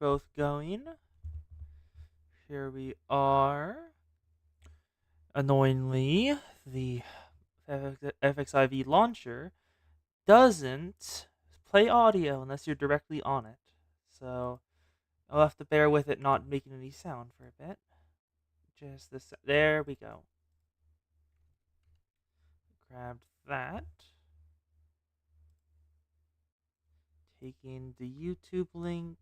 both going. Here we are. Annoyingly, the FXIV launcher doesn't play audio unless you're directly on it. So I'll have to bear with it not making any sound for a bit. Just this. There we go. Grabbed that. Taking the YouTube link.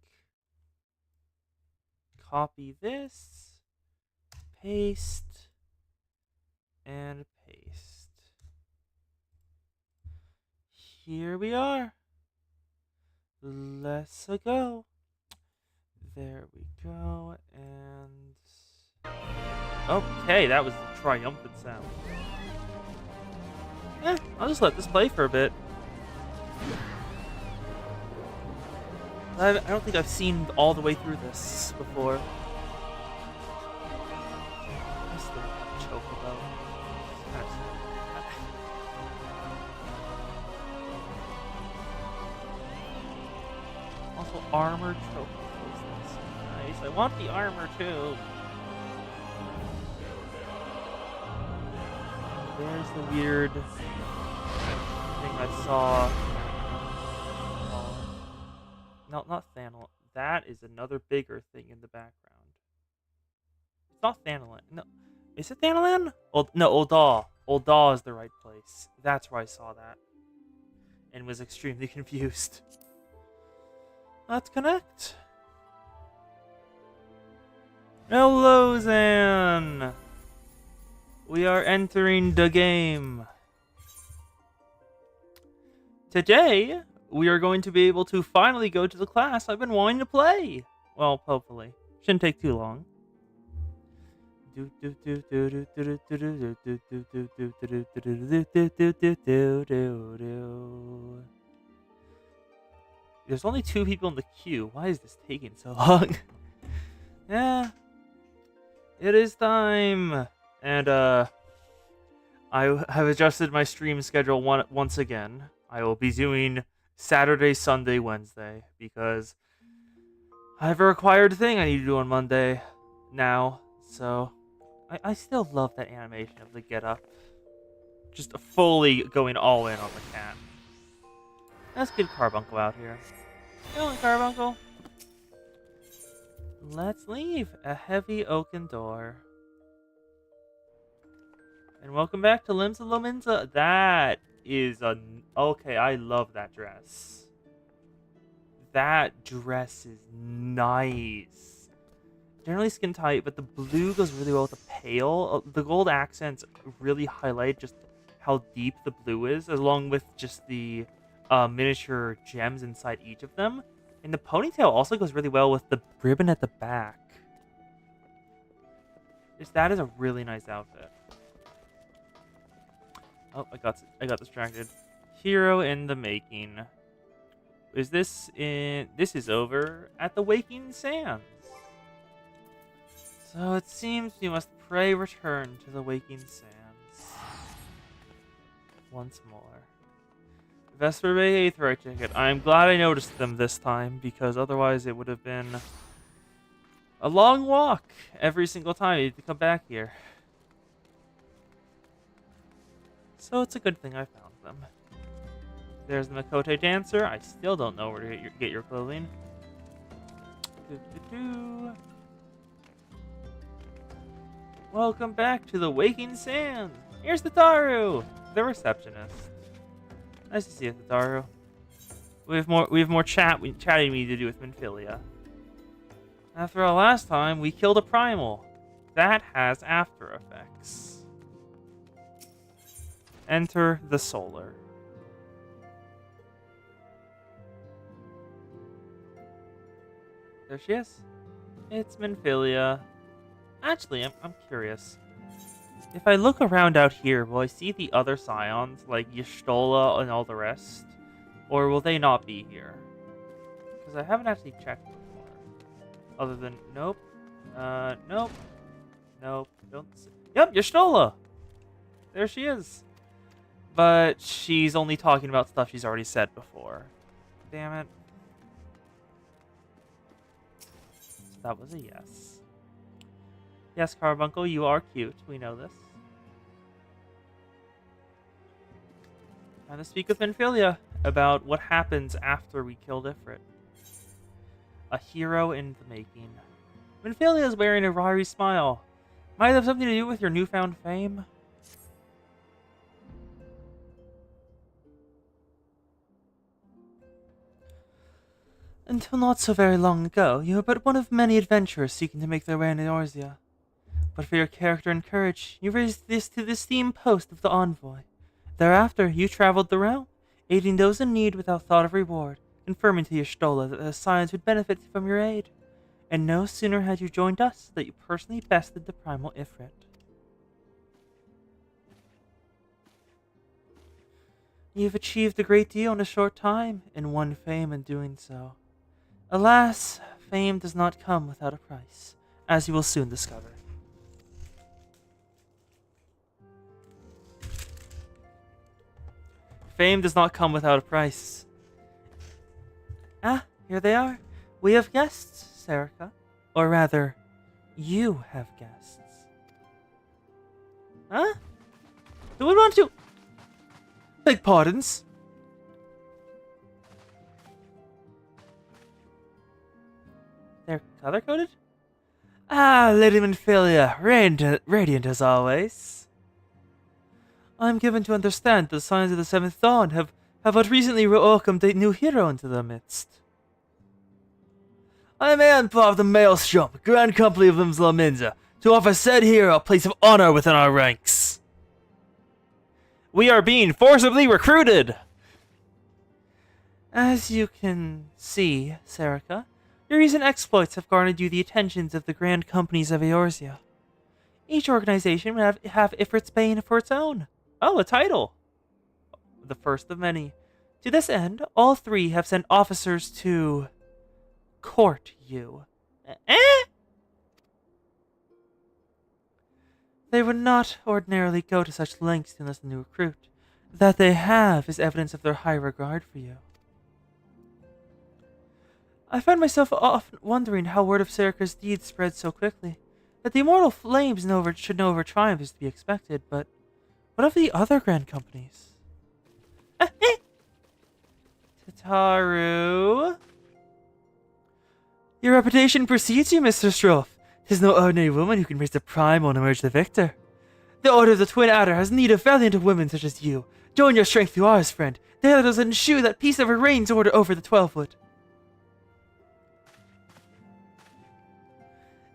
Copy this. Paste. And paste. Here we are. Let's go. There we go. And okay, that was the triumphant sound. I'll just let this play for a bit. I don't think I've seen all the way through this before. I still have Chocobo. It's kinda sad. Also, armored Chocobos. That's nice. I want the armor too. There's the weird thing I saw. No, not Thanol. That is another bigger thing in the background. It's not Thanalan. No. Is it Thanalan? No, Uldaw. Uldaw is the right place. That's where I saw that. And was extremely confused. Let's connect. Hello, Zan! We are entering the game. Today, we are going to be able to finally go to the class I've been wanting to play. Well, hopefully. Shouldn't take too long. There's only 2 people in the queue. Why is this taking so long? Yeah. It is time. And, I have adjusted my stream schedule once again. I will be doing Saturday, Sunday, Wednesday, because I have a required thing I need to do on Monday now. So, I still love that animation of the get up. Just fully going all in on the cat. Let's get Carbuncle out here. Come on, Carbuncle. Let's leave. A heavy oaken door. And welcome back to Limbs of Lominza. That is okay, I love that dress. That dress is nice. Generally skin tight, but the blue goes really well with the pale. The gold accents really highlight just how deep the blue is, along with just the miniature gems inside each of them. And the ponytail also goes really well with the ribbon at the back. That is a really nice outfit. Oh, I got distracted. Hero in the making. Is this in? This is over at the Waking Sands. So it seems we must pray return to the Waking Sands once more. Vesper Bay Aetheryte ticket. I'm glad I noticed them this time, because otherwise it would have been a long walk every single time you had to come back here. So it's a good thing I found them. There's the Makote Dancer. I still don't know where to get your clothing. Welcome back to the Waking Sands. Here's Tataru, the receptionist. Nice to see you, Tataru. We have more chatting we need to do with Minfilia. After our last time, we killed a primal. That has after effects. Enter the Solar. There she is. It's Minfilia. Actually, I'm curious. If I look around out here, will I see the other scions, like Y'shtola and all the rest? Or will they not be here? Because I haven't actually checked before. Other than, nope. Nope. Nope. Don't see. Yep, Y'shtola! There she is. But she's only talking about stuff she's already said before. Damn it. That was a yes. Yes, Carbuncle, you are cute. We know this. Time to speak with Minfilia about what happens after we killed Ifrit. A hero in the making. Minfilia is wearing a wry smile. Might it have something to do with your newfound fame? Until not so very long ago, you were but one of many adventurers seeking to make their way in Eorzea. But for your character and courage, you raised this to the esteemed post of the envoy. Thereafter, you traveled the realm, aiding those in need without thought of reward, confirming to your Stola that the Scions would benefit from your aid. And no sooner had you joined us than you personally bested the primal Ifrit. You've achieved a great deal in a short time, and won fame in doing so. Alas, fame does not come without a price, as you will soon discover. Fame does not come without a price. Ah, here they are. We have guests, Serica. Or rather, you have guests. Huh? Who would want to... Beg pardons? They're color-coded? Ah, Lady Minfilia, radiant as always. I'm given to understand the Scions of the Seventh Dawn have but recently welcomed a new hero into their midst. I am Anpa of the Maelstrom, Grand Company of Limsa, to offer said hero a place of honor within our ranks. We are being forcibly recruited! As you can see, Serica, your recent exploits have garnered you the attentions of the Grand Companies of Eorzea. Each organization would have Ifrit's Bane for its own. Oh, a title! The first of many. To this end, all three have sent officers to... court you. They would not ordinarily go to such lengths to enlist a new recruit. That they have is evidence of their high regard for you. I find myself often wondering how word of Serica's deeds spread so quickly. That the immortal flames should know of her triumph is to be expected, but what of the other grand companies? Tataru? Your reputation precedes you, Mr. Stroff. 'Tis no ordinary woman who can raise the primal and emerge the victor. The Order of the Twin Adder has need of valiant women such as you. Join your strength to ours, friend. Together does ensure that peace ever reigns order over the 12-foot.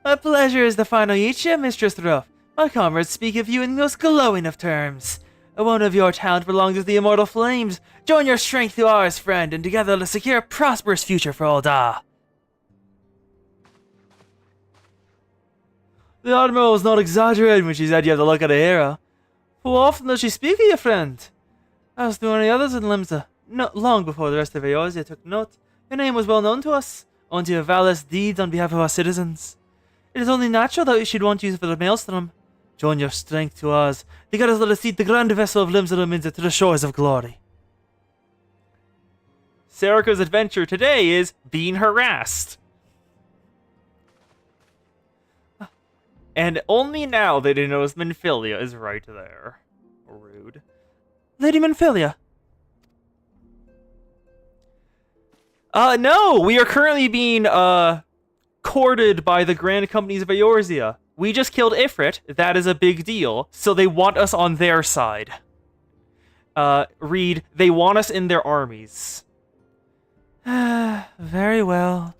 A pleasure is the final Yichia, Mistress Ruff. My comrades speak of you in the most glowing of terms. A woman of your talent belongs with the immortal flames. Join your strength to ours, friend, and together let's secure a prosperous future for Ul'dah. The Admiral was not exaggerating when she said you have the look of a hero. How often does she speak of you, friend? As do any others in Limsa. Not long before the rest of Eorzea took note, your name was well known to us, owing to your valorous deeds on behalf of our citizens. It is only natural that we should want you for the Maelstrom. Join your strength to ours. Together let us lead the grand vessel of Limsa to the shores of glory. Serica's adventure today is being harassed. And only now they notice Minfilia is right there. Rude. Lady Minfilia. No, we are currently being, courted by the Grand Companies of Eorzea. We just killed Ifrit. That is a big deal. So they want us on their side. Read, they want us in their armies. Very well.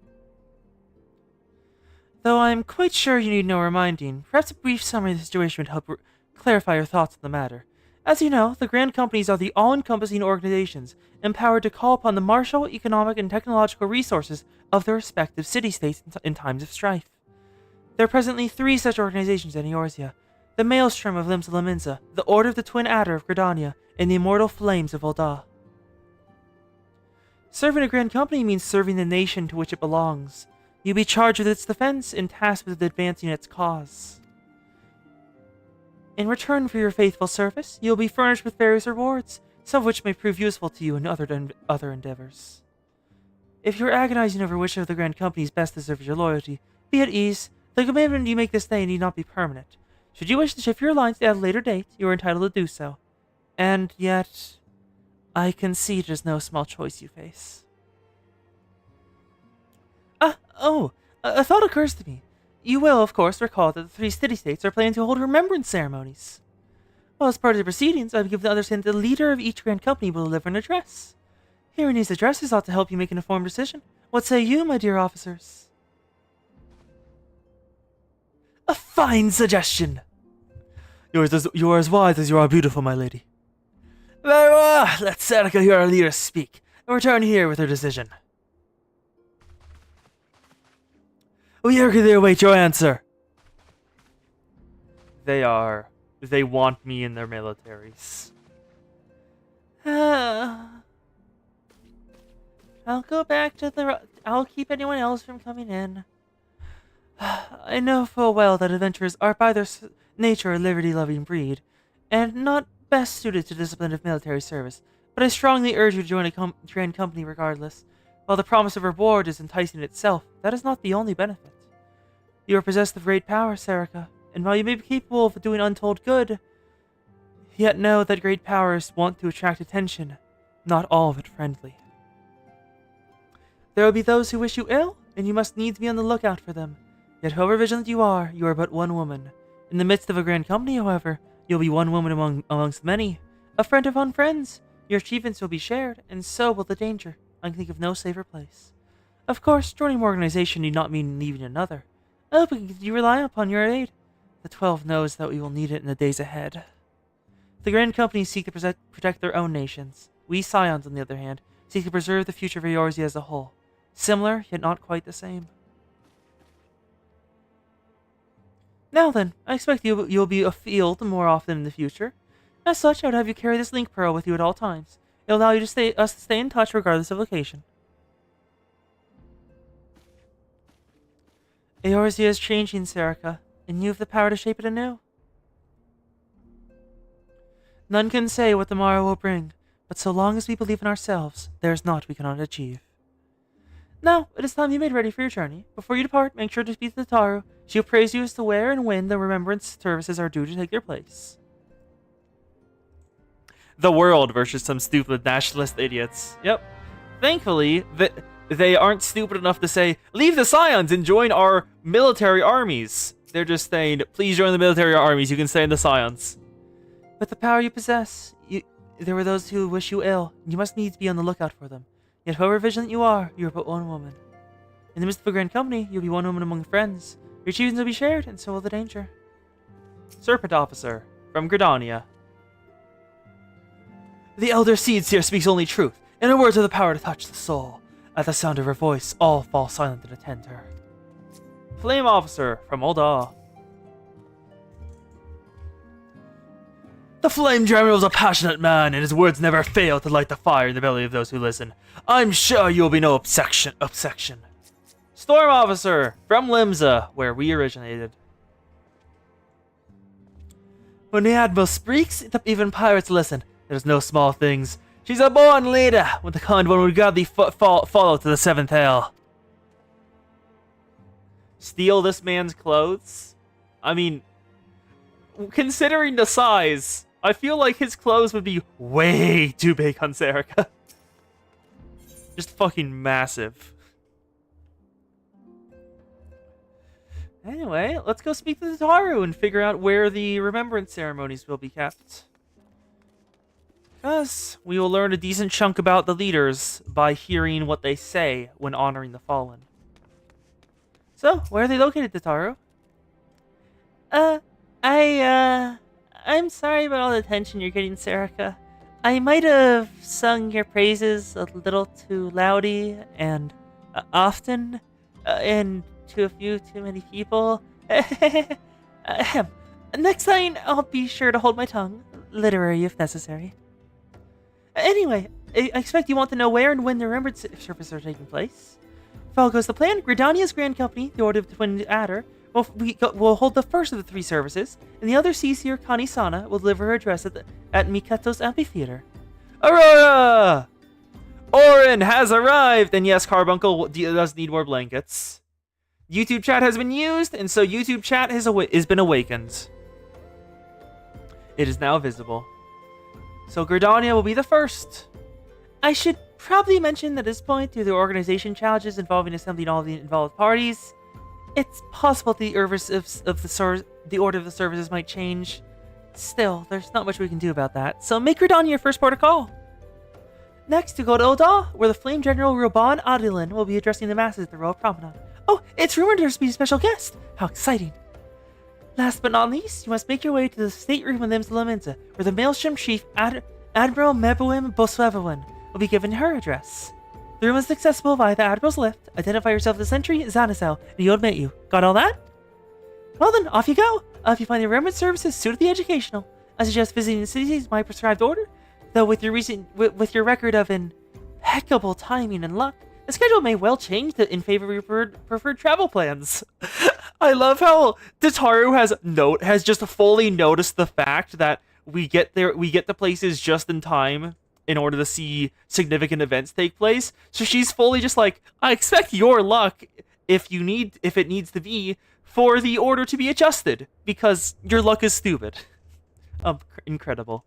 Though I am quite sure you need no reminding, perhaps a brief summary of the situation would help clarify your thoughts on the matter. As you know, the Grand Companies are the all-encompassing organizations empowered to call upon the martial, economic, and technological resources of their respective city-states in times of strife. There are presently 3 such organizations in Eorzea: the Maelstrom of Limsa, the Order of the Twin Adder of Gridania, and the Immortal Flames of Ul'dah. Serving a Grand Company means serving the nation to which it belongs. You'll be charged with its defense and tasked with advancing its cause. In return for your faithful service, you'll be furnished with various rewards, some of which may prove useful to you in other endeavors. If you're agonizing over which of the Grand Companies best deserves your loyalty, Be at ease. The commitment you make this day need not be permanent. Should you wish to shift your alliance at a later date, you are entitled to do so. And yet, I concede it is no small choice you face. A thought occurs to me. You will, of course, recall that the 3 city-states are planning to hold remembrance ceremonies. Well, as part of the proceedings, I have given to understand that the leader of each grand company will deliver an address. Hearing these addresses ought to help you make an informed decision. What say you, my dear officers? A fine suggestion! You are as wise as you are beautiful, my lady. Very well, let Seneca hear our leader speak, and return here with her decision. We eagerly await your answer. They want me in their militaries. I'll go back to I'll keep anyone else from coming in. I know full well that adventurers are by their nature a liberty-loving breed, and not best suited to discipline of military service, but I strongly urge you to join a grand company regardless. While the promise of reward is enticing itself, that is not the only benefit. You are possessed of great power, Serica, and while you may be capable of doing untold good, yet know that great powers want to attract attention, not all of it friendly. There will be those who wish you ill, and you must needs be on the lookout for them. Yet however vigilant you are but one woman. In the midst of a grand company, however, you'll be one woman amongst many, a friend among friends. Your achievements will be shared, and so will the danger. I can think of no safer place. Of course, joining one organization need not mean leaving another. I hope we can continue relying upon your aid. The 12 knows that we will need it in the days ahead. The grand companies seek to protect their own nations. We Scions, on the other hand, seek to preserve the future of Eorzea as a whole. Similar, yet not quite the same. Now then, I expect you'll be afield more often in the future. As such, I would have you carry this link pearl with you at all times. It'll allow you to stay in touch regardless of location. Eorzea is changing, Serica, and you have the power to shape it anew. None can say what the morrow will bring, but so long as we believe in ourselves, there is naught we cannot achieve. Now, it is time you made ready for your journey. Before you depart, make sure to speak to Taru. She will praise you as to where and when the remembrance services are due to take their place. The world versus some stupid nationalist idiots. Yep. Thankfully, they aren't stupid enough to say, leave the Scions and join our military armies. They're just saying, please join the military armies, you can stay in the Scions. With the power you possess, there were those who wish you ill, and you must needs be on the lookout for them. Yet however vigilant you are but one woman. In the midst of a grand company, you'll be one woman among friends. Your achievements will be shared, and so will the danger. Serpent Officer, from Gridania. The Elder Seedseer speaks only truth, and her words have the power to touch the soul. At the sound of her voice, all fall silent and attend her. Flame Officer, from Ul'dah. The Flame General is a passionate man, and his words never fail to light the fire in the belly of those who listen. I'm sure you'll be no obsection. Storm Officer, from Limsa, where we originated. When the Admiral speaks, even pirates listen. There's no small things. She's a born leader, with the kind one would gladly follow to the 7th hell. Steal this man's clothes? I mean, considering the size, I feel like his clothes would be way too big on Serica. Just fucking massive. Anyway, let's go speak to Taru and figure out where the remembrance ceremonies will be kept. Because we will learn a decent chunk about the leaders by hearing what they say when honoring the fallen. So, where are they located, Taru? I'm sorry about all the attention you're getting, Serica. I might have sung your praises a little too loudy and often, and to a few too many people. Next time, I'll be sure to hold my tongue. Literary, if necessary. Anyway, I expect you want to know where and when the remembrance services are taking place. If all goes to plan, Gridania's Grand Company, the Order of the Twin Adder, will hold the first of the 3 services, and the other Seer Kanisana will deliver her address at Miketo's Amphitheater. Aurora! Orin has arrived! And yes, Carbuncle does need more blankets. YouTube chat has been used, and so YouTube chat has been awakened. It is now visible. So Gridania will be the first. I should probably mention at this point, due to organization challenges involving assembling all the involved parties, it's possible the order of the services might change. Still, there's not much we can do about that, so make Gridania your first port of call. Next, to go to Oda, where the Flame General Ruban Adilin will be addressing the masses at the Royal Promenade. Oh, it's rumored there's to be a special guest! How exciting! Last but not least, you must make your way to the stateroom of Lims Laminta, where the Maelstrom Chief Admiral Mebuim Boswevowin will be given her address. The room is accessible via the Admiral's lift. Identify yourself as the sentry, Xanazel, and he'll admit you. Got all that? Well then, off you go! If you find the remnant services suited the educational, I suggest visiting the cities my prescribed order. Though with your record of impeccable timing and luck, the schedule may well change in favor of your preferred travel plans. I love how Tataru has just fully noticed the fact that we get the places just in time in order to see significant events take place. So she's fully just like, I expect your luck if it needs to be for the order to be adjusted because your luck is stupid. Incredible.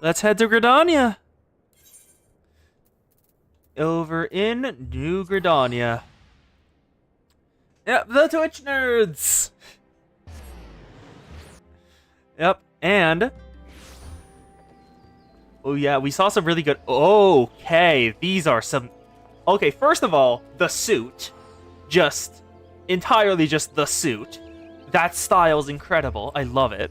Let's head to Gridania. Over in New Gridania. Yep, the Twitch nerds. Yep, and oh yeah, we saw some really good. Okay, these are some. Okay, first of all, the suit, entirely just the suit. That style's incredible. I love it.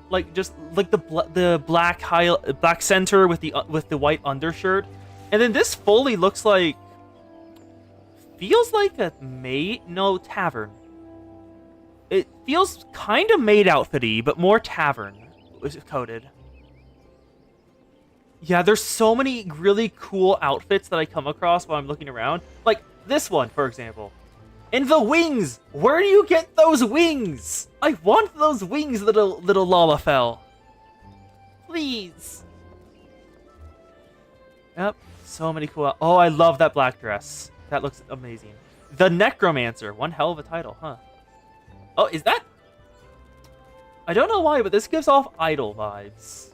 Like the black center with the white undershirt, and then this fully looks like, feels like a tavern. It feels kind of maid outfitty, but more tavern coded. Yeah, there's so many really cool outfits that I come across while I'm looking around. Like this one, for example. And the wings! Where do you get those wings? I want those wings, little Lalafell. Please. Yep, so many cool. Oh, I love that black dress. That looks amazing. The Necromancer. One hell of a title, huh? Oh, is that? I don't know why, but this gives off Idol vibes.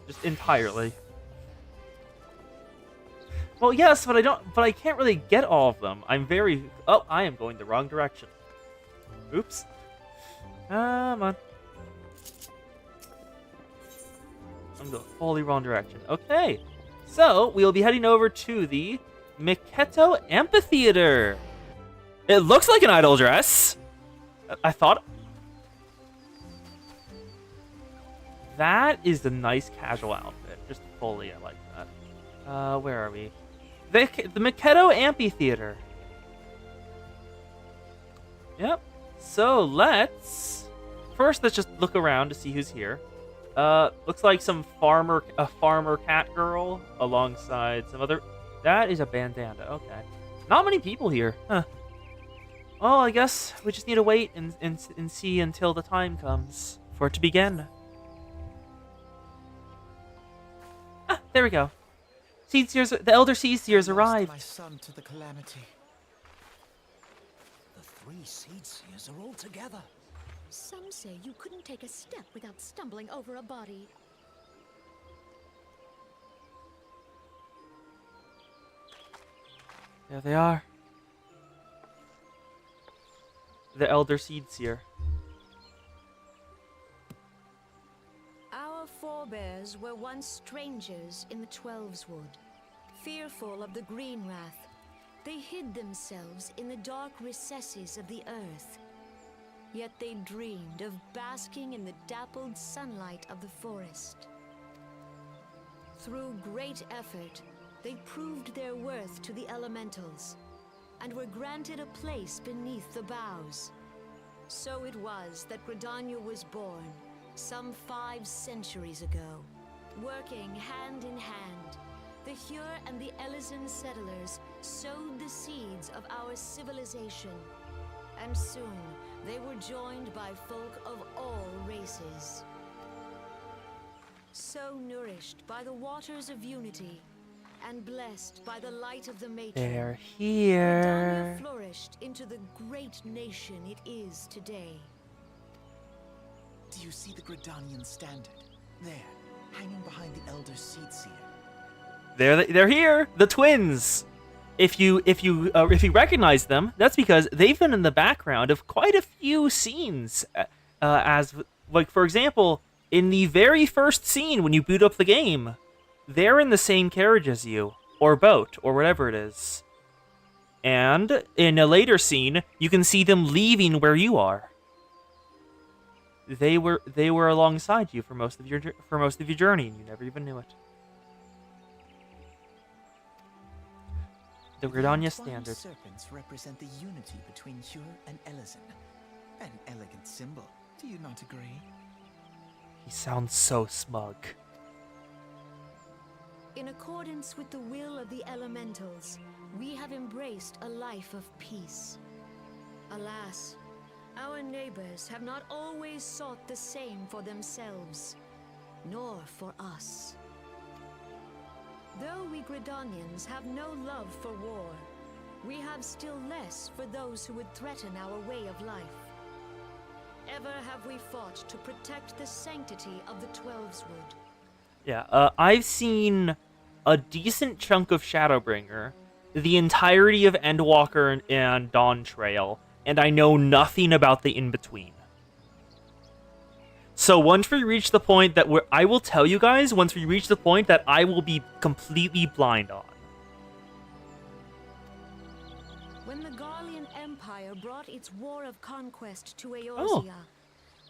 Just entirely. Well, yes, but I can't really get all of them. Oh, I am going the wrong direction. Oops. Come on. I'm going fully wrong direction. Okay. So, we'll be heading over to the Miketo Amphitheater. It looks like an idol dress. I thought... That is a nice casual outfit. Just fully, I like that. Where are we? The Miketo Amphitheater. Yep. So let's just look around to see who's here. Looks like a farmer cat girl alongside some other. That is a bandana. Okay. Not many people here. Huh. Well, I guess we just need to wait and see until the time comes for it to begin. Ah, there we go. The elder Seedseers arrived. My son to the calamity. The 3 Seedseers are all together. Some say you couldn't take a step without stumbling over a body. There they are. The elder Seedseer. Our forebears were once strangers in the Twelves Wood. Fearful of the Green Wrath, they hid themselves in the dark recesses of the earth. Yet they dreamed of basking in the dappled sunlight of the forest. Through great effort, they proved their worth to the elementals, and were granted a place beneath the boughs. So it was that Gridania was born, some 5 centuries ago. Working hand in hand, the Hyur and the Elysian settlers sowed the seeds of our civilization, and soon they were joined by folk of all races. So nourished by the waters of unity, and blessed by the light of the matron, They're Gridania here. flourished into the great nation it is today. Do you see the Gridanian standard? There, hanging behind the Elder Seedseer. They're here. The twins. If you recognize them, that's because they've been in the background of quite a few scenes. As like for example, in the very first scene when you boot up the game, they're in the same carriage as you, or boat, or whatever it is. And in a later scene, you can see them leaving where you are. They were alongside you for most of your journey, and you never even knew it. The Gridania standard. Serpents represent the unity between Hyur and Elezen. An elegant symbol. Do you not agree? He sounds so smug. In accordance with the will of the elementals, we have embraced a life of peace. Alas, our neighbors have not always sought the same for themselves, nor for us. Though we Gridanians have no love for war, we have still less for those who would threaten our way of life. Ever have we fought to protect the sanctity of the Twelveswood. Yeah, I've seen a decent chunk of Shadowbringer, the entirety of Endwalker and Dawn Trail, and I know nothing about the in-between. So once we reach the point that I will tell you guys, once we reach the point that I will be completely blind on. When the Garlean Empire brought its war of conquest to Eorzea,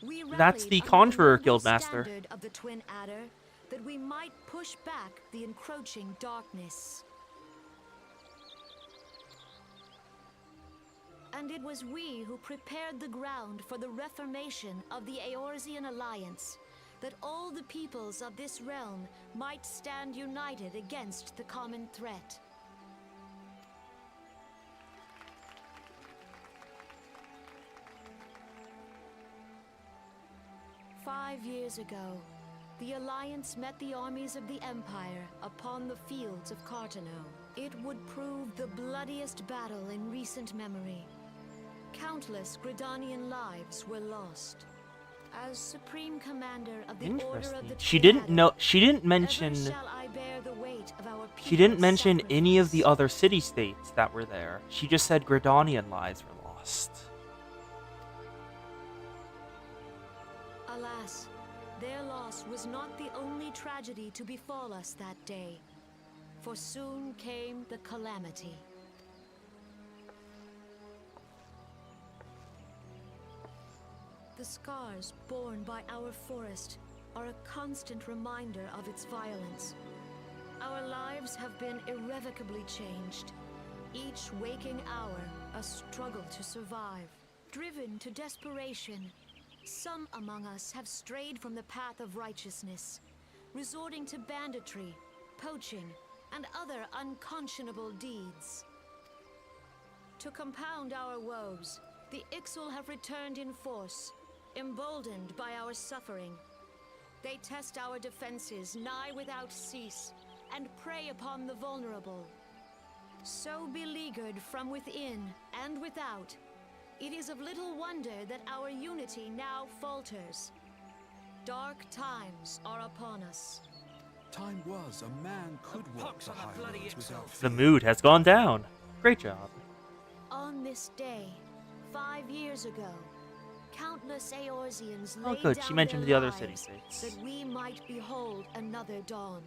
we that's rallied the under Conjurer noble Guildmaster. standard of the Twin Adder that we might push back the encroaching darkness. And it was we who prepared the ground for the reformation of the Eorzean Alliance, that all the peoples of this realm might stand united against the common threat. "5 years ago, the Alliance met the armies of the Empire upon the fields of Cartano. It would prove the bloodiest battle in recent memory. Countless Gridanian lives were lost. As Supreme Commander of the Order of Interesting. the She Twin didn't Adder, know. She didn't ever mention. shall I bear the weight of our She didn't people's mention any of the sacrifice. other city-states that were there. She just said Gridanian lives were lost. Alas, their loss was not the only tragedy to befall us that day, for soon came the calamity. The scars borne by our forest are a constant reminder of its violence. Our lives have been irrevocably changed. Each waking hour, a struggle to survive. Driven to desperation, some among us have strayed from the path of righteousness, resorting to banditry, poaching, and other unconscionable deeds. To compound our woes, the Ixal have returned in force, emboldened by our suffering. They test our defenses nigh without cease, and prey upon the vulnerable. So beleaguered from within and without, it is of little wonder that our unity now falters. Dark times are upon us. Time was a man could walk pox the on the high bloody roads Ixal. without The fear. mood has gone down. Great job. On this day, 5 years ago, countless Eorzeans Oh, laid good. down She mentioned their the other lives city-states. that we might behold another dawn.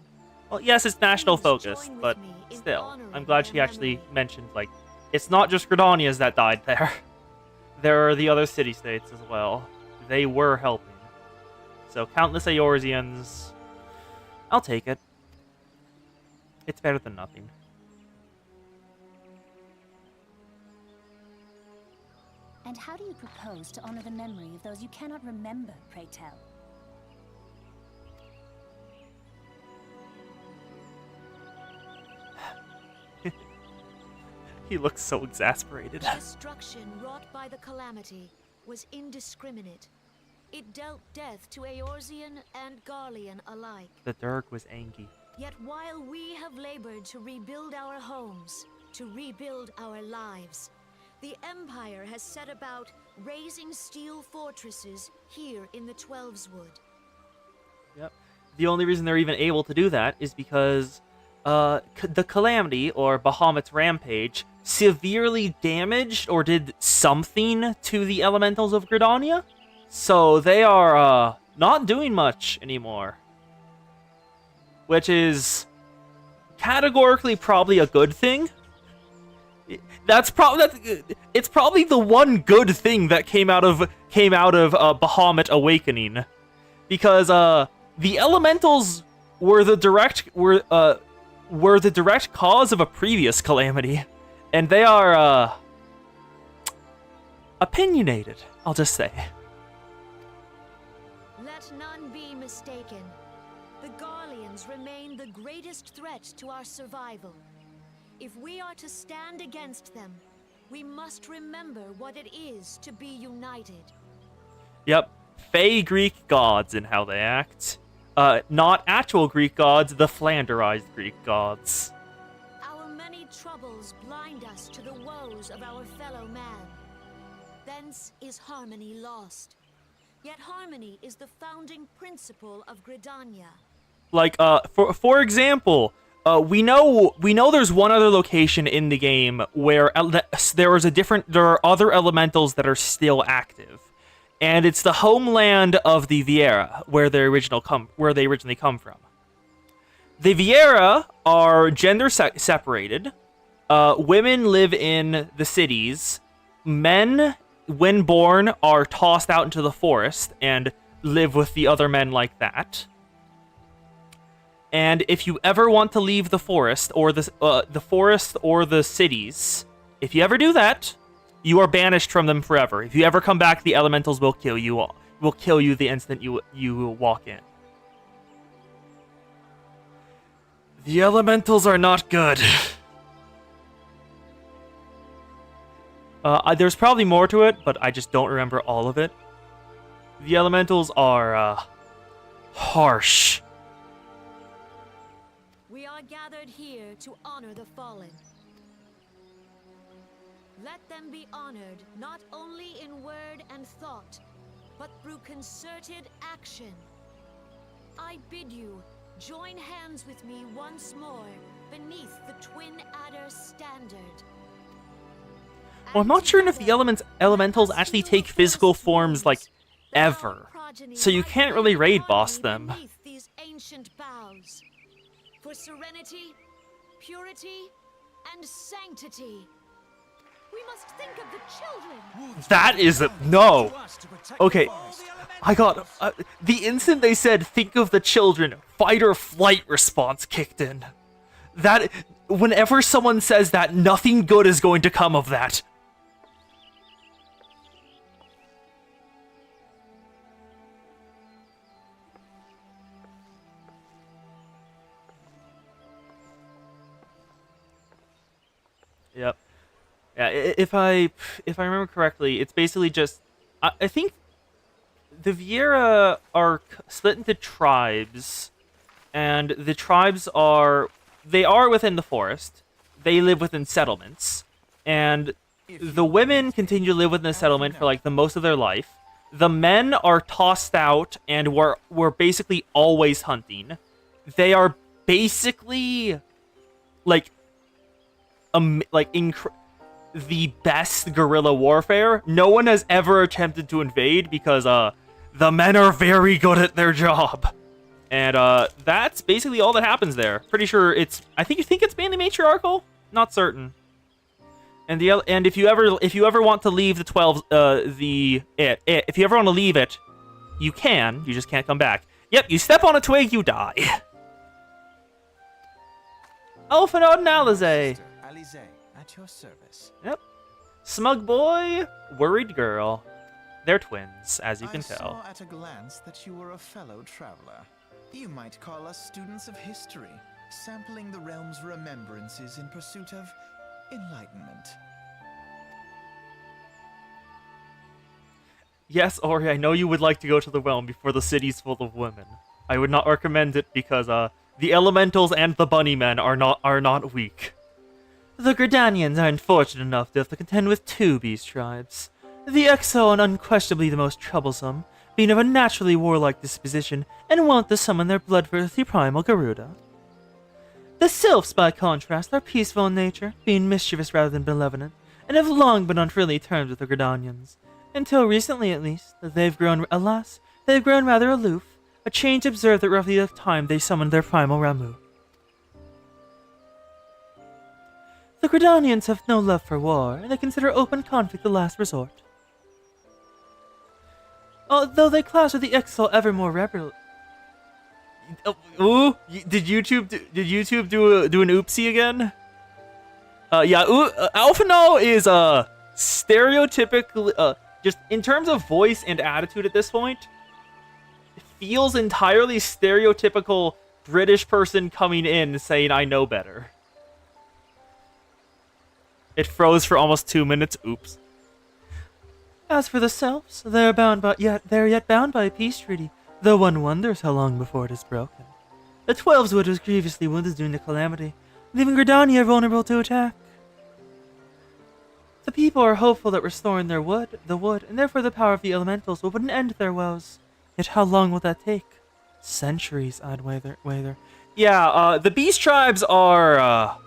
Well, yes, it's national Please focus, join with but me in still, honoring I'm glad their she actually memory. mentioned, like, it's not just Gridanias that died there. There are the other city-states as well. They were helping. So, countless Eorzeans. I'll take it. It's better than nothing. And how do you propose to honor the memory of those you cannot remember, pray tell? He looks so exasperated. The destruction wrought by the calamity was indiscriminate. It dealt death to Eorzean and Garlean alike. The Durg was angry. Yet while we have labored to rebuild our homes, to rebuild our lives, the Empire has set about raising steel fortresses here in the Twelveswood. Yep. The only reason they're even able to do that is because the Calamity, or Bahamut's Rampage, severely damaged or did something to the elementals of Gridania. So they are not doing much anymore. Which is categorically probably a good thing. It's probably the one good thing that came out of Bahamut Awakening, because the elementals were the direct cause of a previous calamity, and they are opinionated, I'll just say. Let none be mistaken. The Garleans remain the greatest threat to our survival. If we are to stand against them, we must remember what it is to be united. Yep, Fae Greek gods in how they act. Not actual Greek gods, the Flanderized Greek gods. Our many troubles blind us to the woes of our fellow man. Thence is harmony lost. Yet harmony is the founding principle of Gridania. Like, for example, we know there's one other location in the game where there are other elementals that are still active, and it's the homeland of the Viera, where they originally come from. The Viera are gender separated. Women live in the cities. Men, when born, are tossed out into the forest and live with the other men like that. And if you ever want to leave the forest or the cities, if you ever do that, you are banished from them forever. If you ever come back, the elementals will kill you. Will kill you the instant you walk in. The elementals are not good. There's probably more to it, but I just don't remember all of it. The elementals are harsh. We are gathered here to honor the fallen. Let them be honored not only in word and thought, but through concerted action. I bid you join hands with me once more beneath the Twin Adder standard. Well, I'm not sure if the elementals actually take physical forms, like, ever. So you can't really raid boss them. These ancient boughs. For serenity, purity, and sanctity. We must think of the children. That is no. Okay, I got the instant they said "think of the children," fight or flight response kicked in. That whenever someone says that, nothing good is going to come of that. Yep. Yeah, if I remember correctly, it's basically just I think the Viera are split into tribes, and the tribes are within the forest. They live within settlements, and the women continue to live within the settlement for like the most of their life. The men are tossed out and were basically always hunting. They are basically like the best guerrilla warfare. No one has ever attempted to invade because the men are very good at their job. And that's basically all that happens there. Pretty sure I think it's mainly matriarchal? Not certain. And if you ever want to leave the 12 if you ever want to leave it, you can. You just can't come back. Yep, you step on a twig, you die. Alphanode and Alizé. Alizé, at your service. Yep. Smug boy, worried girl. They're twins, as you can tell. I saw at a glance that you were a fellow traveler. You might call us students of history, sampling the realm's remembrances in pursuit of enlightenment. Yes, Ori, I know you would like to go to the realm before the city's full of women. I would not recommend it because The elementals and the bunnymen are not weak. The Gridanians are unfortunate enough to have to contend with 2 beast tribes. The Exo are unquestionably the most troublesome, being of a naturally warlike disposition and wont to summon their bloodthirsty primal Garuda. The Sylphs, by contrast, are peaceful in nature, being mischievous rather than benevolent, and have long been on friendly terms with the Gridanians. Until recently, at least, they've grown rather aloof, a change observed at roughly the time they summoned their primal Ramu. The Gridanians have no love for war, and they consider open conflict the last resort. Although they clash with the Exo ever more regularly. Ooh, did YouTube do an oopsie again? Yeah, Alphino is stereotypically just in terms of voice and attitude at this point, it feels entirely stereotypical British person coming in saying I know better. It froze for almost 2 minutes. Oops. As for the Selves, they're yet bound by a peace treaty, though one wonders how long before it is broken. The 12's was grievously wounded during the calamity, leaving Gridania vulnerable to attack. The people are hopeful that restoring the wood, and therefore the power of the elementals will put an end to their woes. Yet how long will that take? Centuries, I'd wager. Yeah, the beast tribes are,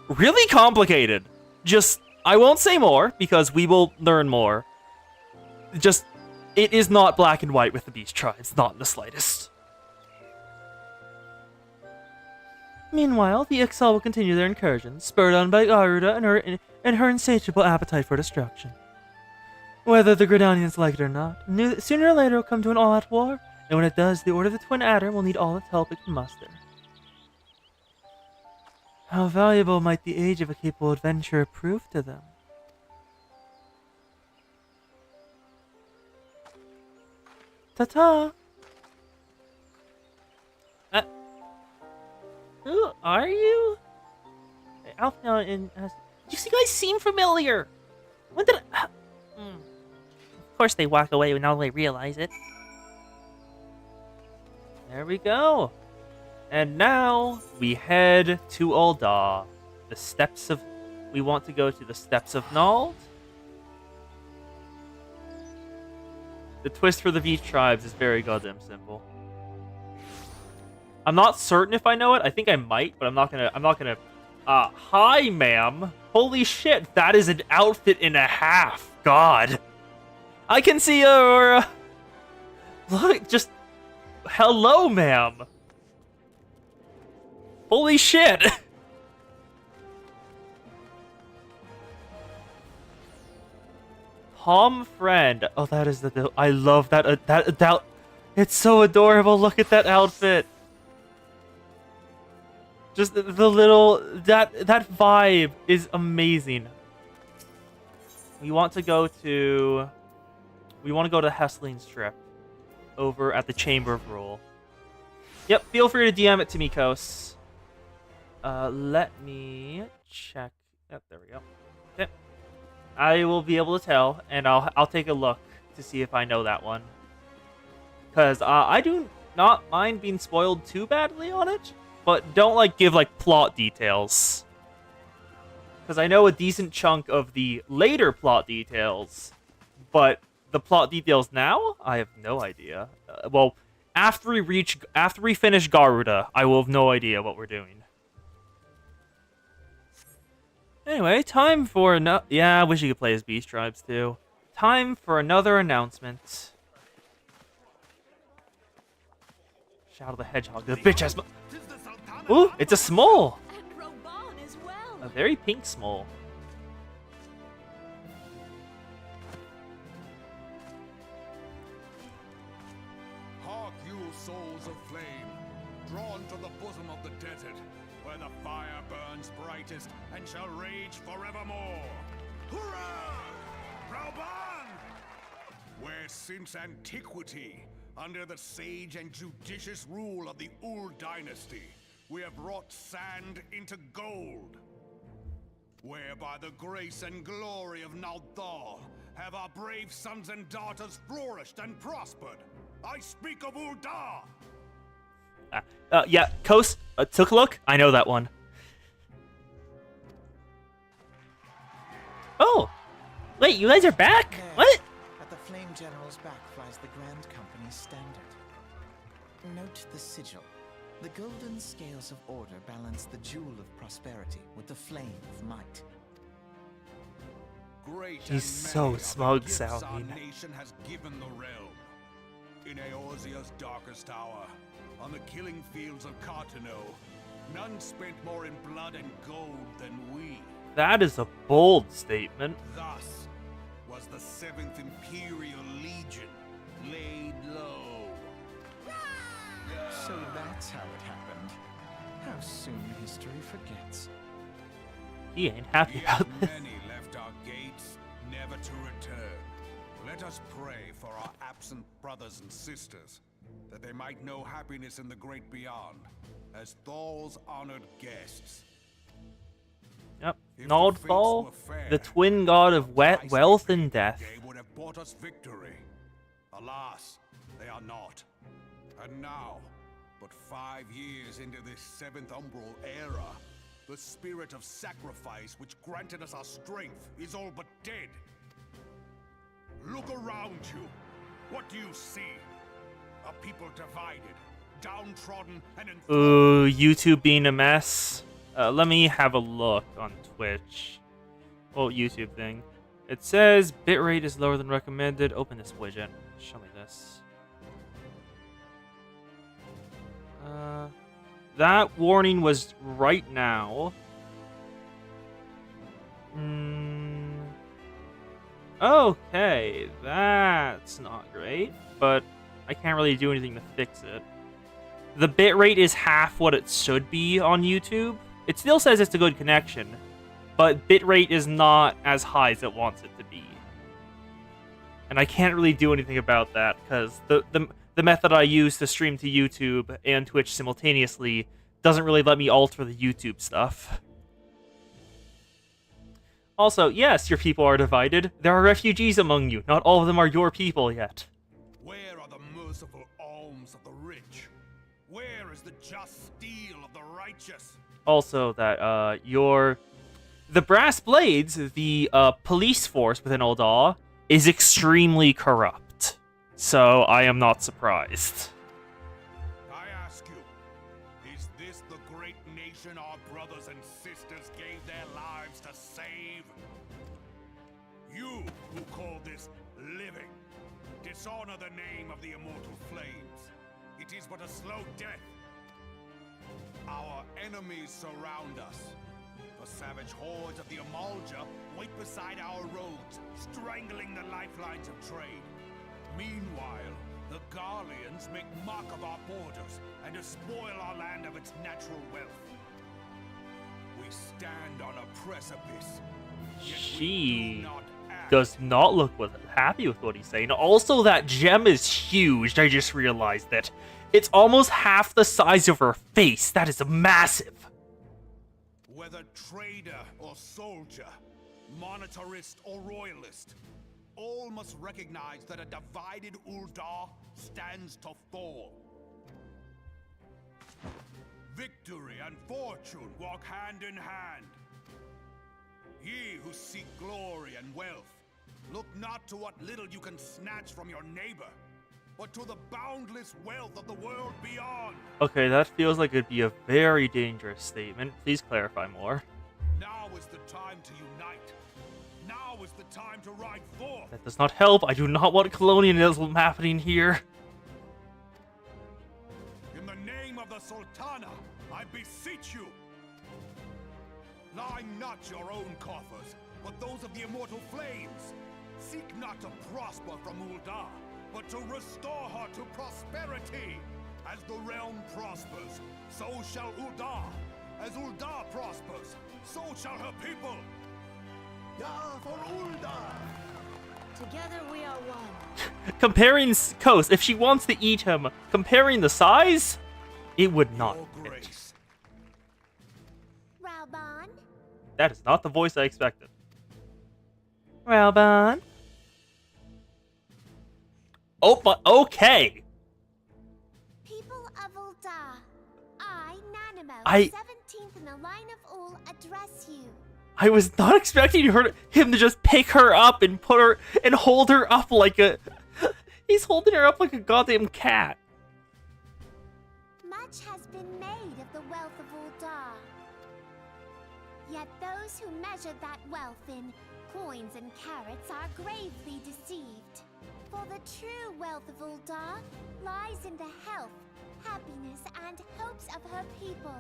really complicated. I won't say more, because we will learn more. It is not black and white with the beast tribes, not in the slightest. Meanwhile, the Ixal will continue their incursions, spurred on by Garuda and her insatiable appetite for destruction. Whether the Gridanians like it or not, sooner or later it will come to an all-out war, and when it does, the Order of the Twin Adder will need all its help it can muster. How valuable might the age of a capable adventurer prove to them? Ta-ta! Who are you? Alpha and... you guys seem familiar! When did I... Of course they walk away when they realize it. There we go. And now, we head to Ul'dah. We want to go to the Steppes of Nald. The twist for the beach tribes is very goddamn simple. I'm not certain if I know it. I think I might, but I'm not gonna. Hi, ma'am. Holy shit, that is an outfit and a half. God. I can see your... look, just... hello, ma'am. Holy shit. Palm friend. Oh, that is the... I love that. That it's so adorable. Look at that outfit. Just the little... That vibe is amazing. We want to go to Hessline's trip. Over at the Chamber of Rule. Yep, feel free to DM it to me, Kos. Let me check. Yep, there we go. Okay. I will be able to tell, and I'll take a look to see if I know that one. Because I do not mind being spoiled too badly on it, but don't give plot details. Because I know a decent chunk of the later plot details, but the plot details now, I have no idea. Well, after we finish Garuda, I will have no idea what we're doing. Anyway, time for yeah, I wish you could play as Beast Tribes too. Time for another announcement. Shadow the Hedgehog. The bitch has... ooh, it's a small! And Roban as well. A very pink small. Hark you, souls of flame, drawn to the bosom of the desert, where the fire burns brightest and shall rage forevermore. Hurrah! Rauban! Where since antiquity, under the sage and judicious rule of the Ul dynasty, we have wrought sand into gold. Where by the grace and glory of Naldar have our brave sons and daughters flourished and prospered. I speak of Ul'dah! Yeah, Kos, took a look. I know that one. Oh, wait, you guys are back? There, What? at the Flame General's back flies the Grand Company's standard. Note the sigil. The golden scales of order balance the jewel of prosperity with the flame of might. Great He's and so many are the smug gifts our sounding. nation has given the realm. In Eorzea's darkest hour, on the killing fields of Cartano, none spent more in blood and gold than we. That is a bold statement. Thus was the 7th Imperial Legion laid low. So that's how it happened. How soon history forgets. He ain't happy Yet about this. many left our gates, never to return. Let us pray for our absent brothers and sisters, that they might know happiness in the great beyond, as Thal's honored guests. Yep. If the Naldthal, fates were fair, the twin god of price wealth we and paid death. today would have brought us victory. Alas, they are not. And now, but 5 years into this 7th Umbral era, the spirit of sacrifice which granted us our strength is all but dead. Look around you. What do you see? A people divided, downtrodden, and Ooh, YouTube being a mess. Let me have a look on Twitch. Oh, YouTube thing. It says bitrate is lower than recommended. Open this widget. Show me this. That warning was right now. Okay, that's not great, but I can't really do anything to fix it. The bitrate is half what it should be on YouTube. It still says it's a good connection, but bitrate is not as high as it wants it to be. And I can't really do anything about that, because the method I use to stream to YouTube and Twitch simultaneously doesn't really let me alter the YouTube stuff. Also, yes, your people are divided. There are refugees among you. Not all of them are your people yet. where are the merciful alms of the rich? Where is the just steel of the righteous? Also, that the Brass Blades, the police force within Ul'dah, is extremely corrupt. So I am not surprised. I ask you, is this the great nation our brothers and sisters gave their lives to save? You who call this living, dishonor the name of the immortal flames. It is but a slow death. Our enemies surround us. The savage hordes of the Amalja wait beside our roads, strangling the lifelines of trade. Meanwhile, the Garleans make mock of our borders and despoil our land of its natural wealth. We stand on a precipice. Yet we She do not act. does not look happy with what he's saying. Also, that gem is huge. I just realized that. It's almost half the size of her face. That is massive. Whether trader or soldier, monetarist or royalist, all must recognize that a divided Ul'dah stands to fall. Victory and fortune walk hand in hand. Ye who seek glory and wealth, look not to what little you can snatch from your neighbor, but to the boundless wealth of the world beyond. Okay, that feels like it'd be a very dangerous statement. Please clarify more. Now is the time to unite. Now is the time to ride forth. That does not help. I do not want colonialism happening here. In the name of the Sultana, I beseech you. Line not your own coffers, but those of the immortal flames. Seek not to prosper from Ul'dah, but to restore her to prosperity. As the realm prospers, so shall Ul'dah. As Ul'dah prospers, so shall her people. Ya for Ul'dah! Together we are one. Comparing Coast, if she wants to eat him, comparing the size, it would not Your fit. grace. Raubon? That is not the voice I expected. Ralban? Oh, but okay. People of Ul'dah, I- 17th in the line of all, address you. I was not expecting him to just pick her up and put her and hold her up like a... He's holding her up like a goddamn cat. Much has been made of the wealth of Uldar. Yet those who measure that wealth in coins and carats are gravely deceived. For the true wealth of Uldar lies in the health, happiness, and hopes of her people.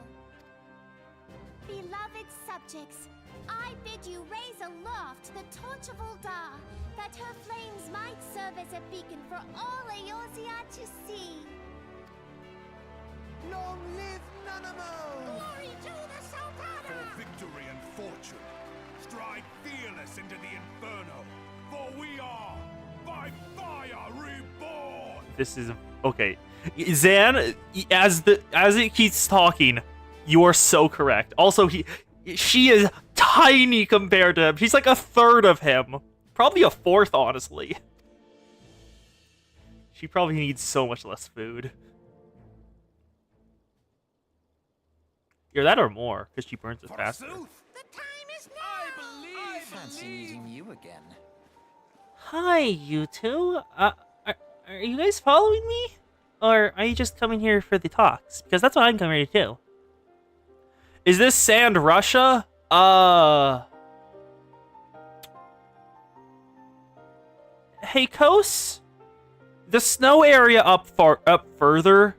Beloved subjects, I bid you raise aloft the torch of Uldar, that her flames might serve as a beacon for all Eorzea to see. Long live Nanamo! Glory to the Sultana! For victory and fortune, stride fearless into the Inferno, for we are by fire reborn! This is... Okay. Zan, as it keeps talking, you are so correct. Also, she is tiny compared to him. She's like a third of him. Probably a fourth, honestly. She probably needs so much less food. Either that or more, because she burns it faster. Forsooth, The time is now! I believe. Fancy meeting you again. Hi, you two. Are you guys following me? Or are you just coming here for the talks? Because that's what I'm coming here to do. Is this Sand Russia? Hey, Kos? The snow area up further,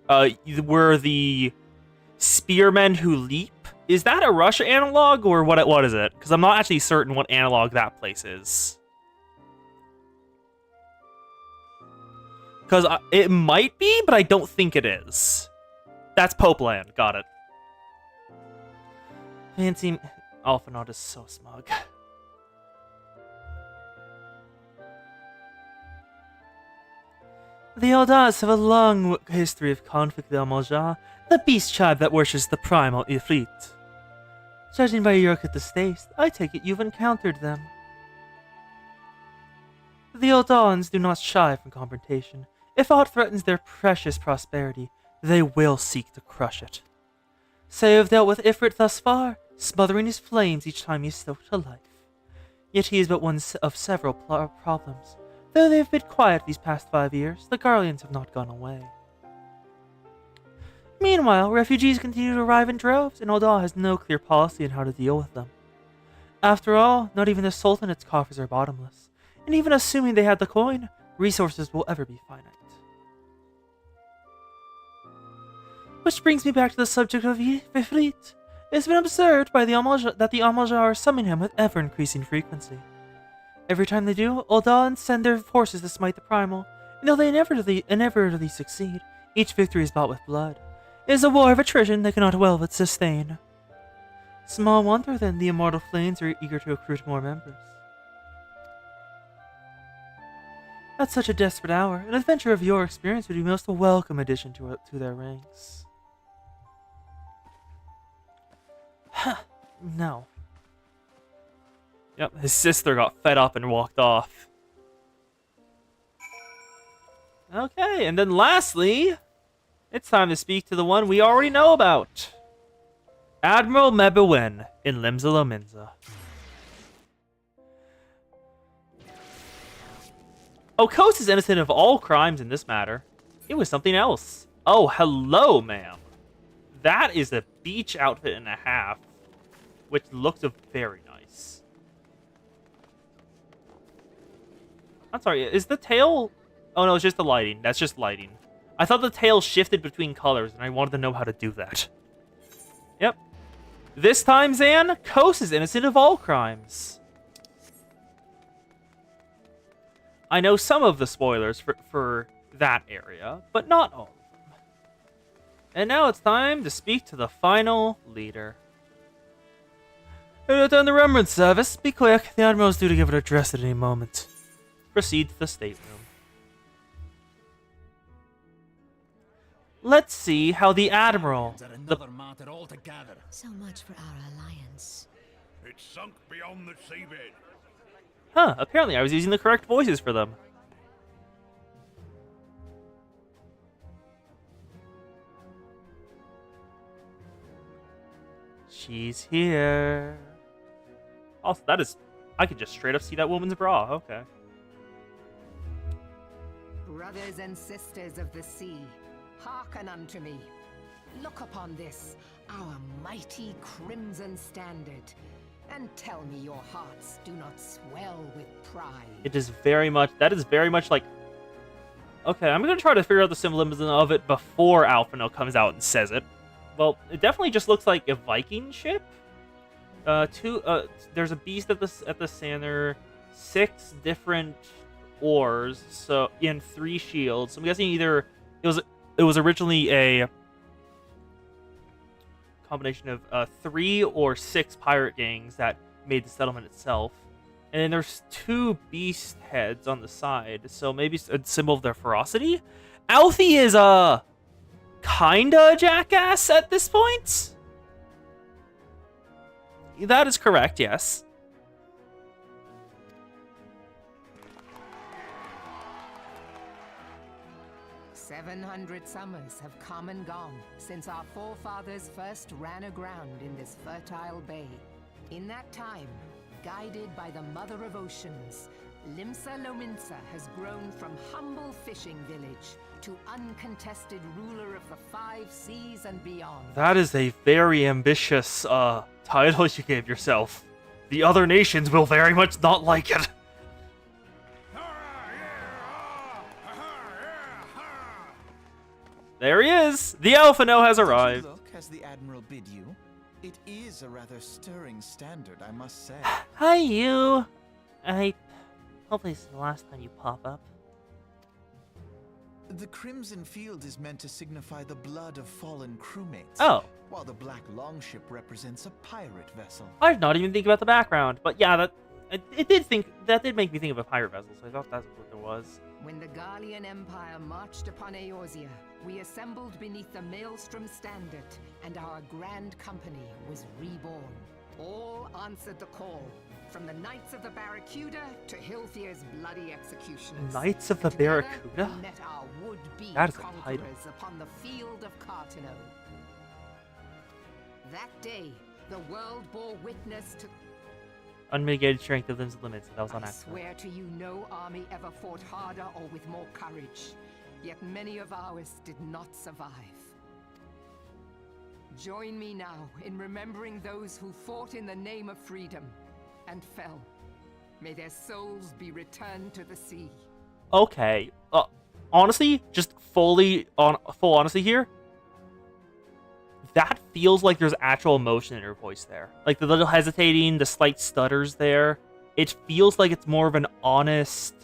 where the spearmen who leap, is that a Russia analog, or what is it? Because I'm not actually certain what analog that place is. Because it might be, but I don't think it is. That's Pope Land. Got it. Fancy... Alphanaut is so smug. The Eldars have a long history of conflict with Amalja, the beast tribe that worships the primal Ifrit. Judging by your taste, I take it you've encountered them. The Eldons do not shy from confrontation. If aught threatens their precious prosperity, they will seek to crush it. So you have dealt with Ifrit thus far, smothering his flames each time he is stoked to life. Yet he is but one of several problems. Though they have been quiet these past 5 years, the Guardians have not gone away. Meanwhile, refugees continue to arrive in droves, and Ul'dah has no clear policy on how to deal with them. After all, not even the Sultanate's coffers are bottomless, and even assuming they had the coin, resources will ever be finite. Which brings me back to the subject of Ifrit. It's been observed by that the Amalja are summoning him with ever-increasing frequency. Every time they do, Ul'dah send their forces to smite the Primal, and though they inevitably succeed, each victory is bought with blood. It is a war of attrition they cannot well but sustain. Small wonder, then, the immortal flames are eager to recruit more members. At such a desperate hour, an adventure of your experience would be most a welcome addition to their ranks. No. Yep, his sister got fed up and walked off. Okay, and then lastly, it's time to speak to the one we already know about. Admiral Mebewen in Limsa Lominsa. Okos is innocent of all crimes in this matter. It was something else. Oh, hello, ma'am. That is a beach outfit and a half, which looks very nice. I'm sorry, is the tail... Oh no, it's just the lighting. That's just lighting. I thought the tail shifted between colors, and I wanted to know how to do that. Yep. This time, Zan, Kos is innocent of all crimes. I know some of the spoilers for that area, but not all of them. And now it's time to speak to the final leader. Done the remembrance service. Be quick. The Admiral's due to give an address at any moment. Proceed to the stateroom. Let's see how the Admiral... Another matter altogether. So much for our alliance. It's sunk beyond the seabed. Huh, apparently I was using the correct voices for them. she's here. Also, that is... I could just straight up see that woman's bra. Okay. Brothers and sisters of the sea, hearken unto me. Look upon this, our mighty crimson standard, and tell me your hearts do not swell with pride. It is very much... That is very much like... Okay, I'm going to try to figure out the symbolism of it before Alphino comes out and says it. Well, it definitely just looks like a Viking ship. There's a beast at the center, 6 different oars, so in 3 shields. I'm guessing either it was originally a combination of 3 or 6 pirate gangs that made the settlement itself. And then there's 2 beast heads on the side, so maybe a symbol of their ferocity. Alfie is kinda a jackass at this point. That is correct, yes. "700 summers have come and gone since our forefathers first ran aground in this fertile bay. In that time, guided by the Mother of Oceans, Limsa Lominsa has grown from humble fishing village to uncontested ruler of the 5 seas and beyond." That is a very ambitious title you gave yourself. The other nations will very much not like it. There he is! The Alphino has arrived. Look, as the Admiral bid you. It is a rather stirring standard, I must say. Hi, you. Hopefully this is the last time you pop up. The crimson field is meant to signify the blood of fallen crewmates. Oh. While the black longship represents a pirate vessel. I did not even think about the background, but yeah, that did make me think of a pirate vessel, so I thought that's what it was. When the Garlean Empire marched upon Eorzea, we assembled beneath the Maelstrom Standard, and our grand company was reborn. All answered the call, from the Knights of the Barracuda to Hilfier's bloody executioners. Knights of the Together, Barracuda? we met our would-be That is a conquerors title. upon the field of Cartino. That day, the world bore witness to... Unmitigated strength of them's limits. That was on I accident. swear to you, no army ever fought harder or with more courage. Yet many of ours did not survive. Join me now in remembering those who fought in the name of freedom and fell. May their souls be returned to the sea. Okay. Honestly, just full honesty here. That feels like there's actual emotion in her voice there. Like the little hesitating, the slight stutters there. It feels like it's more of an honest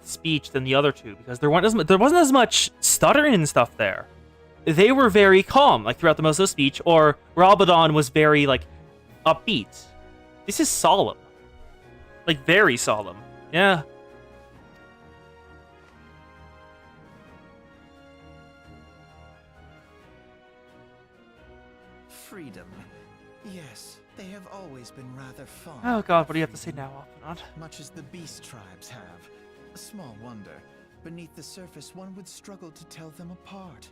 speech than the other two, because there wasn't as much stuttering and stuff there. They were very calm, like throughout the most of the speech, or Rabadon was very like upbeat. This is solemn. Like very solemn. Yeah. Freedom. Yes, they have always been rather fond. Oh god, of what do you have to say freedom, now, Alphinaud? much as the beast tribes have. A small wonder. Beneath the surface, one would struggle to tell them apart.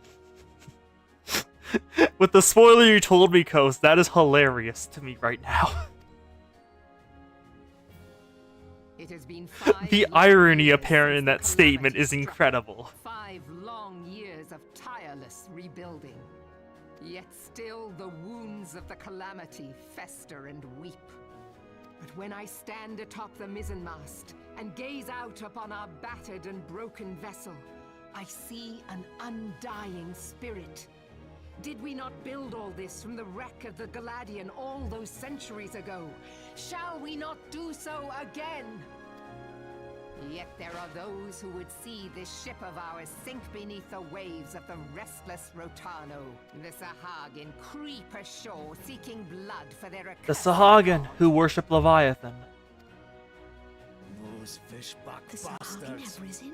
With the spoiler you told me, Coast, that is hilarious to me right now. It has been 5 The long irony years apparent in since that the statement calamity is struck. incredible. 5 long years of tireless rebuilding. Yet still the wounds of the calamity fester and weep. But when I stand atop the mizzenmast and gaze out upon our battered and broken vessel, I see an undying spirit. Did we not build all this from the wreck of the Galadian all those centuries ago? Shall we not do so again? Yet there are those who would see this ship of ours sink beneath the waves of the restless Rotano. The Sahagin creep ashore seeking blood for their The accursed Sahagin, god. who worship Leviathan. Those fishbuck The Sahagin have risen?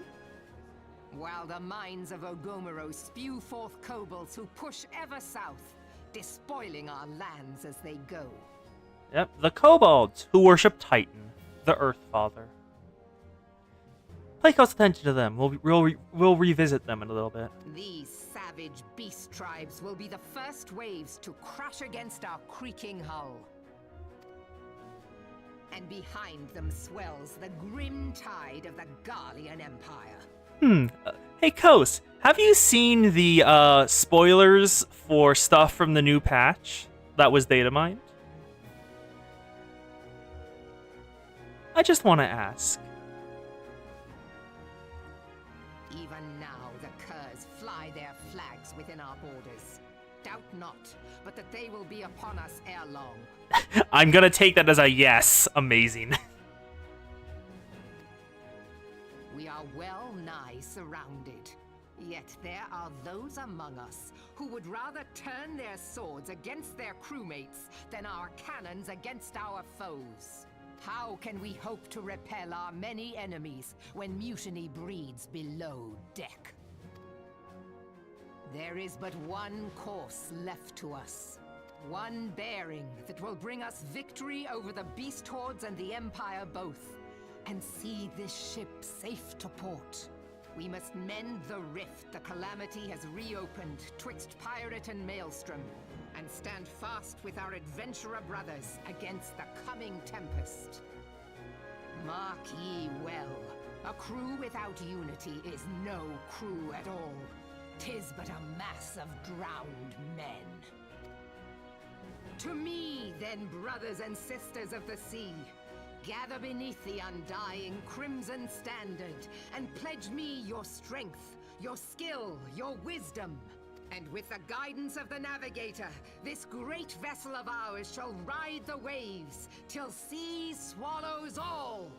While the mines of Ogomoro spew forth kobolds who push ever south, despoiling our lands as they go. Yep, the Kobolds, who worship Titan, the Earth Father. Pay close attention to them. We'll revisit them in a little bit. These savage beast tribes will be the first waves to crash against our creaking hull. And behind them swells the grim tide of the Garlean Empire. Hey, Kos, have you seen the spoilers for stuff from the new patch that was data mined? I just want to ask. Even now, the curs fly their flags within our borders. Doubt not, but that they will be upon us ere long. I'm gonna take that as a yes. Amazing. We are well nigh surrounded. Yet there are those among us who would rather turn their swords against their crewmates than our cannons against our foes. How can we hope to repel our many enemies when mutiny breeds below deck? There is but one course left to us. One bearing that will bring us victory over the beast hordes and the Empire both, and see this ship safe to port. We must mend the rift the Calamity has reopened twixt pirate and maelstrom, and stand fast with our adventurer brothers against the coming tempest. Mark ye well, a crew without unity is no crew at all. 'Tis but a mass of drowned men. To me, then, brothers and sisters of the sea, gather beneath the undying crimson standard, and pledge me your strength, your skill, your wisdom. And with the guidance of the navigator, this great vessel of ours shall ride the waves, till sea swallows all!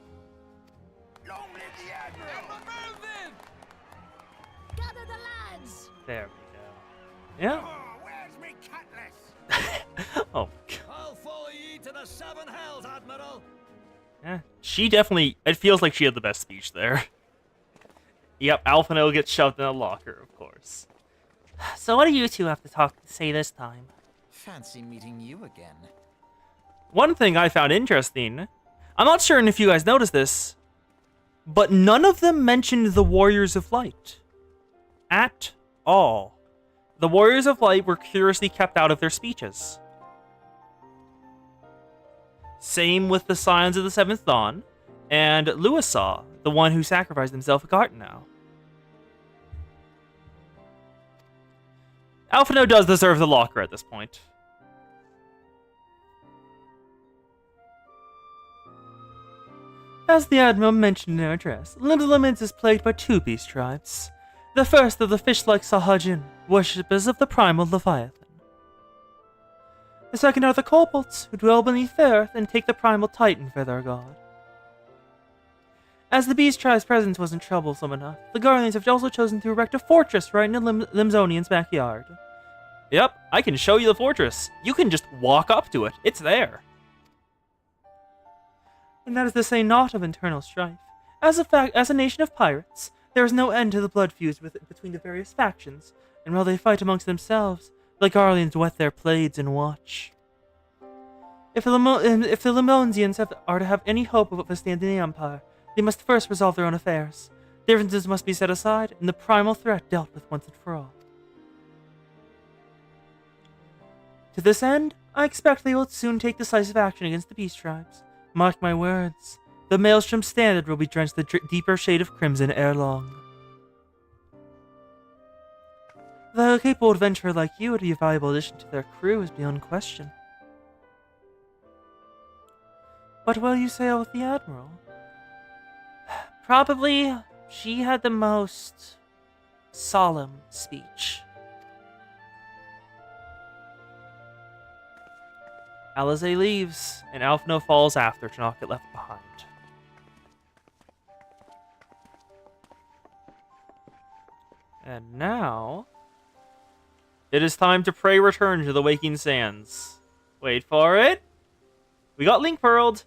Long live the Admiral! We're moving! Gather the lads! There we go. Yeah. Oh, where's me cutlass? Oh. I'll follow ye to the seven hells, Admiral! Yeah, she definitely. It feels like she had the best speech there. Yep, Alphino gets shoved in a locker, of course. So what do you two have to say this time? Fancy meeting you again. One thing I found interesting, I'm not sure if you guys noticed this, but none of them mentioned the Warriors of Light. At all. The Warriors of Light were curiously kept out of their speeches. Same with the Scions of the Seventh Dawn, and Louisaw, the one who sacrificed himself at Cartenow. Alphino does deserve the locker at this point. As the Admiral mentioned in her address, Limits is plagued by two beast tribes. The first of the fish-like Sahajin, worshippers of the primal Leviathan. The second are the kobolds, who dwell beneath the earth and take the primal Titan for their god. As the beast tribe's presence wasn't troublesome enough, the Guardians have also chosen to erect a fortress right in the Limzonian's backyard. Yep, I can show you the fortress. You can just walk up to it. It's there. And that is to say naught of internal strife. As a nation of pirates, there is no end to the blood fused between the various factions, and while they fight amongst themselves, the Guardians wet their blades and watch. If the Limonsians are to have any hope of withstanding the Empire, they must first resolve their own affairs. Differences must be set aside, and the primal threat dealt with once and for all. To this end, I expect they will soon take decisive action against the beast tribes. Mark my words, the Maelstrom Standard will be drenched the deeper shade of crimson ere long. Though a capable adventurer like you would be a valuable addition to their crew is beyond question. What will you say with the Admiral? Probably, she had the most solemn speech. Alize leaves, and Alphino falls after to not get left behind. And now, it is time to pray return to the Waking Sands. Wait for it. We got Link Pearled.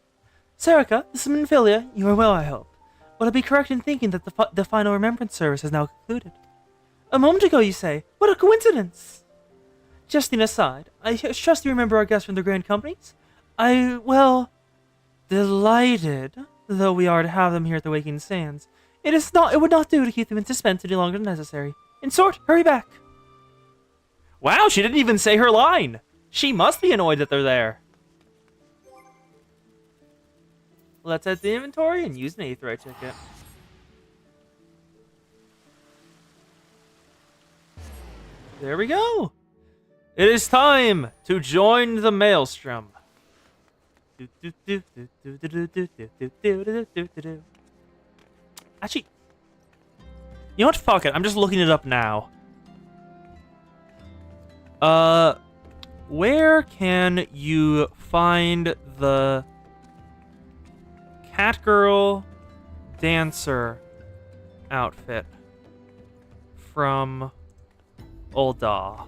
Serica, this is Minfilia. You are well, I hope. Would I be correct in thinking that the final remembrance service has now concluded? A moment ago, you say? What a coincidence! Jesting aside, I trust you remember our guests from the Grand Companies? Delighted, though we are to have them here at the Waking Sands, It would not do to keep them in suspense any longer than necessary. In short, hurry back. Wow, she didn't even say her line. She must be annoyed that they're there. Let's head to the inventory and use an Aetheryte ticket. There we go. It is time to join the Maelstrom. Actually, you know what? Fuck it. I'm just looking it up now. Where can you find the Catgirl dancer outfit from Ul'dah?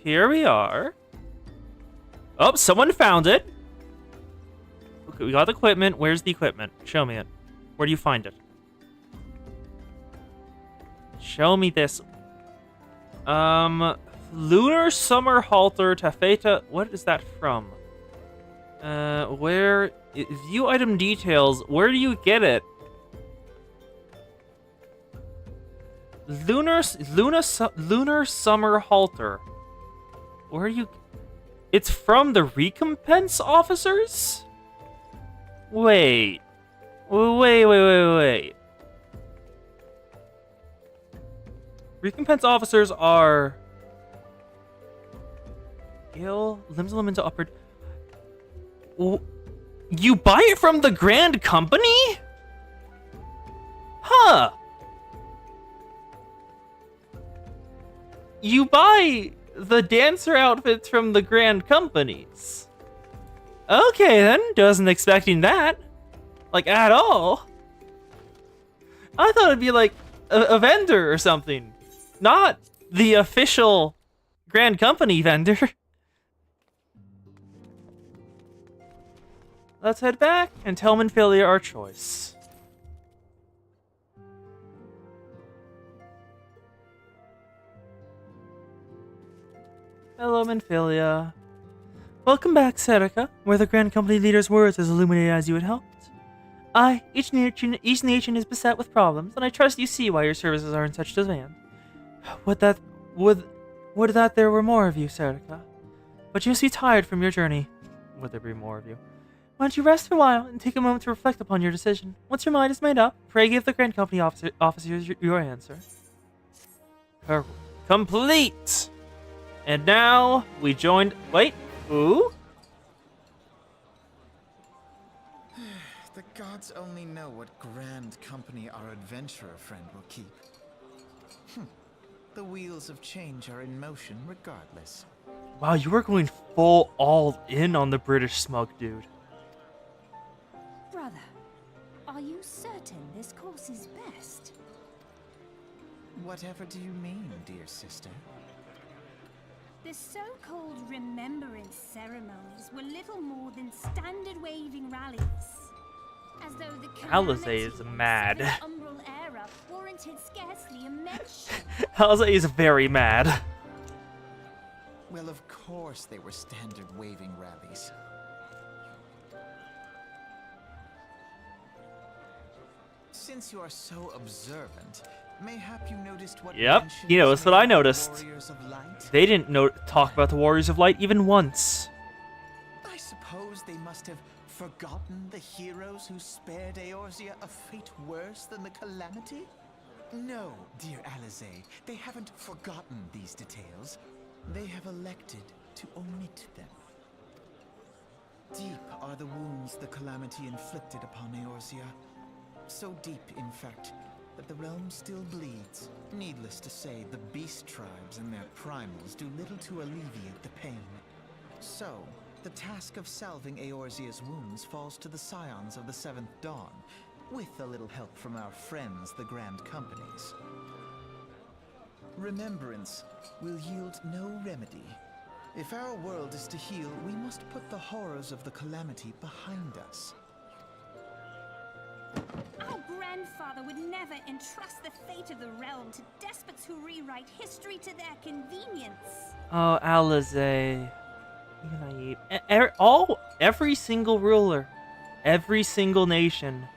Here we are. Oh, someone found it. Okay, we got the equipment. Where's the equipment? Show me it. Where do you find it? Show me this. Lunar Summer Halter Tafeta. What is that from? Where? View item details. Where do you get it? Lunar Summer Halter. Where are you? It's from the recompense officers? Wait. Recompense officers are limbs into upward. You buy it from the Grand Company? Huh. You buy the dancer outfits from the Grand Companies. Okay then, wasn't expecting that. Like, at all. I thought it'd be like a vendor or something. Not the official Grand Company vendor. Let's head back and tell Minfilia our choice. Hello, Minfilia. Welcome back, Serica, where the Grand Company leader's words as illuminated as you had hoped. Each nation is beset with problems, and I trust you see why your services are in such demand. Would that there were more of you, Serica. But you must be tired from your journey. Would there be more of you? Why don't you rest for a while and take a moment to reflect upon your decision? Once your mind is made up, pray give the Grand Company officers your answer. Complete! And now, we joined... Wait, who? The gods only know what Grand Company our adventurer friend will keep. The wheels of change are in motion regardless. Wow, you were going full all in on the British smug dude. Brother, are you certain this course is best? Whatever do you mean, dear sister? The so-called remembrance ceremonies were little more than standard waving rallies. As though the Alizé is calamity mad. of the Umbral era warranted scarcely a mention. Alizé is very mad. Well, of course they were standard waving rallies. Since you are so observant, mayhap you noticed what Yep, mention you noticed was what I made of the noticed. Warriors of Light? They didn't talk about the Warriors of Light even once. I suppose they must have forgotten the heroes who spared Eorzea a fate worse than the Calamity? No, dear Alizé, they haven't forgotten these details. They have elected to omit them. Deep are the wounds the Calamity inflicted upon Eorzea. So deep, in fact, that the realm still bleeds. Needless to say, the beast tribes and their primals do little to alleviate the pain. So, the task of salving Eorzea's wounds falls to the scions of the Seventh Dawn, with a little help from our friends, the Grand Companies. Remembrance will yield no remedy. If our world is to heal, we must put the horrors of the Calamity behind us. Our grandfather would never entrust the fate of the realm to despots who rewrite history to their convenience. Oh, Alizé. You naive. Every single ruler, every single nation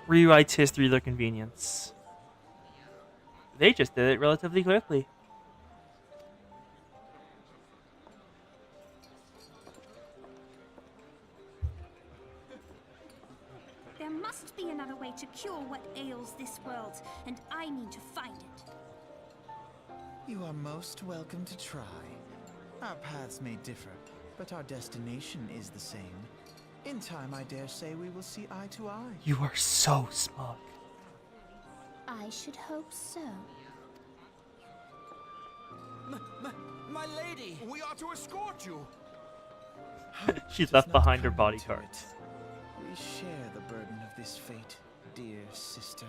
rewrites history to their convenience. They just did it relatively quickly. There must be another way to cure what ails this world, and I need to find it. You are most welcome to try. Our paths may differ, but our destination is the same. In time, I dare say we will see eye to eye. You are so smug. I should hope so. My lady! We are to escort you. She Does left not behind her come to bodyguard. it. We share the burden of this fate, dear sister,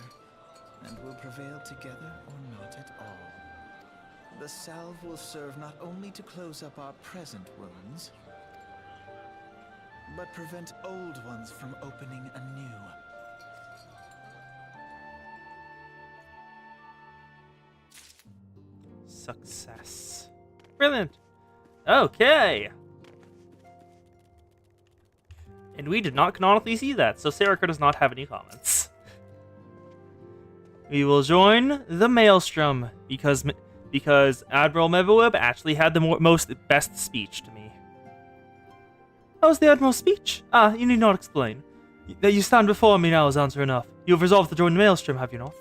and will prevail together or not at all. The salve will serve not only to close up our present wounds, but prevent old ones from opening anew. Success. Brilliant. Okay. And we did not canonically see that, so Sarika does not have any comments. We will join the Maelstrom because Admiral Mevaweb actually had the best speech to me. How was the Admiral's speech? Ah, you need not explain. That you stand before me now is answer enough. You have resolved to join the Maelstrom, have you not?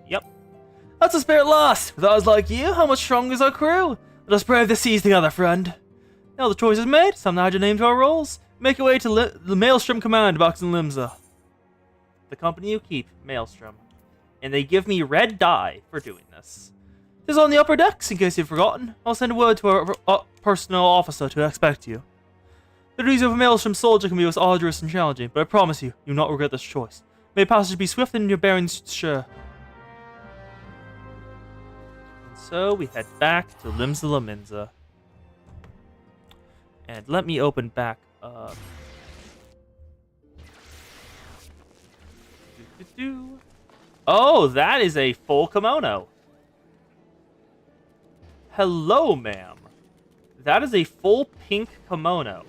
Yep. That's a spirit lost! With eyes like you, how much stronger is our crew? Let us brave the seas together, friend. Now the choice is made, some now add your name to our rolls. Make your way to the Maelstrom Command box in Limsa. The company you keep, Maelstrom. And they give me red dye for doing this. It is on the upper decks, in case you've forgotten. I'll send a word to our personnel officer to expect you. The duties of a Maelstrom soldier can be both arduous and challenging, but I promise you, you will not regret this choice. May passage be swift and your bearings sure. And so we head back to Limsa Laminza. And let me open back up. Oh, that is a full kimono. Hello, ma'am. That is a full pink kimono.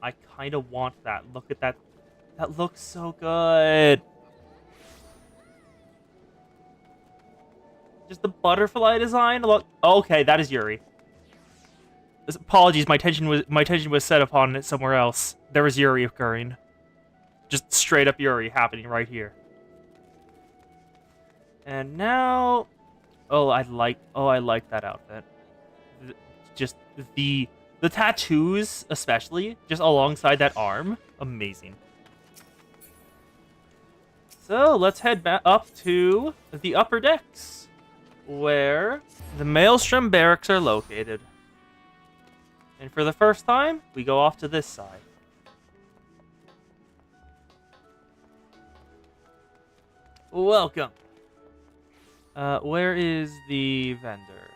I kind of want that. Look at that. That looks so good. Just the butterfly design. Look. Okay, that is Yuri. Apologies, my attention was set upon it somewhere else. There was Yuri occurring. Just straight up Yuri happening right here. And now, I like that outfit. Just the tattoos, especially, just alongside that arm, amazing. So let's head back up to the upper decks, where the Maelstrom barracks are located. And for the first time, we go off to this side. Welcome. Where is the vendor?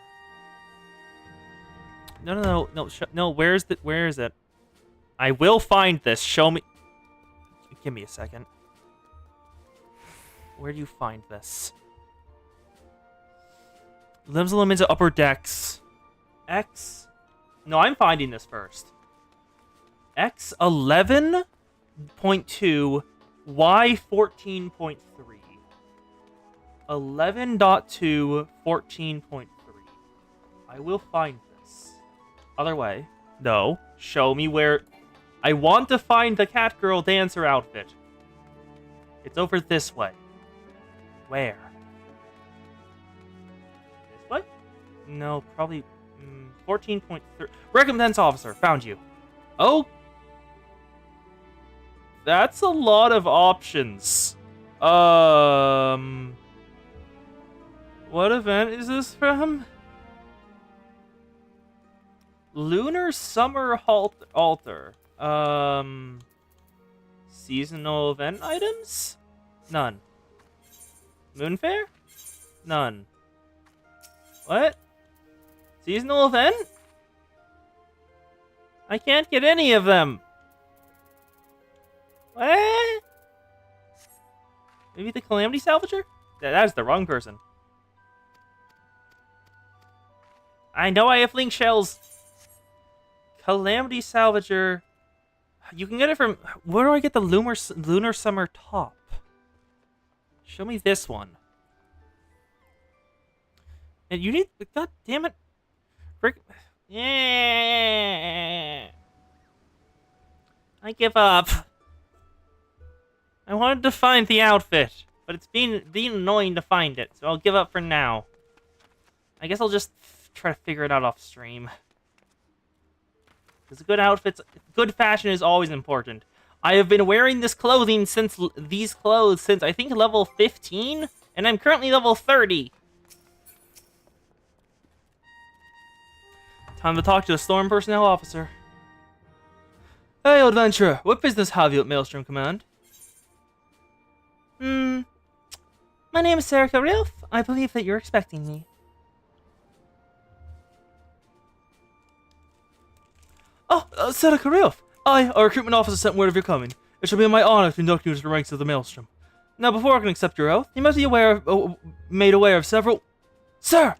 No. Where is it? I will find this. Show me. Give me a second. Where do you find this? Limsa Laminza upper decks. X. No, I'm finding this first. X 11.2, Y 14.3. 11.2, 14.3. I will find this. Other way. No. Show me where... I want to find the Catgirl dancer outfit. It's over this way. Where? This way? No, probably... 14.3. Recompense officer. Found you. Oh. That's a lot of options. What event is this from? Lunar Summer Altar. Seasonal event items? None. Moon Fair? None. What? Seasonal event? I can't get any of them. What? Maybe the Calamity Salvager? That is the wrong person. I know I have link shells. Calamity Salvager. You can get it from... Where do I get the Lunar Summer Top? Show me this one. And you need... God damn it. Frick... Yeah. I give up. I wanted to find the outfit, but it's being annoying to find it, so I'll give up for now. I guess I'll just try to figure it out off stream. Because good fashion is always important. I have been wearing these clothes since I think level 15, and I'm currently level 30. Time to talk to the Storm Personnel Officer. Hey, adventurer, what business have you at Maelstrom Command? My name is Sarah Rilf. I believe that you're expecting me. Oh, Sarah Rilf. Our recruitment officer sent word of your coming. It shall be my honor to induct you into the ranks of the Maelstrom. Now, before I can accept your oath, you must be made aware of several... Sir!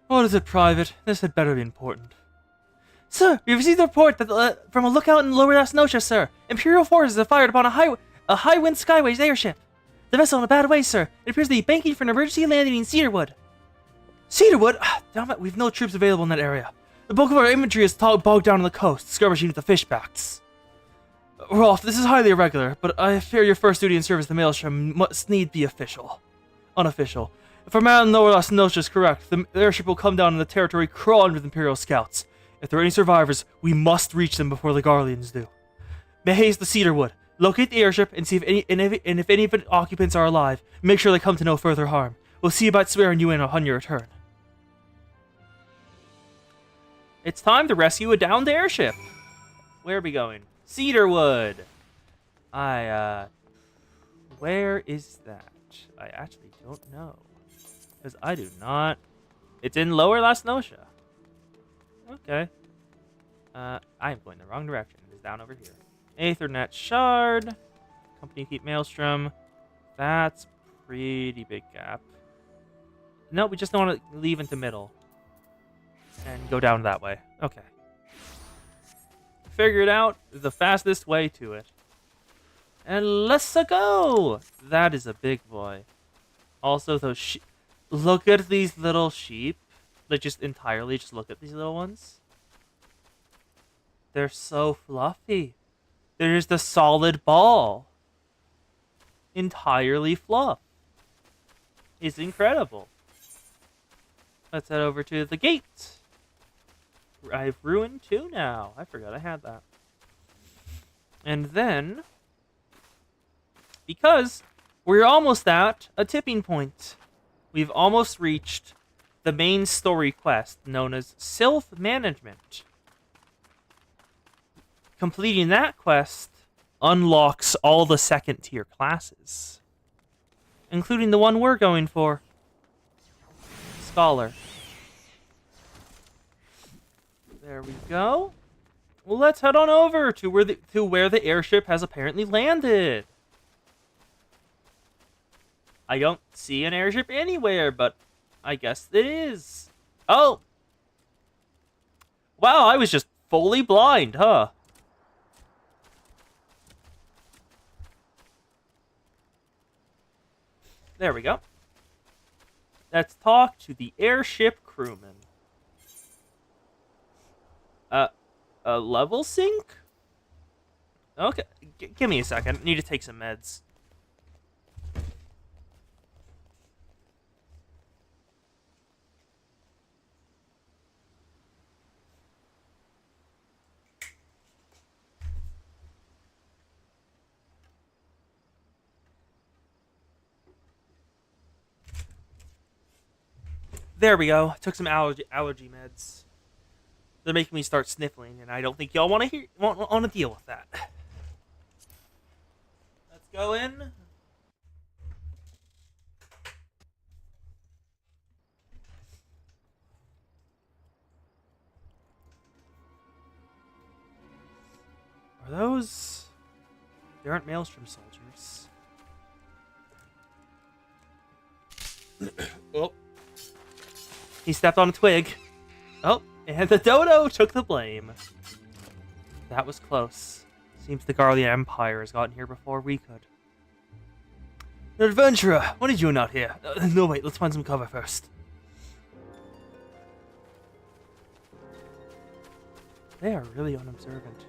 Or is it private? This had better be important. Sir, we received a report that from a lookout in Lower Lasnosha, sir. Imperial forces have fired upon a high-wind Skyways airship. The vessel in a bad way, sir. It appears to be banking for an emergency landing in Cedarwood. Cedarwood? Damn it, we've no troops available in that area. The bulk of our infantry is bogged down on the coast, skirmishing with the fishbacks. Rolf, this is highly irregular, but I fear your first duty in service to Maelstrom must need be unofficial. If our man in Lower Lasnosha is correct, the airship will come down in the territory crawling with Imperial scouts. If there are any survivors, we must reach them before the Garleans do. Behaze the Cedarwood. Locate the airship and see if any of its occupants are alive. Make sure they come to no further harm. We'll see about swearing you in upon your return. It's time to rescue a downed airship. Where are we going? Cedarwood. Where is that? I actually don't know. Because I do not... It's in Lower Lasnosha. Okay. I am going the wrong direction. It's down over here. Aethernet Shard. Company Keep Maelstrom. That's pretty big gap. No, we just don't want to leave into middle. And go down that way. Okay. Figured out the fastest way to it. And let's go! That is a big boy. Also, those look at these little sheep. Like, just look at these little ones. They're so fluffy. They're just a solid ball. Entirely fluff. It's incredible. Let's head over to the gate. I've ruined 2 now. I forgot I had that. And then, because we're almost at a tipping point. We've almost reached the main story quest known as Self-Management. Completing that quest unlocks all the second-tier classes, including the one we're going for, Scholar. There we go. Well, let's head on over to where the airship has apparently landed. I don't see an airship anywhere, but I guess it is. Oh! Wow, I was just fully blind, huh? There we go. Let's talk to the airship crewman. A level sync? Okay, give me a second. I need to take some meds. There we go. I took some allergy meds. They're making me start sniffling, and I don't think y'all want to deal with that. Let's go in. Are those? They aren't Maelstrom soldiers. Oh. he stepped on a twig. Oh, and the dodo took the blame. That was close. Seems the Garlean Empire has gotten here before we could. An adventurer, what are you doing out here? No, wait, let's find some cover first. They are really unobservant.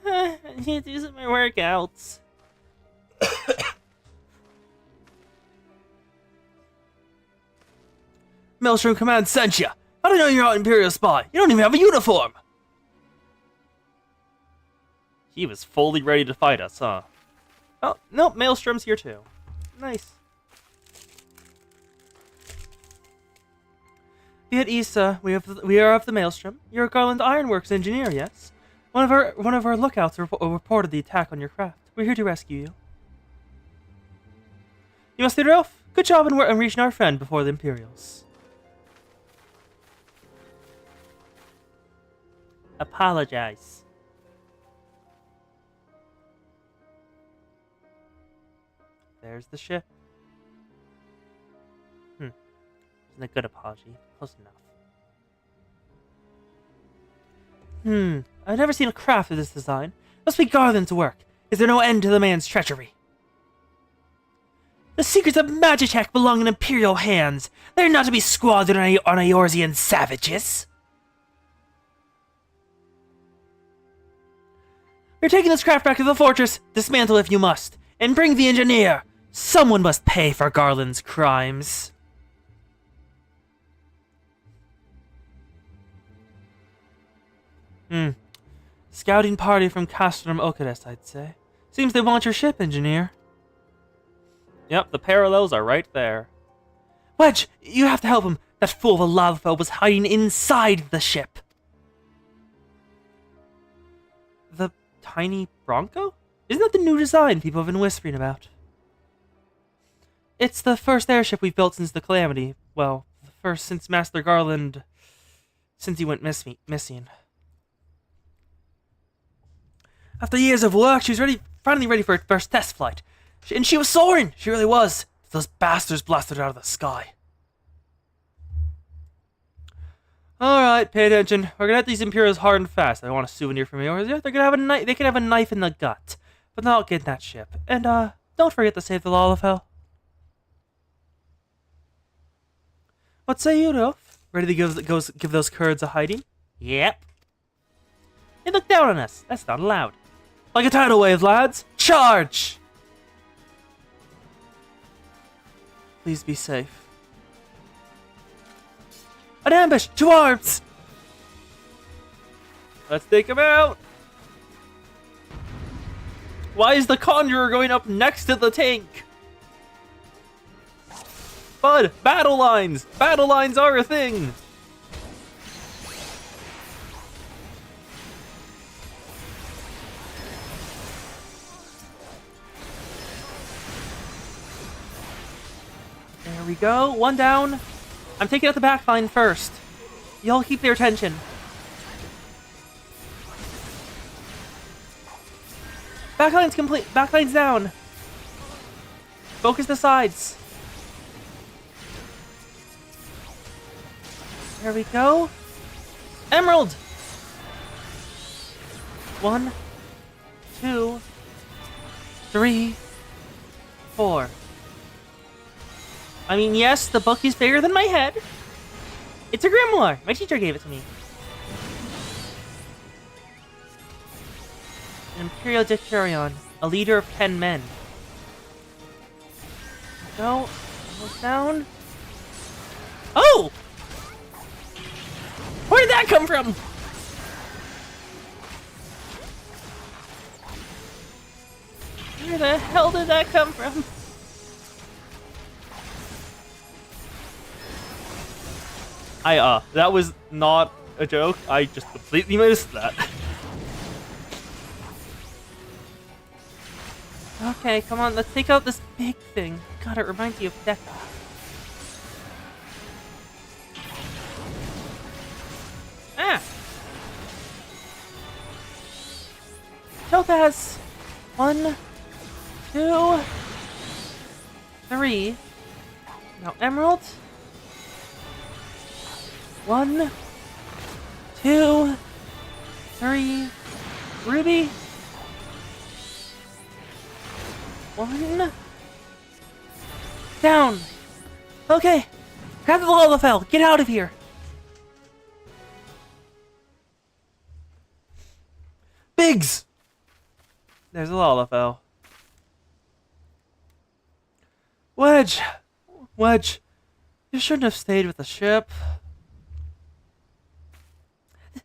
I need to do some more workouts. Maelstrom Command sent you. How do you know you're not an Imperial spy? You don't even have a uniform. He was fully ready to fight us, huh? Oh, no, Maelstrom's here too. Nice. Be at Issa, we are of the Maelstrom. You're a Garland Ironworks engineer, yes? One of our lookouts reported the attack on your craft. We're here to rescue you. You must be Ralph. Good job in reaching our friend before the Imperials. Apologize. There's the ship. Isn't a good apology. Close enough. I've never seen a craft of this design. Must be Garland's work. Is there no end to the man's treachery? The secrets of Magitech belong in Imperial hands. They're not to be squandered on Eorzean savages. We're taking this craft back to the fortress. Dismantle if you must. And bring the engineer. Someone must pay for Garland's crimes. Scouting party from Castrum Okades, I'd say. Seems they want your ship, engineer. Yep, the parallels are right there. Wedge, you have to help him. That fool of a Lalfo was hiding inside the ship. The tiny Bronco? Isn't that the new design people have been whispering about? It's the first airship we've built since the Calamity. Well, the first since Master Garland... since he went missing. After years of work, she was finally ready for her first test flight. And she was soaring! She really was. Those bastards blasted her out of the sky. Alright, pay attention. We're gonna hit these Imperials hard and fast. I want a souvenir from yours. Yeah, they're gonna have a knife. They can have a knife in the gut. But not get that ship. And, don't forget to save the Lalafell. What say you, Rolf? Ready to give those Kurds a hiding? Yep. They look down on us. That's not allowed. Like a tidal wave, lads. Charge! Please be safe. An ambush! To arms! Let's take him out! Why is the Conjurer going up next to the tank? Bud, battle lines! Battle lines are a thing! There we go, one down. I'm taking out the backline first. Y'all keep their attention. Backline's complete. Backline's down. Focus the sides. There we go. Emerald! 1, 2, 3, 4. I mean, yes, the book is bigger than my head. It's a grimoire. My teacher gave it to me. An Imperial Decurion, a leader of 10 men. Go. Almost down. Oh! Where did that come from? Where the hell did that come from? That was not a joke. I just completely missed that. Okay, come on, let's take out this big thing. God, it reminds you of Death. Ah! Topaz! 1, 2, 3. Now emerald. 1, 2, 3. Ruby. 1. Down. Okay. Grab the Lalafell. Get out of here. Biggs. There's a Lalafell. Wedge. Wedge. You shouldn't have stayed with the ship.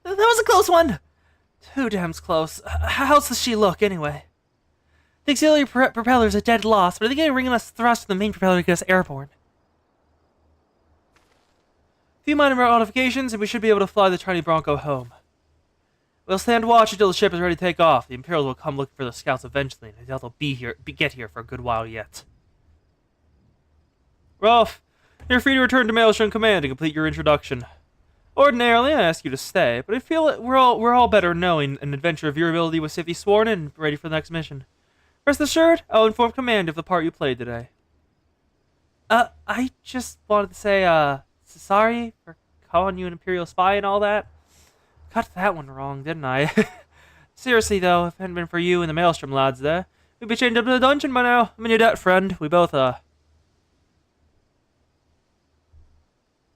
That was a close one. Too damn close. How's she look, anyway? The auxiliary propeller's a dead loss, but I think they're bringing us thrust from the main propeller to get us airborne. A few minor modifications, and we should be able to fly the tiny Bronco home. We'll stand watch until the ship is ready to take off. The Imperials will come looking for the scouts eventually, and I doubt they'll get here for a good while yet. Rolf, you're free to return to Maelstrom Command to complete your introduction. Ordinarily, I ask you to stay, but I feel that we're all better knowing an adventure of your ability with Sifty sworn in and ready for the next mission. Rest assured, I'll inform Command of the part you played today. I just wanted to say, sorry for calling you an Imperial spy and all that. Got that one wrong, didn't I? Seriously, though, if it hadn't been for you and the Maelstrom lads there, we'd be chained up in the dungeon by now. I'm in your debt, friend. We both,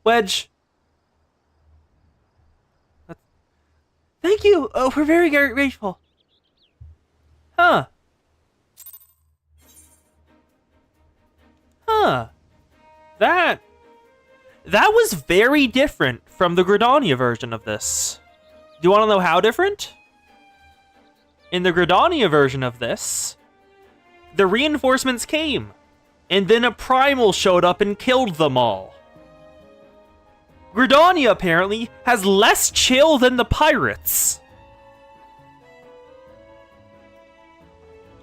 Wedge. Thank you! Oh, we're very grateful. Huh. That was very different from the Gridania version of this. Do you want to know how different? In the Gridania version of this, the reinforcements came, and then a primal showed up and killed them all. Gridania, apparently, has less chill than the pirates.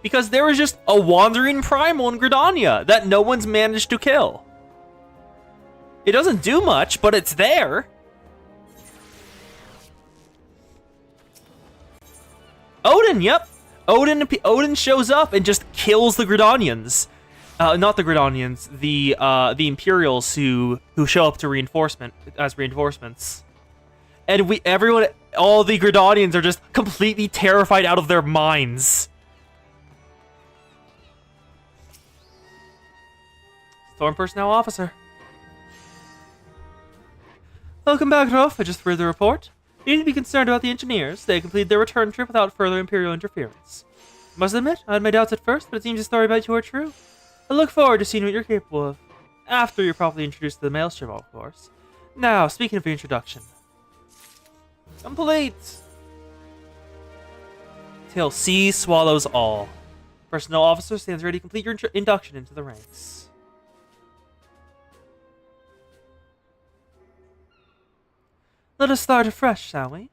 Because there was just a wandering primal in Gridania that no one's managed to kill. It doesn't do much, but it's there. Odin, yep. Odin shows up and just kills the Gridanians. Not the Gridanians, the Imperials who show up to reinforcements. And all the Gridanians are just completely terrified out of their minds. Storm Personnel Officer. Welcome back, Rolf. I just read the report. You need to be concerned about the engineers. They completed their return trip without further Imperial interference. Must admit, I had my doubts at first, but it seems the story about you are true. I look forward to seeing what you're capable of. After you're properly introduced to the Maelstrom, of course. Now, speaking of your introduction. Complete! Till C swallows all. Personnel officer stands ready to complete your induction into the ranks. Let us start afresh, shall we?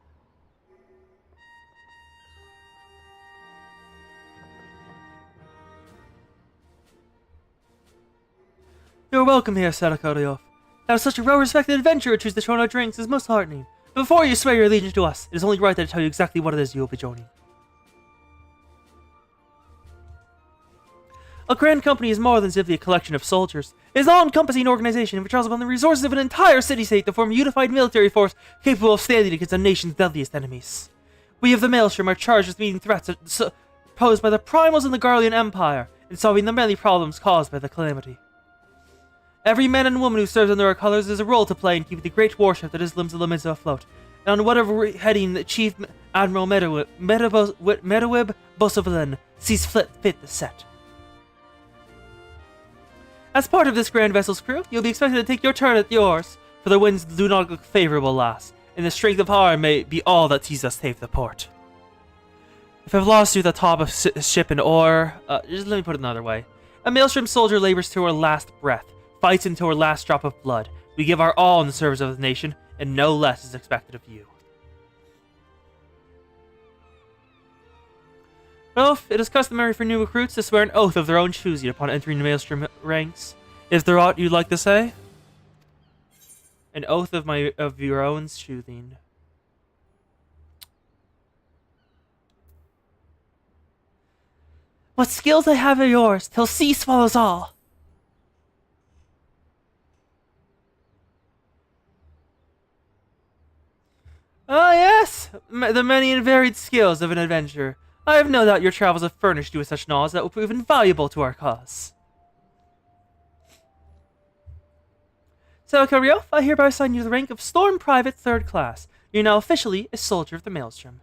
You're welcome here, Sarakoryov. Out of such a well-respected adventurer choose to join our drinks is most heartening. But before you swear your allegiance to us, it is only right that I tell you exactly what it is you will be joining. A grand company is more than simply a collection of soldiers. It is an all-encompassing organization which draws upon the resources of an entire city-state to form a unified military force capable of standing against the nation's deadliest enemies. We of the Maelstrom are charged with meeting threats posed by the Primals in the Garlean Empire and solving the many problems caused by the calamity. Every man and woman who serves under our colors has a role to play in keeping the great warship that is limbs of the Midza afloat, and on whatever heading the Chief Admiral Medawib Bosovalin sees fit to set. As part of this grand vessel's crew, you'll be expected to take your turn at the oars, for the winds do not look favorable, lass, and the strength of our may be all that sees us take the port. If I've lost you at the top of ship and oar, just let me put it another way. A Maelstrom soldier labors to her last breath, fights until her last drop of blood. We give our all in the service of the nation, and no less is expected of you. Rolf, it is customary for new recruits to swear an oath of their own choosing upon entering the Maelstrom ranks. Is there aught you'd like to say? An oath of your own choosing. What skills I have are yours, till sea swallows all. Ah, yes, the many and varied skills of an adventurer. I have no doubt your travels have furnished you with such knowledge that will prove invaluable to our cause. So, Kariof, I hereby assign you the rank of Storm Private 3rd Class. You're now officially a soldier of the Maelstrom.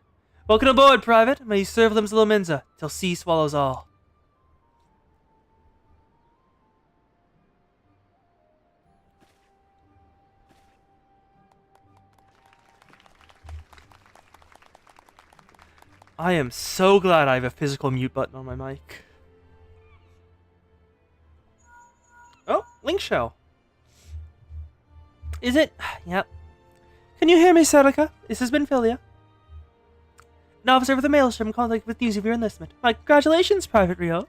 Welcome aboard, Private. May you serve Limbs Lomenza till sea swallows all. I am so glad I have a physical mute button on my mic. Oh, Link Shell. Is it? Yep. Can you hear me, Celica? This has been Philia. An officer of the Maelstrom contact with news of your enlistment. My congratulations, Private Rio.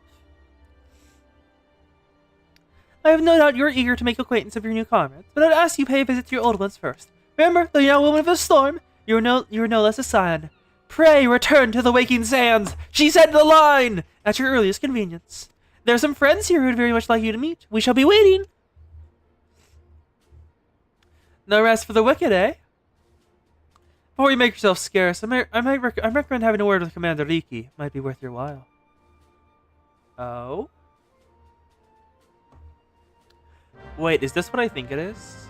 I have no doubt you're eager to make acquaintance of your new comrades, but I'd ask you pay a visit to your old ones first. Remember, though you're now a woman of the storm, you are no less a scion. Pray return to the waking sands. She said the line at your earliest convenience. There are some friends here who'd very much like you to meet. We shall be waiting. No rest for the wicked, eh? Before you make yourself scarce, I recommend having a word with Commander Riki. Might be worth your while. Oh? Wait, is this what I think it is?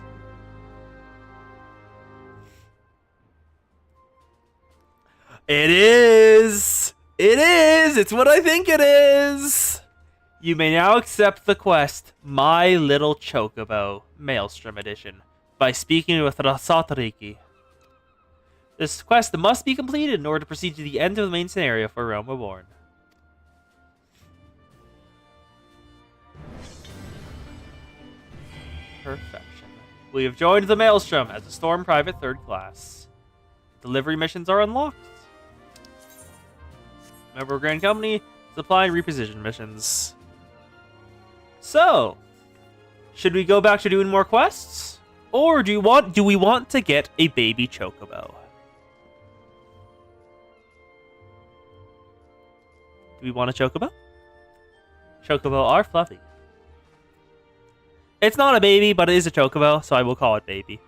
It is! It is! It's what I think it is! You may now accept the quest, My Little Chocobo, Maelstrom Edition, by speaking with Rasatariki. This quest must be completed in order to proceed to the end of the main scenario for Realm Reborn. Perfection. We have joined the Maelstrom as a Storm Private 3rd Class. Delivery missions are unlocked. Member of Grand Company, supply and reposition missions. So, should we go back to doing more quests? Or do we want to get a baby Chocobo? Do we want a Chocobo? Chocobo are fluffy. It's not a baby, but it is a Chocobo, so I will call it baby.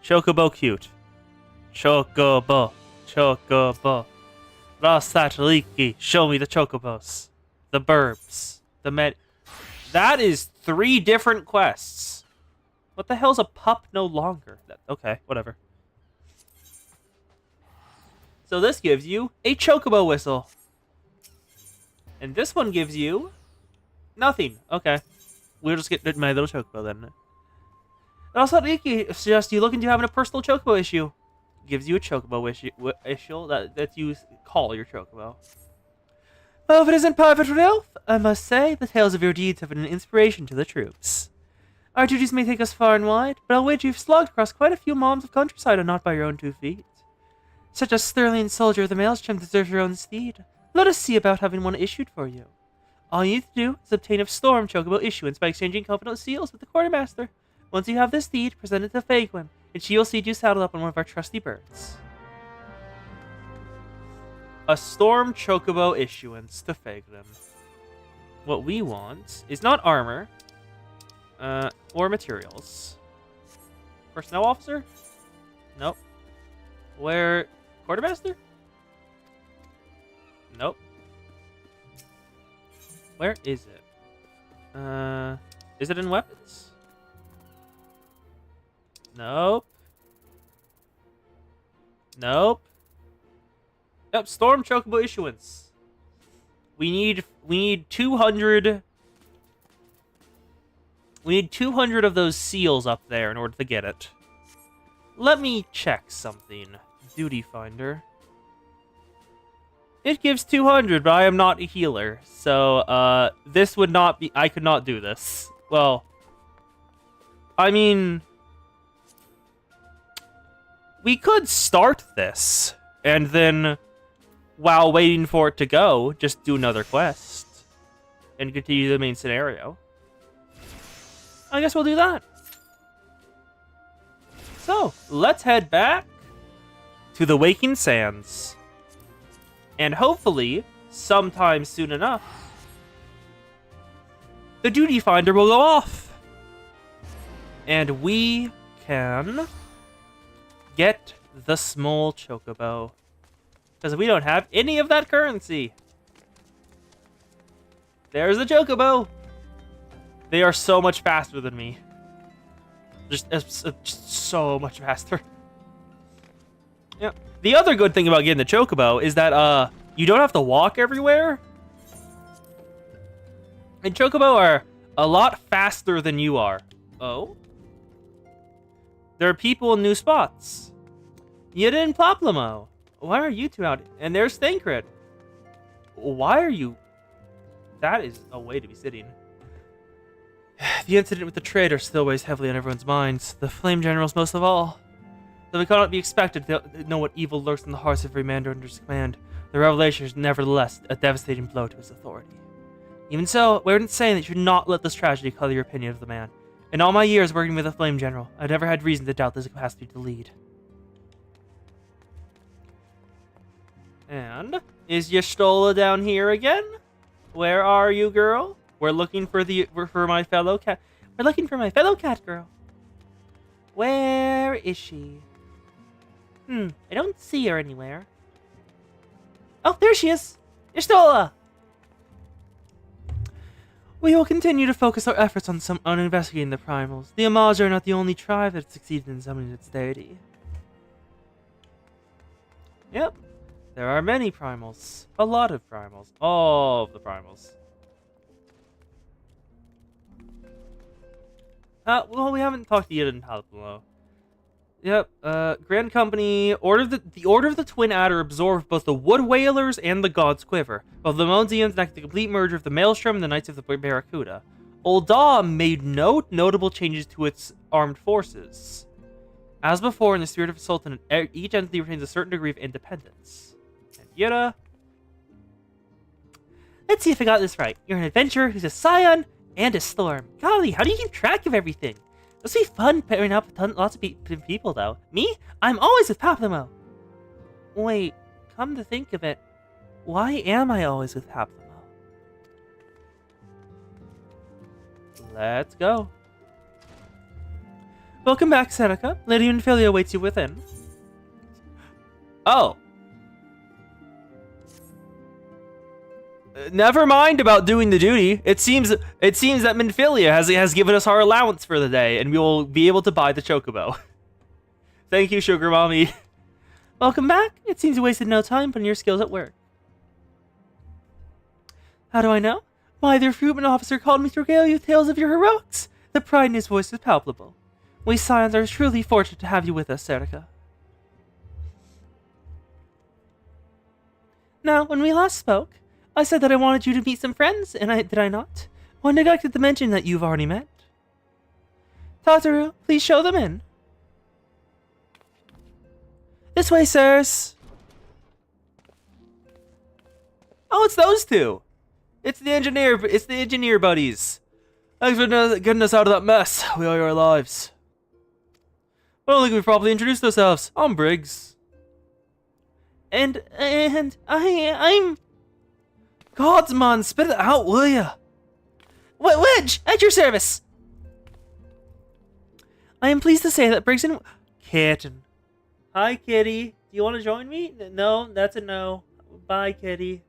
Chocobo cute. Chocobo. Chocobo. Rasatariki, show me the Chocobos. The Burbs. That is 3 different quests. What the hell's a pup no longer? Okay, whatever. So this gives you a Chocobo whistle. And this one gives you nothing. Okay. We'll just get My Little Chocobo then. And also, Riki suggests you look into having a personal Chocobo issue. Gives you a Chocobo issue that you call your Chocobo. Well, if it isn't Private Ralph, I must say, the tales of your deeds have been an inspiration to the troops. Our duties may take us far and wide, but I'll wager you've slogged across quite a few moms of countryside and not by your own 2 feet. Such a sterling soldier of the Maelstrom deserves your own steed. Let us see about having one issued for you. All you need to do is obtain a Storm Chocobo issuance by exchanging confidential seals with the quartermaster. Once you have this deed, present it to Faegwin, and she will see you saddled up on one of our trusty birds. A Storm Chocobo issuance to Faegwin. What we want is not armor, or materials. Personnel officer? Nope. Where? Quartermaster? Nope. Where is it? Is it in weapons? Nope. Nope. Yep, Storm Chocobo issuance. We need 200. We need 200 of those seals up there in order to get it. Let me check something. Duty Finder. It gives 200, but I am not a healer, so this would not be. I could not do this. Well, I mean, we could start this and then, while waiting for it to go, just do another quest and continue the main scenario. I guess we'll do that. So, let's head back to the Waking Sands and hopefully sometime soon enough, the duty finder will go off. And we can get the small chocobo. Because we don't have any of that currency. There's the chocobo. They are so much faster than me. Just so much faster. Yeah. The other good thing about getting the chocobo is that you don't have to walk everywhere. And chocobo are a lot faster than you are. Oh? There are people in new spots. Yida and Ploplamo. Why are you two out? And there's Thancred. Why are you... That is a way to be sitting. The incident with the traitor still weighs heavily on everyone's minds. The Flame Generals most of all. Though it cannot be expected to know what evil lurks in the hearts of every man under his command, the revelation is nevertheless a devastating blow to his authority. Even so, we aren't saying that you should not let this tragedy color your opinion of the man. In all my years working with the Flame General, I've never had reason to doubt his capacity to lead. And is Y'shtola down here again? Where are you, girl? We're looking for my fellow cat. We're looking for my fellow cat girl. Where is she? I don't see her anywhere. Oh, there she is! Y'shtola! We will continue to focus our efforts on investigating the primals. The Amaz are not the only tribe that succeeded in summoning its deity. Yep. There are many primals. A lot of primals. All of the primals. Well, we haven't talked to Yida and Ploplamo. Yep, Grand Company, the Order of the Twin Adder absorbed both the Wood Whalers and the God's Quiver, while the Monzians enacted the complete merger of the Maelstrom and the Knights of the Barracuda. Ul'dah made no notable changes to its armed forces. As before, in the spirit of a sultan, each entity retains a certain degree of independence. And Yida... Let's see if I got this right. You're an adventurer who's a scion and a storm. Golly, how do you keep track of everything? Must be fun pairing up with lots of people, though. Me? I'm always with Ploplamo. Wait, come to think of it, why am I always with Ploplamo? Let's go. Welcome back, Seneca. Lady Minfilia awaits you within. Oh. Never mind about doing the duty. It seems that Minfilia has given us our allowance for the day, and we will be able to buy the chocobo. Thank you, Sugar Mommy. Welcome back. It seems you wasted no time putting your skills at work. How do I know? Why, the recruitment officer called me to regale you with tales of your heroics. The pride in his voice was palpable. We Scions are truly fortunate to have you with us, Seneca. Now, when we last spoke, I said that I wanted you to meet some friends, and did I not? Well, I neglected to mention that you've already met. Tataru, please show them in. This way, sirs. Oh, it's those two. It's the engineer buddies. Thanks for getting us out of that mess. We owe you our lives. I don't think we've properly introduced ourselves. I'm Briggs. And I'm... Godsman, spit it out, will ya? Wedge, at your service. I am pleased to say that Briggs and... Kitten. Hi, kitty. Do you want to join me? No, that's a no. Bye, kitty.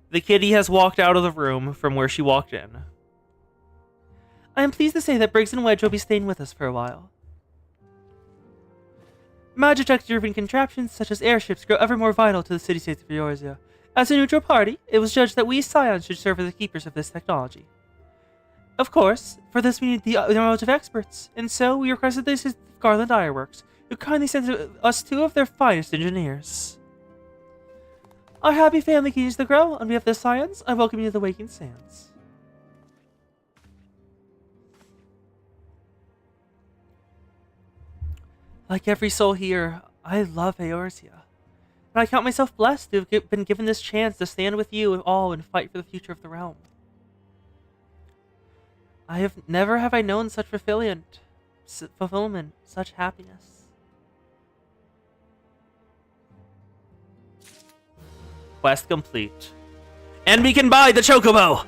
The kitty has walked out of the room from where she walked in. I am pleased to say that Briggs and Wedge will be staying with us for a while. Magitech-driven contraptions such as airships grow ever more vital to the city-states of Eorzea. As a neutral party, it was judged that we Scions should serve as the keepers of this technology. Of course, for this we need the knowledge of experts, and so we requested the assistance of Garland Ironworks, who kindly sent us 2 of their finest engineers. Our happy family continues to grow. On behalf of the Scions, I welcome you to the Waking Sands. Like every soul here, I love Eorzea. And I count myself blessed to have been given this chance to stand with you all and fight for the future of the realm. Never have I known such fulfillment, such happiness. Quest complete. And we can buy the chocobo!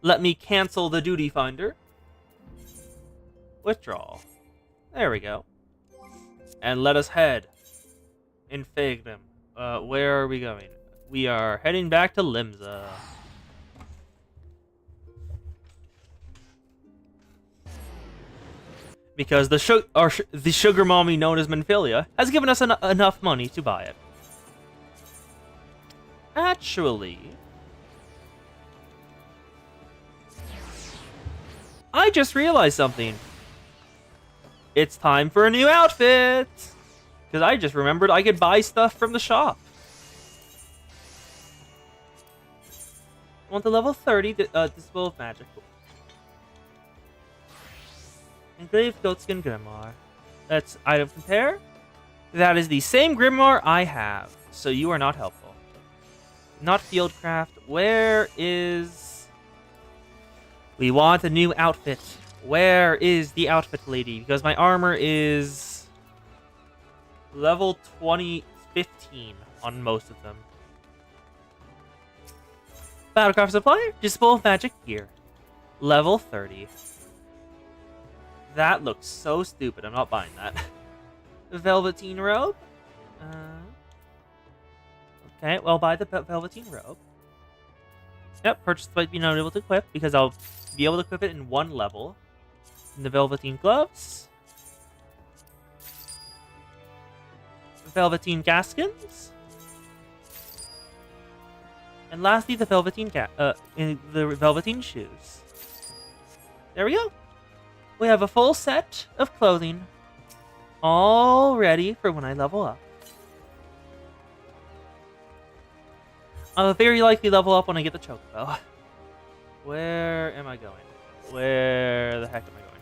Let me cancel the duty finder. Withdrawal. There we go. And let us head in Fagrim. Where are we going? We are heading back to Limsa. Because the sugar mommy known as Menphilia has given us enough money to buy it. Actually, I just realized something. It's time for a new outfit! Because I just remembered I could buy stuff from the shop. I want the level 30 Display of Magic. Engraved Goatskin Grimoire. That's item compare. That is the same Grimoire I have, so you are not helpful. Not Fieldcraft. Where is... We want a new outfit. Where is the outfit lady? Because my armor is level 15 on most of them. Battlecraft Supplier, Display of Magic Gear. Level 30. That looks so stupid. I'm not buying that. Velveteen Robe. Okay, well, buy the Velveteen Robe. Yep, purchase might be not able to equip because I'll be able to equip it in one level. And the Velveteen Gloves. Velveteen Gaskins. And lastly, the Velveteen Velveteen Shoes. There we go. We have a full set of clothing all ready for when I level up. I'll very likely level up when I get the Chocobo. Where am I going? Where the heck am I going?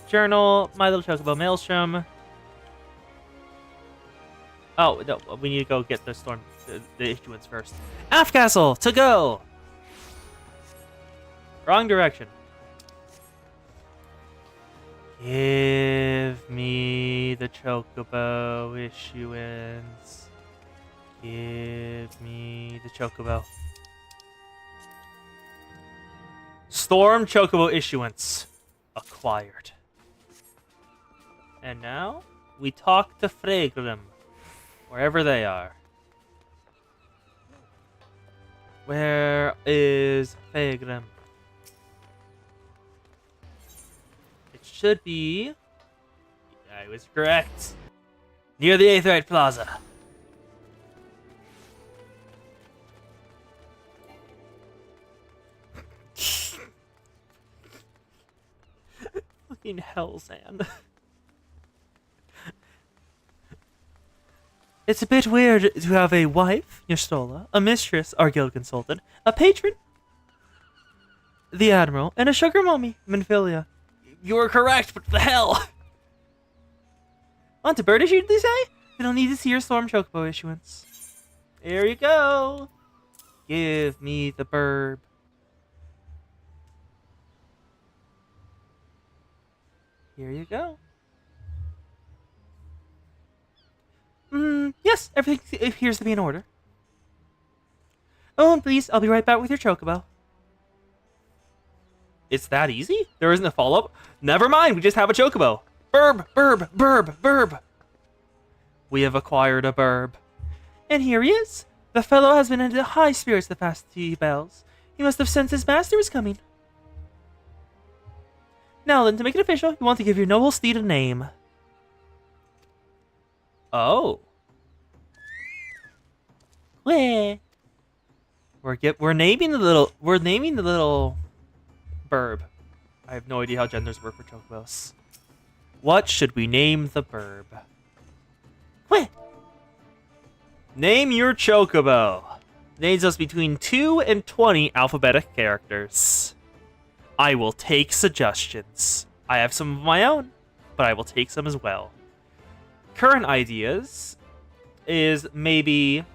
Journal, My Little Chocobo Maelstrom. Oh, no, we need to go get the issuance first. Aft Castle, to go! Wrong direction. Give me the Chocobo issuance. Give me the Chocobo. Storm Chocobo issuance acquired. And now we talk to Fagrim, wherever they are. Where is Fagrim? It should be... I was correct. Near the Aetheryte Plaza. Fucking hell, Zan. It's a bit weird to have a wife, Yastola, a mistress, our guild consultant, a patron, the admiral, and a sugar mommy, Menphilia. You were correct, but the hell? Want a bird issue, did they say? You don't need to see your Storm Chocobo issuance. Here you go. Give me the burb. Here you go. Yes, everything appears to be in order. Oh, and please, I'll be right back with your Chocobo. It's that easy? There isn't a follow-up? Never mind, we just have a Chocobo. Burb, burb, burb, burb. We have acquired a burb. And here he is. The fellow has been in high spirits the past few bells. He must have sensed his master was coming. Now then, to make it official, you want to give your noble steed a name. Oh. Where? We're naming the little burb. I have no idea how genders work for chocobos. What should we name the burb? Where? Name your chocobo. Names us between 2 and 20 alphabetic characters. I will take suggestions. I have some of my own, but I will take some as well. Current ideas is maybe...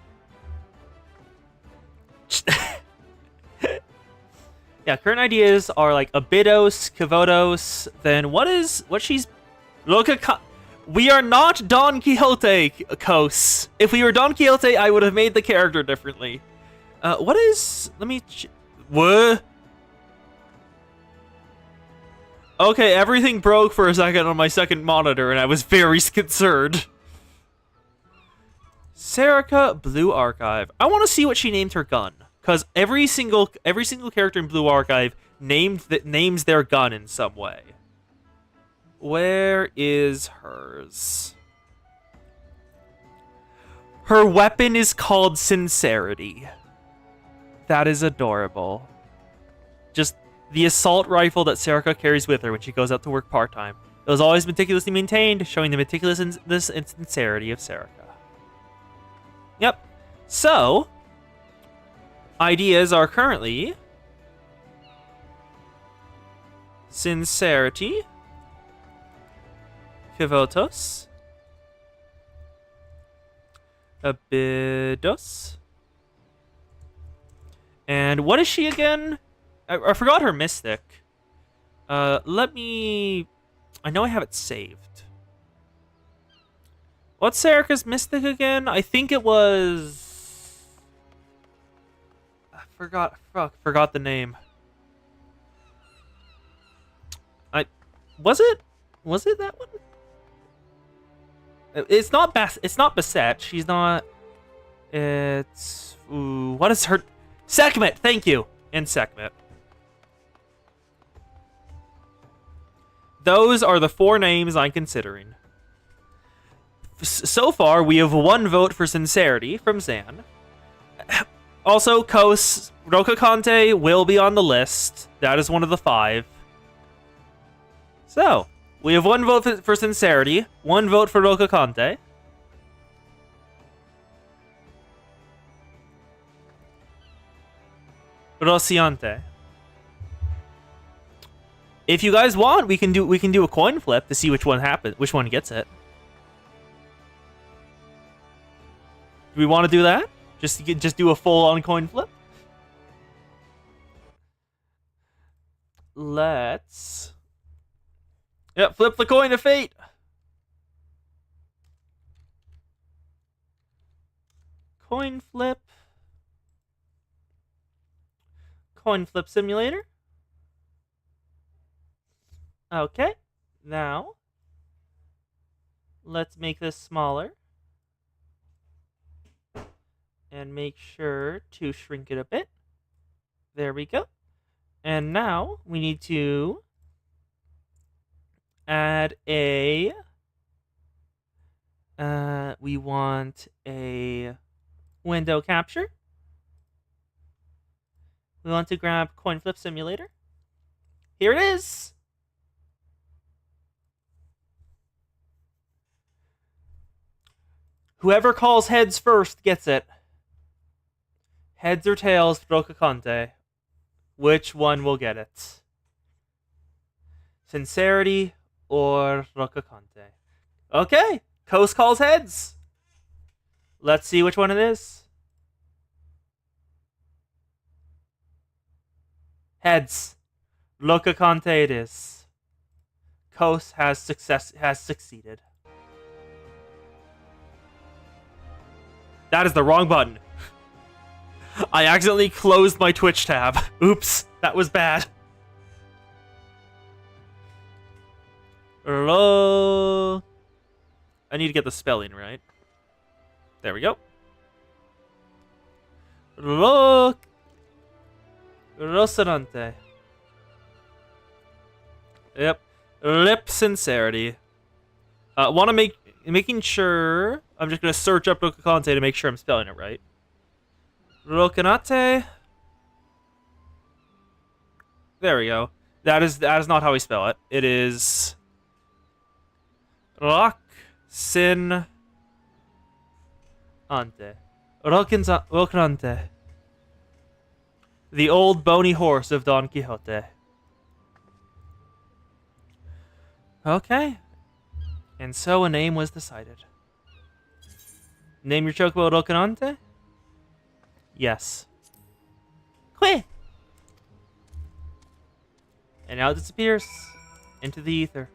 yeah, current ideas are like Abydos, Kavodos, then what she's... We are not Don Quixote, Kos. If we were Don Quixote, I would have made the character differently. What is... Let me... What? Okay, everything broke for a second on my second monitor, and I was very concerned. Serica Blue Archive. I want to see what she named her gun, because every single character in Blue Archive names their gun in some way. Where is hers? Her weapon is called Sincerity. That is adorable. Just the assault rifle that Serica carries with her when she goes out to work part-time. It was always meticulously maintained, showing the meticulousness and sincerity of Serica. Yep. So, ideas are currently Sincerity, Kivotos, Abydos, and what is she again? I forgot her mystic. Let me... I know I have it saved. What's Serica's mystic again? I think it was... I forgot the name. Was it that one? It's not Basset. She's not... It's... Ooh, what is her... Sekhmet! Thank you! And Sekhmet. Those are the 4 names I'm considering. So far, we have 1 vote for Sincerity from Zan. Also, Kos, Rokakante will be on the list. That is one of the 5. So, we have 1 vote for Sincerity, 1 vote for Rokakante. Rociante. If you guys want, we can do a coin flip to see which one gets it. Do we want to do that? Just do a full-on coin flip? Let's... Yep, flip the coin of fate! Coin flip. Coin flip simulator. Okay, now let's make this smaller and make sure to shrink it a bit. There we go. And now we need to add a we want a window capture. We want to grab coin flip simulator. Here it is. Whoever calls heads first gets it. Heads or tails, Rokakante. Which one will get it? Sincerity or Rokakante? Okay, Kos calls heads. Let's see which one it is. Heads. Rokakante it is. Kos has succeeded. That is the wrong button. I accidentally closed my Twitch tab. Oops, that was bad. I need to get the spelling right. There we go. Rosarante. Yep. Lip Sincerity. Making sure... I'm just going to search up Rokakante to make sure I'm spelling it right. Rokanate. There we go. That is not how we spell it. It is... Rock Sin Ante. Rokanante. The old bony horse of Don Quixote. Okay. And so a name was decided. Name your chocobo Rocanante? Yes. Quit! And now it disappears into the ether.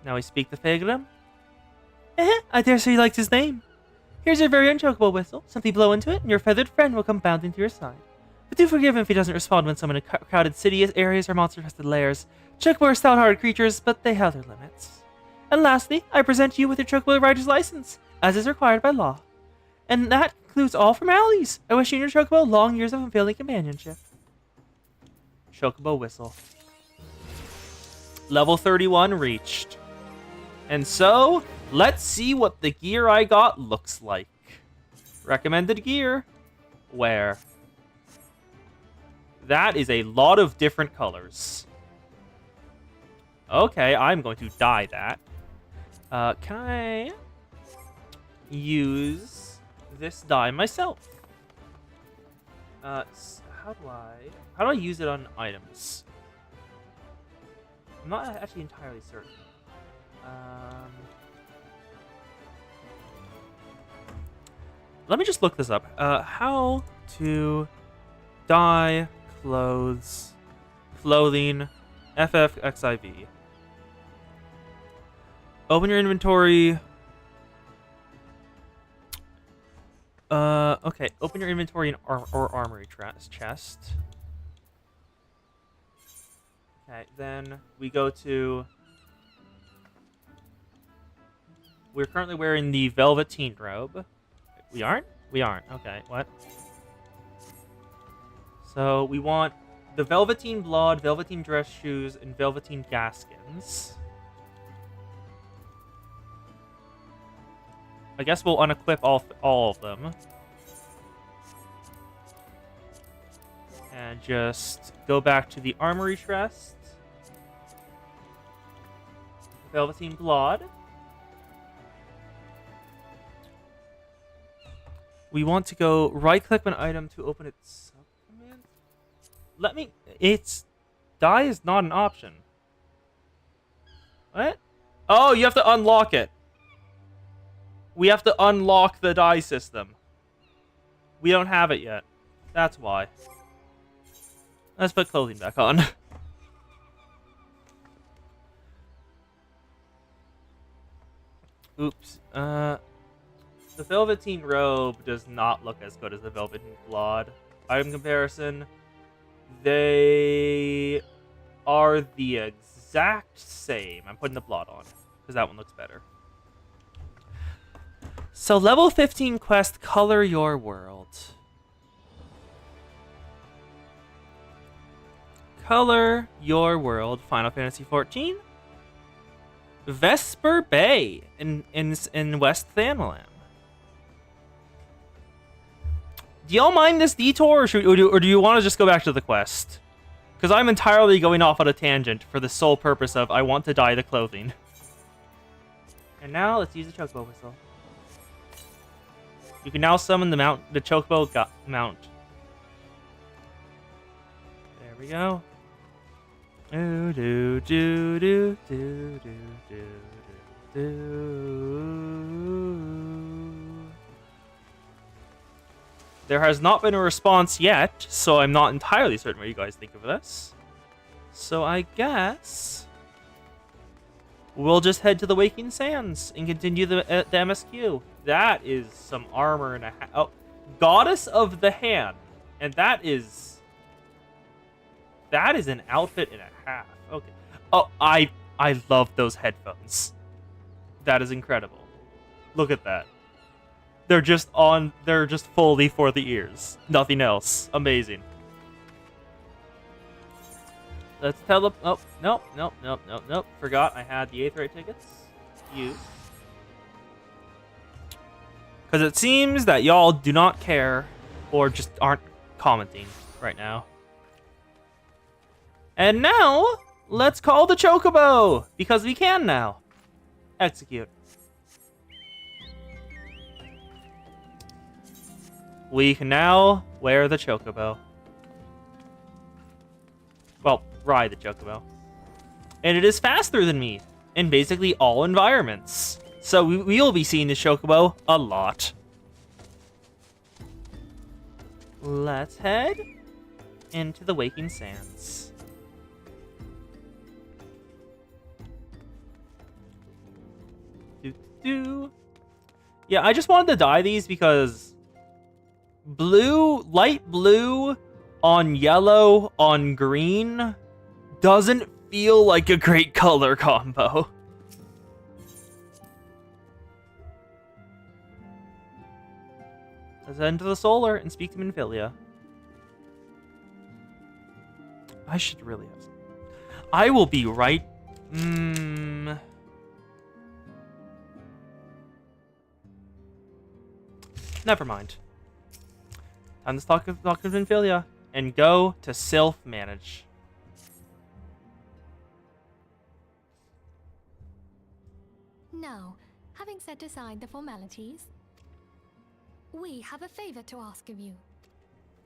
Now we speak the Faegrim. I dare say he likes his name. Here's your very own chocobo whistle. Simply blow into it, and your feathered friend will come bounding to your side. But do forgive him if he doesn't respond when someone in crowded city areas or monster-infested lairs. Chocobo are stout-hearted creatures, but they have their limits. And lastly, I present you with your chocobo rider's license, as is required by law. And that concludes all formalities. I wish you and your chocobo long years of unfailing companionship. Chocobo whistle. Level 31 reached. And so, let's see what the gear I got looks like. Recommended gear. Where? That is a lot of different colors. Okay, I'm going to dye that. Can I use this dye myself? How do I use it on items? I'm not actually entirely certain. Let me just look this up. How to dye clothing, FFXIV. Open your inventory. Okay. Open your inventory or armory chest. Okay, then we go to... We're currently wearing the Velveteen robe. We aren't? We aren't. Okay, what? So we want the Velveteen Blood, Velveteen Dress Shoes, and Velveteen Gaskins. I guess we'll unequip all of them. And just go back to the armory chest. Velveteen Blood. We want to go right-click an item to open its sub-command. Dye is not an option. What? Oh, you have to unlock it. We have to unlock the dye system. We don't have it yet. That's why. Let's put clothing back on. Oops. The Velveteen robe does not look as good as the Velveteen Blood. Item comparison. They are the exact same. I'm putting the Blood on, because that one looks better. So, level 15 quest, Color Your World. Color Your World, Final Fantasy XIV. Vesper Bay in West Thanalan. Do y'all mind this detour, or do you want to just go back to the quest? Because I'm entirely going off on a tangent for the sole purpose of I want to dye the clothing. And now let's use the chocobo whistle. You can now summon the chocobo mount. There we go. Do do do do do do do do. There has not been a response yet, so I'm not entirely certain what you guys think of this. So I guess we'll just head to the Waking Sands and continue the MSQ. That is some armor and a half. Oh, Goddess of the Hand, and that is an outfit and a half. Okay. Oh, I love those headphones. That is incredible. Look at that. They're just fully for the ears. Nothing else. Amazing. Let's oh, nope. Forgot I had the Aetheryte tickets. Use. Because it seems that y'all do not care or just aren't commenting right now. And now, let's call the chocobo, because we can now. Execute. We can now wear the chocobo. Well, ride the chocobo. And it is faster than me in basically all environments. So we will be seeing the chocobo a lot. Let's head into the Waking Sands. do. Yeah, I just wanted to dye these because blue, light blue on yellow on green doesn't feel like a great color combo. Let's head into the solar and speak to Minfilia. I should really have some. I will be right. Never mind. Time to talk to Minfilia and go to self-manage. Now, having set aside the formalities, we have a favor to ask of you.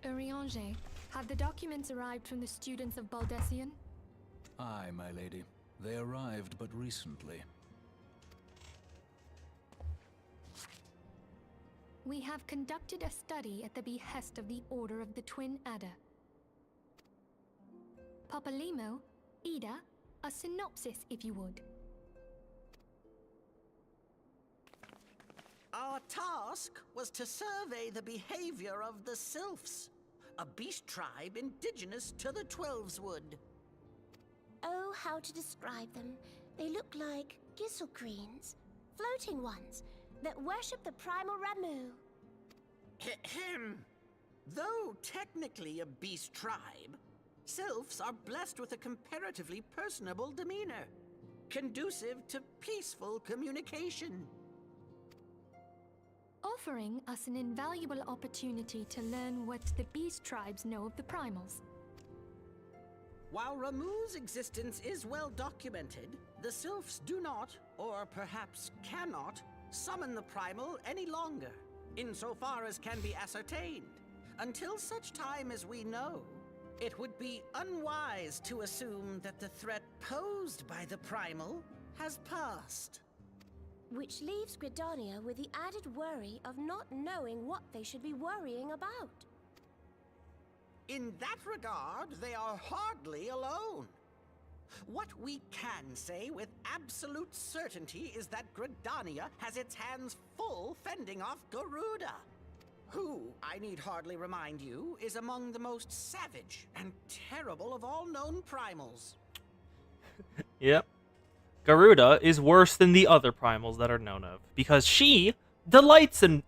Urianger, have the documents arrived from the students of Baldessian? Aye, my lady. They arrived but recently. We have conducted a study at the behest of the Order of the Twin Adder. Papalimo, Ida, a synopsis if you would. Our task was to survey the behavior of the Sylphs, a beast tribe indigenous to the Twelveswood. Oh, how to describe them. They look like Gisselgreens, floating ones, that worship the primal Ramu. Ahem. Though technically a beast tribe, Sylphs are blessed with a comparatively personable demeanor, conducive to peaceful communication. Offering us an invaluable opportunity to learn what the beast tribes know of the primals. While Ramu's existence is well documented, the Sylphs do not, or perhaps cannot, summon the primal any longer, insofar as can be ascertained. Until such time as we know, it would be unwise to assume that the threat posed by the primal has passed. Which leaves Gridania with the added worry of not knowing what they should be worrying about. In that regard, they are hardly alone. What we can say with absolute certainty is that Gridania has its hands full fending off Garuda, who, I need hardly remind you, is among the most savage and terrible of all known primals. Yep. Garuda is worse than the other primals that are known of, because she delights in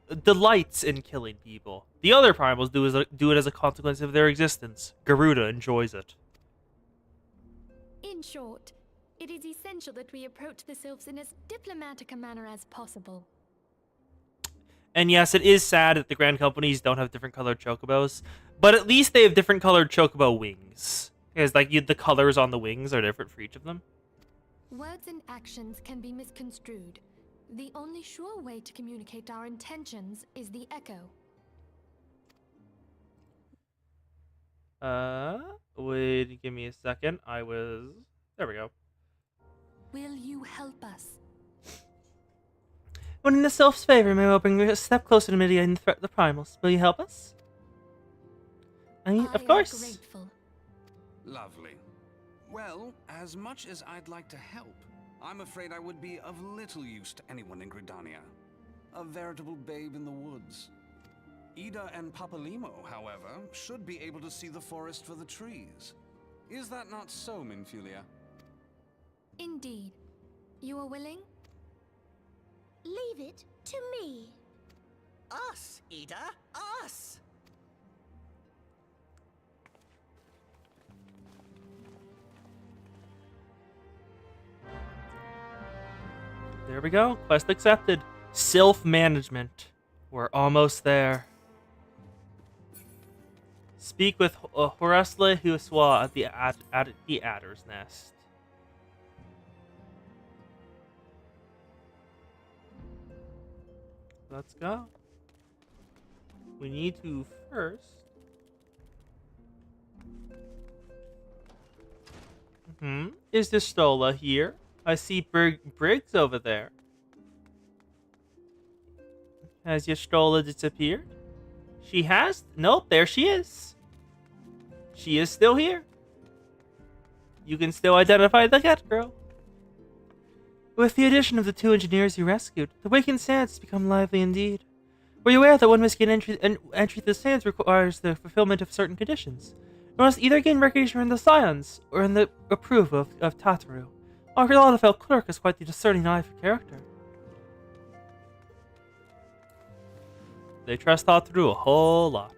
killing people. The other primals do it as a consequence of their existence. Garuda enjoys it. In short, it is essential that we approach the Sylphs in as diplomatic a manner as possible. And yes, it is sad that the Grand Companies don't have different colored chocobos, but at least they have different colored chocobo wings. Because the colors on the wings are different for each of them. Words and actions can be misconstrued. The only sure way to communicate our intentions is the echo. Wait, give me a second. There we go. Will you help us? When in the Sylph's favor, may we bring a step closer to mitigating the primals. Will you help us? I mean, of course. I am grateful. Lovely. Well, as much as I'd like to help, I'm afraid I would be of little use to anyone in Gridania. A veritable babe in the woods. Ida and Papalimo, however, should be able to see the forest for the trees. Is that not so, Minfilia? Indeed. You are willing? Leave it to me. Us, Ida, us! There we go. Quest accepted. Sylph management. We're almost there. Speak with Horasle Huaswa at the Adder's Nest. Let's go. We need to first... Is the Stola here? I see Briggs over there. Has your Stola disappeared? She has? Nope, there she is. She is still here. You can still identify the cat girl. With the addition of the 2 engineers you rescued, the Waking Sands has become lively indeed. Were you aware that one must gain entry to the sands requires the fulfillment of certain conditions? You must either gain recognition from the Scions, or in the approval of Tataru. Our Laudafell clerk is quite the discerning eye for character. They trust Tataru a whole lot.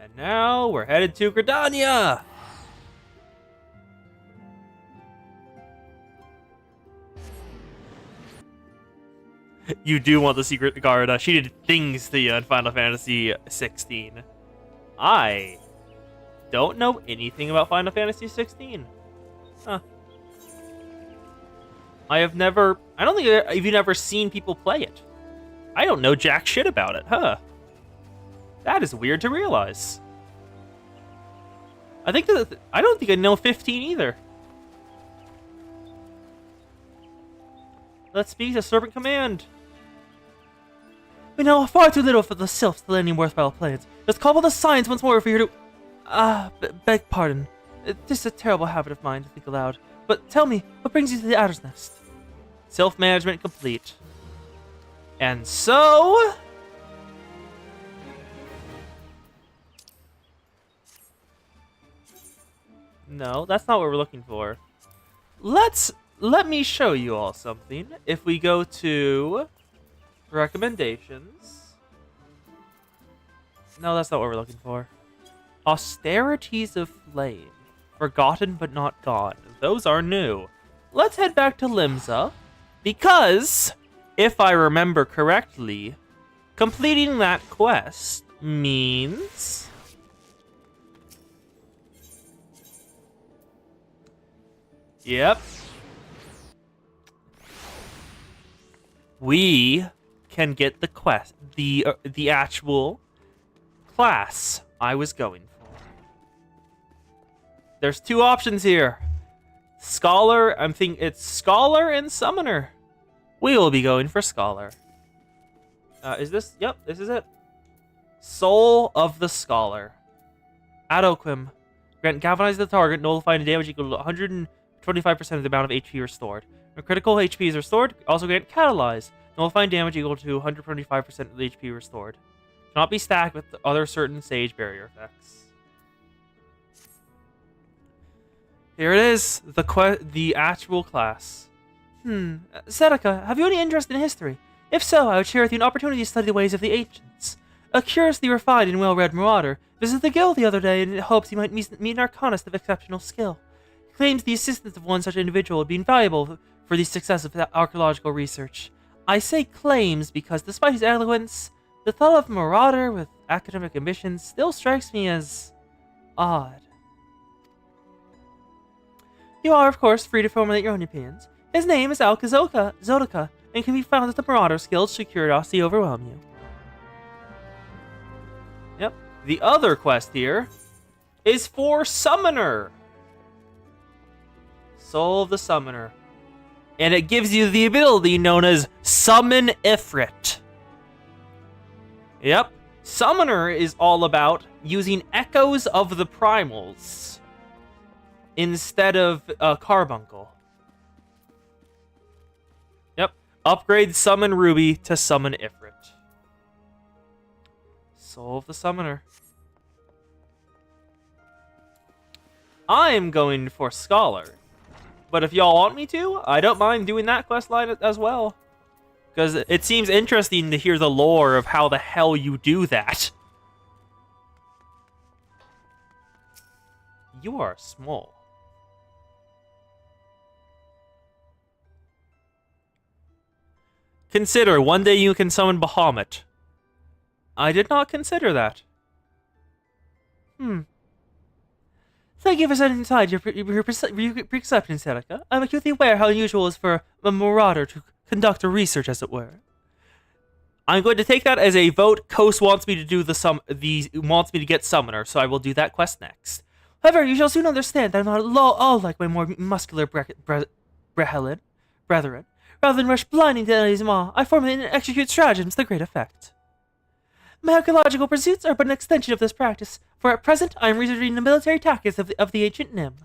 And now we're headed to Gridania! You do want the secret guard. She did things to you in Final Fantasy 16. I don't know anything about Final Fantasy 16. Huh. I don't think I've even ever seen people play it. I don't know jack shit about it, huh? That is weird to realize. I don't think I know 15 either. Let's speak to Serpent Command. We know far too little for the Sylphs to land any worthwhile plans. Let's call on the Scions once more for you to... beg pardon. This is a terrible habit of mine to think aloud. But tell me, what brings you to the Adder's Nest? Self-management complete. And so... No, that's not what we're looking for. Let me show you all something. If we go to recommendations. No, that's not what we're looking for. Austerities of Flame. Forgotten but not gone. Those are new. Let's head back to Limsa. Because, if I remember correctly, completing that quest means... Yep. We can get the quest, the actual class I was going for. There's 2 options here. Scholar, I'm thinking it's Scholar and Summoner. We will be going for Scholar. Is this? Yep, this is it. Soul of the Scholar. Adoquim. Grant galvanize the target, nullifying damage equal to 125% of the amount of HP restored. When critical HP is restored, also grant Catalyze. Nullifying damage equal to 125% of the HP restored. Cannot be stacked with other certain Sage barrier effects. Here it is, the actual class. Seneca, have you any interest in history? If so, I would share with you an opportunity to study the ways of the ancients. A curiously refined and well-read marauder visited the guild the other day in hopes he might meet an arcanist of exceptional skill. He claims the assistance of one such individual would be invaluable for the success of archaeological research. I say claims because despite his eloquence, the thought of a marauder with academic ambitions still strikes me as odd. You are, of course, free to formulate your own opinions. His name is Zodica, and can be found at the Marauder's Guild should curiosity overwhelm you. Yep. The other quest here is for Summoner. Soul of the Summoner. And it gives you the ability known as Summon Ifrit. Yep. Summoner is all about using echoes of the primals instead of Carbuncle. Yep. Upgrade Summon Ruby to Summon Ifrit. Soul of the Summoner. I'm going for Scholar. But if y'all want me to, I don't mind doing that quest line as well. Because it seems interesting to hear the lore of how the hell you do that. You are small. Consider, one day you can summon Bahamut. I did not consider that. Thank you for setting aside your perception, Seneca. I'm acutely aware how unusual it is for a marauder to conduct a research, as it were. I'm going to take that as a vote. Kos wants me to do wants me to get Summoner, so I will do that quest next. However, you shall soon understand that I'm not at all like my more muscular brethren. Rather than rush blinding to enemy's maw, I formulate and execute stratagems to great effect. My archaeological pursuits are but an extension of this practice, for at present I am researching the military tactics of the ancient Nim.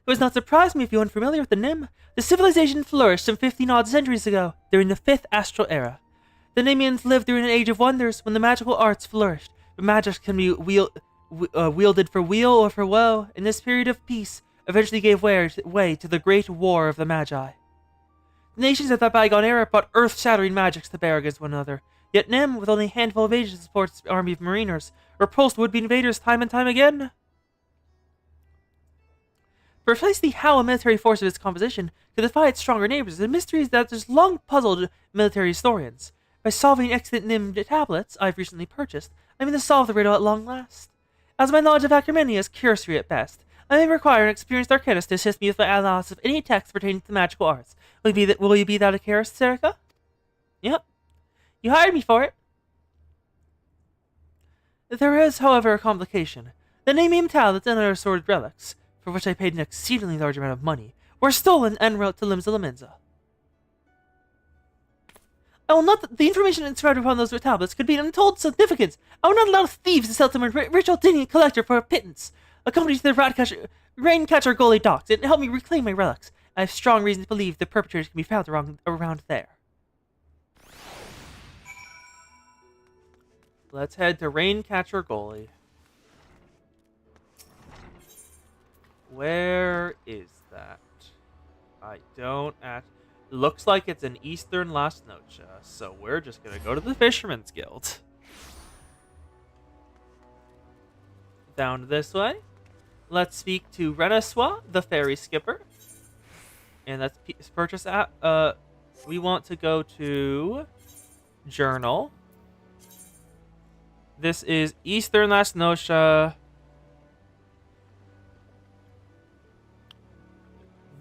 would not surprise me if you weren't familiar with the Nim. The civilization flourished some 15-odd centuries ago, during the 5th Astral Era. The Nimians lived during an age of wonders when the magical arts flourished, but magic can be wielded for weal or for woe, and this period of peace eventually gave way to the Great War of the Magi. The nations of that bygone era brought earth-shattering magics to bear against one another, yet Nim, with only a handful of agents to support its army of mariners, repulsed would-be invaders time and time again. Precisely how a military force of its composition could defy its stronger neighbors is a mystery that has long puzzled military historians. By solving excellent Nim tablets I've recently purchased, I mean to solve the riddle at long last. As my knowledge of Acromania is cursory at best, I may require an experienced arcanist to assist me with my analysis of any text pertaining to magical arts. Will you be that arcanist, Serica? Yep. You hired me for it. There is, however, a complication. The Namium tablets and other assorted relics, for which I paid an exceedingly large amount of money, were stolen en route to Limsa Laminza. I will not. The information inscribed upon those tablets could be of untold significance. I will not allow thieves to sell to my ritual digging collector for a pittance. Accompany to the Raincatcher Gully docks and help me reclaim my relics. I have strong reason to believe the perpetrators can be found around there. Let's head to Raincatcher Gully. Where is that? I don't looks like it's in eastern Las Noches, so we're just gonna go to the Fisherman's Guild. Down this way. Let's speak to Reneswa, the ferry skipper. And let's purchase we want to go to Journal. This is Eastern Las Noches.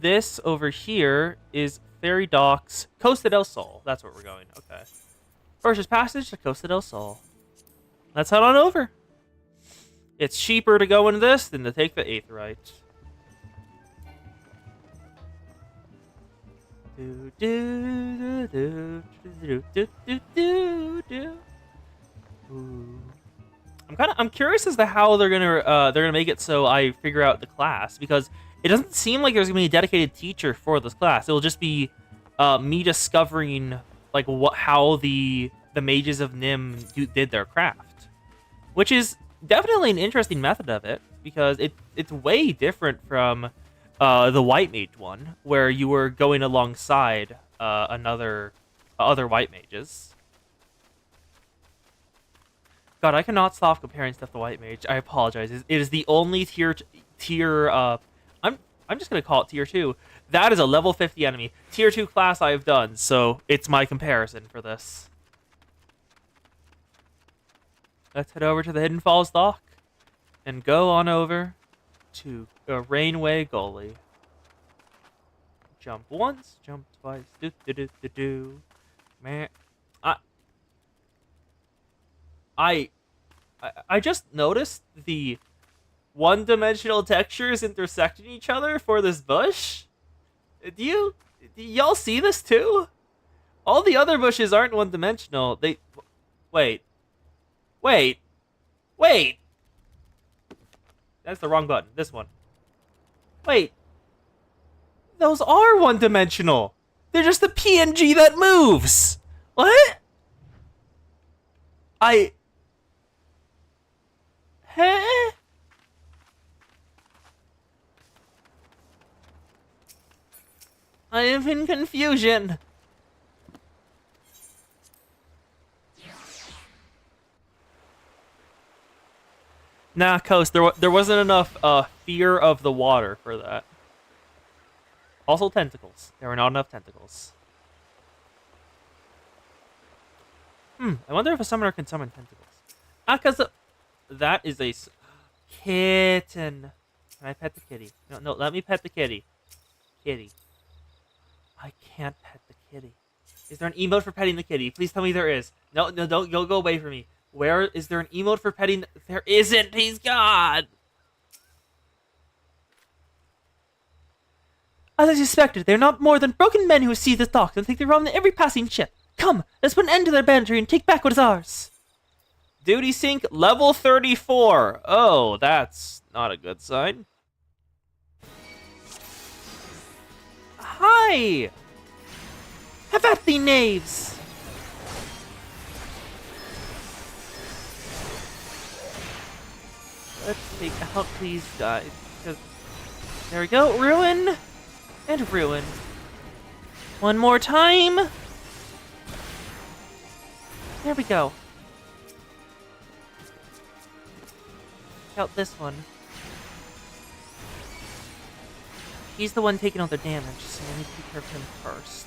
This over here is Ferry Docks, Costa del Sol. That's where we're going. Okay. Purchase passage to Costa del Sol. Let's head on over. It's cheaper to go in this than to take the Aetheryte. Do do do do do do do do. Ooh. I'm curious as to how they're gonna make it so I figure out the class, because it doesn't seem like there's gonna be a dedicated teacher for this class. It'll just be me discovering like how the mages of Nim did their craft, which is definitely an interesting method of it, because it's way different from the White Mage one, where you were going alongside other White Mages. God, I cannot stop comparing stuff to White Mage. I apologize. It is the only tier. I'm just gonna call it tier 2. That is a level 50 enemy. Tier 2 class I have done, so it's my comparison for this. Let's head over to the Hidden Falls dock and go on over to Rainway Gully. Jump once, jump twice, do do do do do. Man, I just noticed the one-dimensional textures intersecting each other for this bush. Do y'all see this too? All the other bushes aren't one-dimensional. Wait. That's the wrong button. This one. Wait. Those are one-dimensional. They're just a PNG that moves. What? Huh? I am in confusion. Nah, Coast, there wasn't enough fear of the water for that. Also tentacles. There were not enough tentacles. I wonder if a summoner can summon tentacles. Because that is a kitten. Can I pet the kitty? No, let me pet the kitty. Kitty. I can't pet the kitty. Is there an emote for petting the kitty? Please tell me there is. No, don't go away from me. Where is there an emote for petting? There isn't. Please, God. As I suspected, they're not more than broken men who see the docks and think they're on every passing ship. Come, let's put an end to their banditry and take back what is ours. Duty sync level 34. Oh, that's not a good sign. Hi! Have at thee, knaves! Let's take out these guys. Because there we go. Ruin and ruin. One more time. There we go. Take out this one. He's the one taking all the damage, so I need to take care of him first.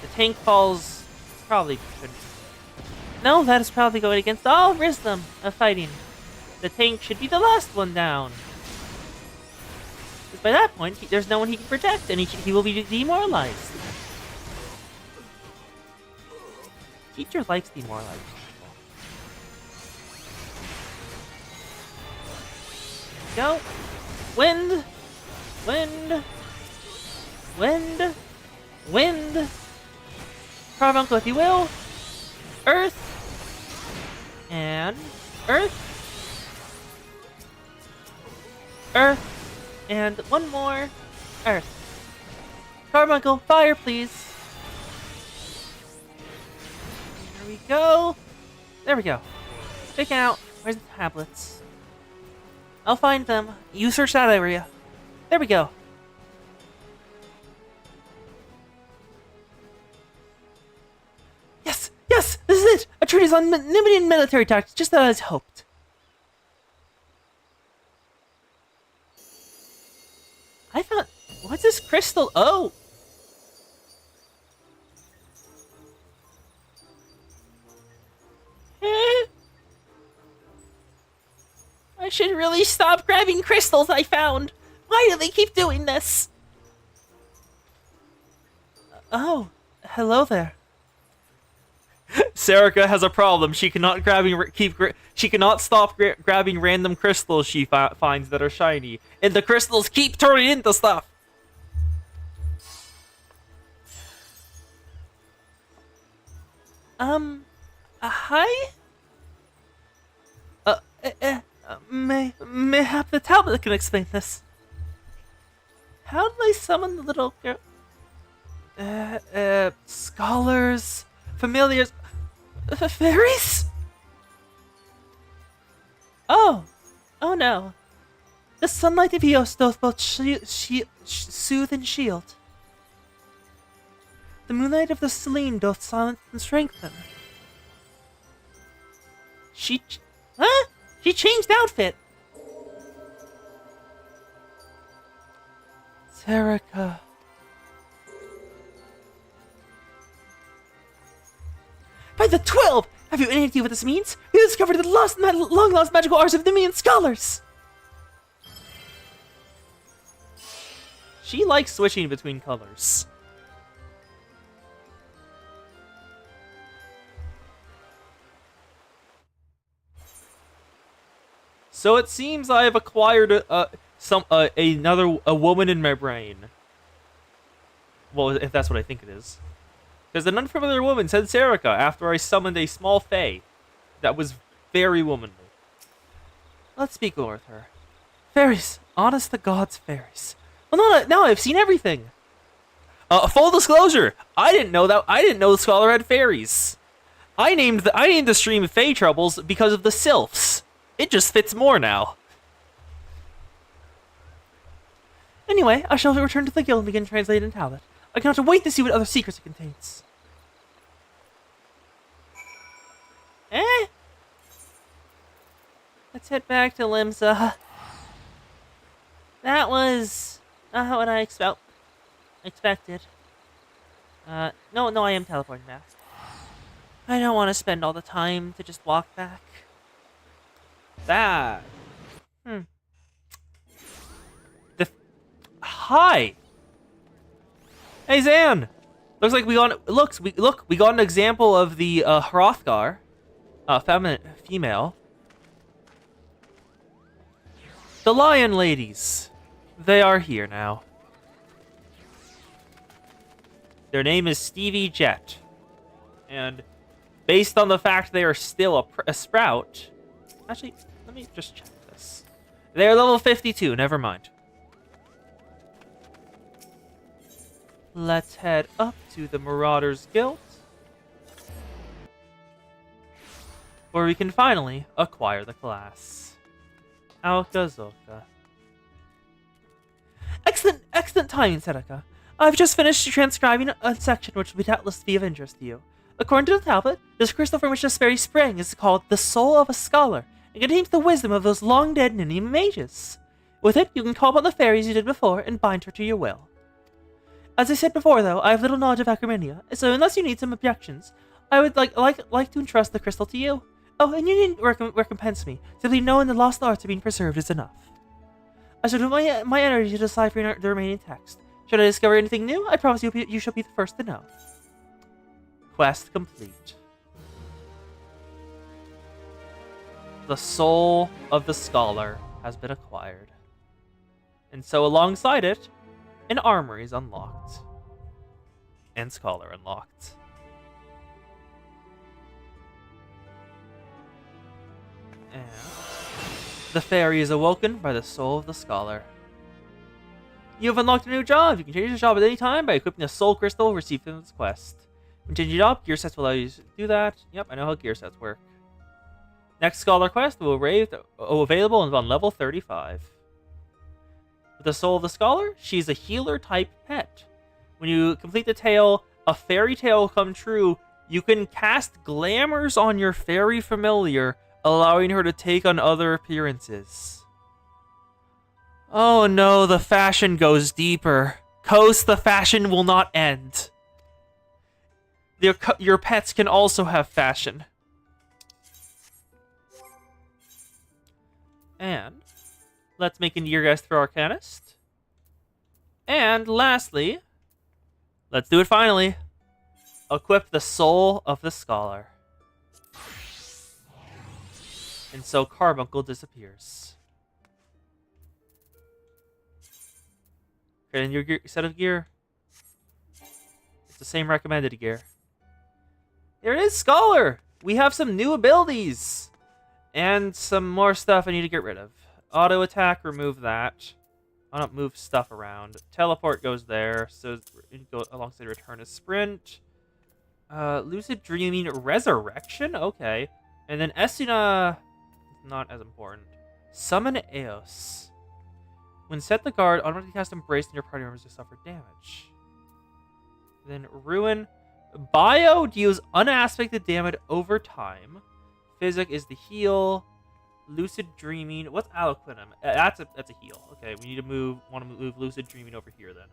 The tank falls probably should. No, that is probably going against all rhythm of fighting. The tank should be the last one down. Because by that point, there's no one he can protect, and he will be demoralized. Teacher likes demoralized people. Go. Wind. Wind. Wind. Wind. Carbuncle, if you will. Earth. And Earth. Earth. And one more. Earth. Carbuncle, fire, please. There we go. There we go. Pick out. Where's the tablets? I'll find them. You search that area. There we go. Yes! Yes! This is it! A treatise on Numidian military tactics, just as I hoped. I thought... What's this crystal? Oh! I should really stop grabbing crystals I found. Why do they keep doing this? Oh, hello there. Serica has a problem. She cannot stop grabbing random crystals she finds that are shiny, and the crystals keep turning into stuff. Hi? Mayhap the tablet can explain this. How did I summon the little girl? Scholars, familiars, fairies? Oh no. The sunlight of Eos doth both soothe and shield. The moonlight of the Selene doth silence and strengthen. She changed outfit! Serica. By the 12! Have you any idea what this means? We discovered the long-lost magical arts of Nemean scholars! She likes switching between colors. So it seems I have acquired a woman in my brain. Well, if that's what I think it is. Because an unfamiliar woman said Serica after I summoned a small fae that was very womanly. Let's speak more with her. Fairies. Honest to God's fairies. Well, now I've seen everything. Full disclosure, I didn't know the scholar had fairies. I named the stream Fae Troubles because of the sylphs. It just fits more now. Anyway, I shall return to the guild and begin translating tablet. I cannot wait to see what other secrets it contains. Let's head back to Limsa. That was not what I expected. No, I am teleporting back. I don't want to spend all the time to just walk back. That. Hi. Hey Zan. Looks like we got an example of the Hrothgar, female. The Lion Ladies. They are here now. Their name is Stevie Jet, and based on the fact they are still a sprout. Actually, let me just check this. They are level 52. Never mind. let's head up to the Marauders Guild, where we can finally acquire the class. Alkazoka. Excellent timing, Seneca. I've just finished transcribing a section which will doubtless be of interest to you. According to the tablet, this crystal from which this fairy sprang is called the Soul of a Scholar, and contains the wisdom of those long-dead Ninian mages. With it, you can call upon the fairies you did before and bind her to your will. As I said before, though, I have little knowledge of Acromania, so unless you need some objections, I would like to entrust the crystal to you. Oh, and you needn't recompense me. Simply knowing the lost arts are being preserved is enough. I shall do my energy to decipher the remaining text. Should I discover anything new, I promise you shall be the first to know. Quest complete. The Soul of the Scholar has been acquired. And so alongside it, an armory is unlocked. And Scholar unlocked. And the fairy is awoken by the Soul of the Scholar. You have unlocked a new job. You can change your job at any time by equipping a soul crystal received from this quest. When changing your job, gear sets will allow you to do that. Yep, I know how gear sets work. Next Scholar quest will be available on level 35. With the Soul of the Scholar, she's a healer-type pet. When you complete the tale, a fairy tale will come true. You can cast glamours on your fairy familiar, allowing her to take on other appearances. Oh no, the fashion goes deeper. Coast, the fashion will not end. Your pets can also have fashion. And let's make a Geargeist for Arcanist. And lastly, let's do it finally. Equip the Soul of the Scholar. And so Carbuncle disappears. Okay, and your set of gear. It's the same recommended gear. Here it is, Scholar! We have some new abilities! And some more stuff I need to get rid of. Auto attack, remove that. I don't move stuff around. Teleport goes there, so it go alongside return to sprint. Lucid Dreaming Resurrection? Okay. And then Estina, not as important. Summon Eos. When set the guard, automatically cast Embrace and your party members will suffer damage. Then Ruin. Bio deals unaspected damage over time. Physic is the heal. Lucid Dreaming. What's Aliquinum? That's a heal. Okay, we need to want to move Lucid Dreaming over here then.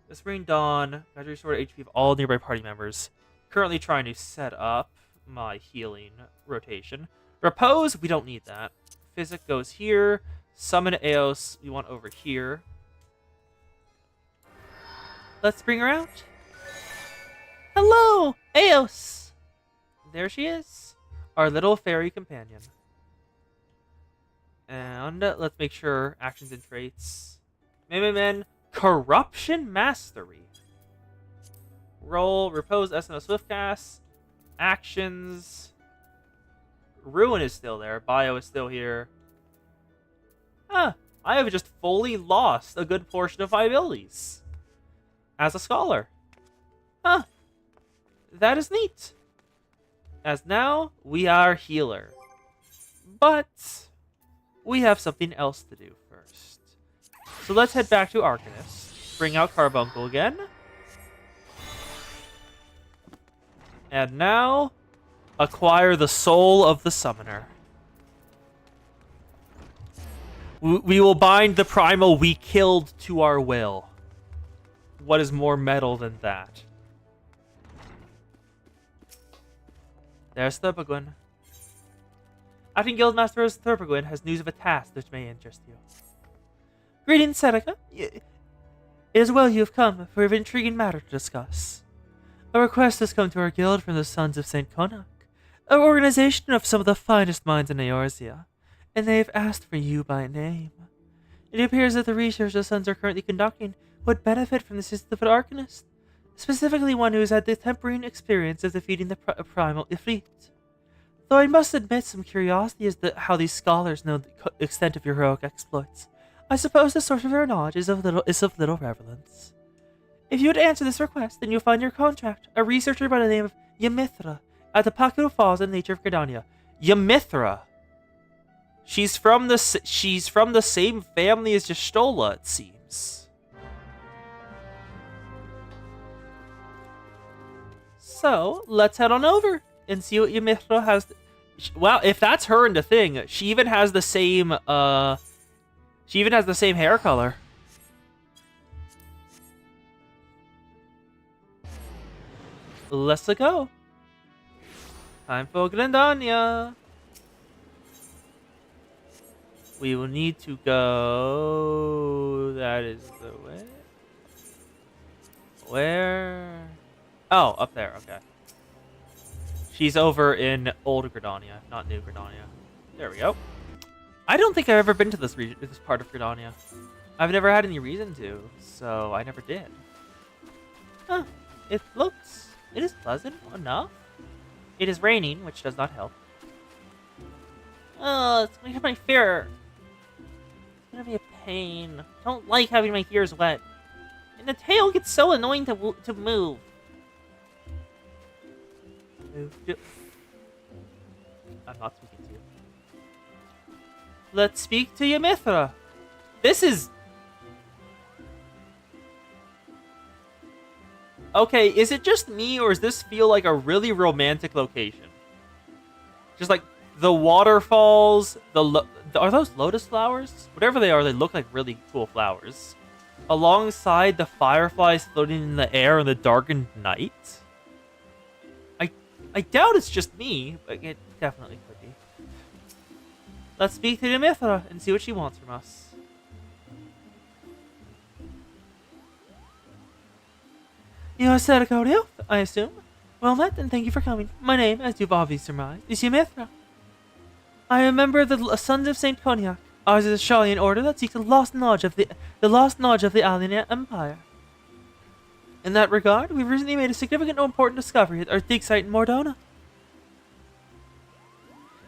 Whispering Dawn. Gradually restore HP of all nearby party members. Currently trying to set up my healing rotation. Repose, we don't need that. Physic goes here. Summon Eos, we want over here. Let's bring her out. Hello, Eos! There she is. Our little fairy companion. And let's make sure actions and traits. Corruption Mastery. Roll, Repose, SNO Swiftcast. Actions. Ruin is still there. Bio is still here. Huh. I have just fully lost a good portion of my abilities. As a Scholar. Huh. That is neat. As now, we are Healer. But we have something else to do first. So let's head back to Arcanist. Bring out Carbuncle again. And now, acquire the Soul of the Summoner. We will bind the primal we killed to our will. What is more metal than that? There's Thurpagwin. Acting Guildmaster Thurpagwin has news of a task which may interest you. Greetings, Seneca. It is well you have come, for we have an intriguing matter to discuss. A request has come to our guild from the Sons of St. Connacht, an organization of some of the finest minds in Eorzea, and they have asked for you by name. It appears that the research the Sons are currently conducting would benefit from the assistance of an Arcanist, specifically one who has had the tempering experience of defeating the primal Ifrit. Though I must admit some curiosity as to how these scholars know the extent of your heroic exploits, I suppose the source of their knowledge is of little relevance. If you would answer this request, then you'll find your contract, a researcher by the name of Ymithra, at the Paculo Falls in nature of Gridania. Ymithra. She's from the same family as Y'shtola, it seems. So let's head on over and see what Ymithra has. Wow, if that's her in the thing, she even has the same hair color. Let's go. Time for Gridania. We will need to go. That is the way. Where? Oh, up there. Okay. She's over in Old Gridania, not New Gridania. There we go. I don't think I've ever been to this part of Gridania. I've never had any reason to, so I never did. Huh. It is pleasant enough. It is raining, which does not help. Oh, it's gonna hurt my fur. It's gonna be a pain. I don't like having my ears wet. And the tail gets so annoying to move. I'm not speaking to you. Let's speak to Ymithra. This is... Okay, is it just me, or does this feel like a really romantic location? Just like the waterfalls, are those lotus flowers? Whatever they are, they look like really cool flowers. Alongside the fireflies floating in the air in the darkened night? I doubt it's just me, but it definitely could be. Let's speak to Ymithra and see what she wants from us. You are Seracorio, I assume? Well met, and thank you for coming. My name, as you've obviously surmised, is Ymithra. I am a member of the Sons of Saint Cognac. Ours is a Shalian order that seeks the lost knowledge of the Alien Empire. In that regard, we've recently made a significant and important discovery at our dig site in Mordona.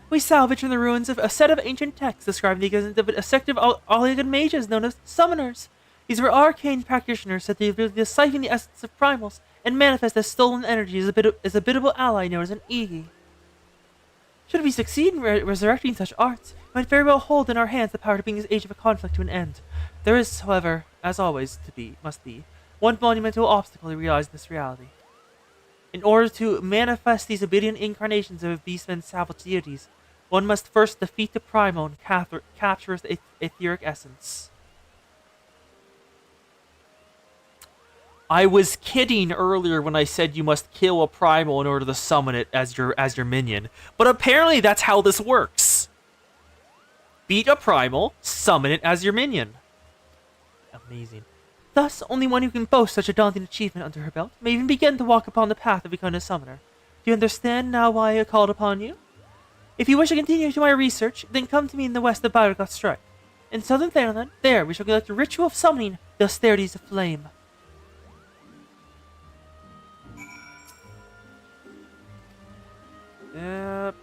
We salvaged from the ruins of a set of ancient texts describing the existence of a sect of Oligan mages known as Summoners. These were arcane practitioners said to ability to siphon the essence of primals and manifest as stolen energy as a biddable ally known as an Igi. Should we succeed in resurrecting such arts, we might very well hold in our hands the power to bring this age of a conflict to an end. There is, however, as always must be, one monumental obstacle to realize this reality. In order to manifest these obedient incarnations of beastmen savage deities, one must first defeat the primal and capture its etheric essence. I was kidding earlier when I said you must kill a primal in order to summon it as your minion, but apparently that's how this works. Beat a primal, summon it as your minion. Amazing. Thus, only one who can boast such a daunting achievement under her belt may even begin to walk upon the path of becoming a summoner. Do you understand now why I called upon you? If you wish to continue to my research, then come to me in the west of Byrgoth Strike. In southern Thanalan, there we shall conduct a ritual of summoning the austerities of flame. Yep.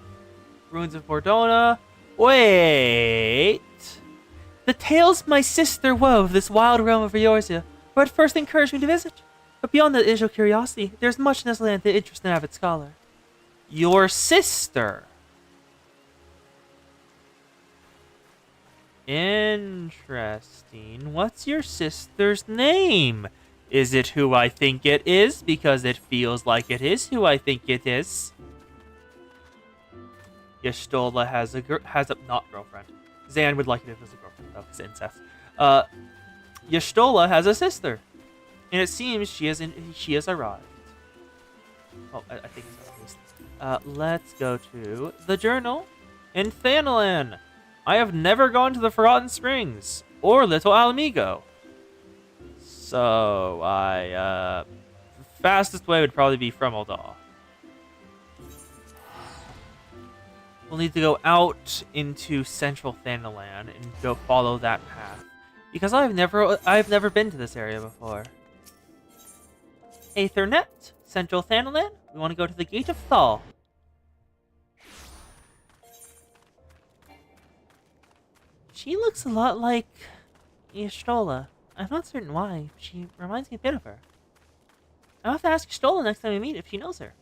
Ruins of Mordona. Wait! The tales my sister wove this wild realm of Eorzea were at first encouraged me to visit. But beyond that initial curiosity, there's much in this land that interests an avid scholar. Your sister. Interesting. What's your sister's name? Is it who I think it is? Because it feels like it is who I think it is. Y'shtola has a not girlfriend. Zan would like it if it was a girlfriend, though, because incest. Y'shtola has a sister, and it seems she has arrived. Oh, I think so at least. Let's go to the journal in Thanalan. I have never gone to the Forgotten Springs or Little Alamigo, so the fastest way would probably be from Ul'dah. We'll need to go out into central Thanalan and go follow that path, because I've never been to this area before. Aethernet, central Thanalan. We want to go to the Gate of Thal. She looks a lot like Y'shtola. I'm not certain why. She reminds me a bit of her. I'll have to ask Stola next time we meet if she knows her.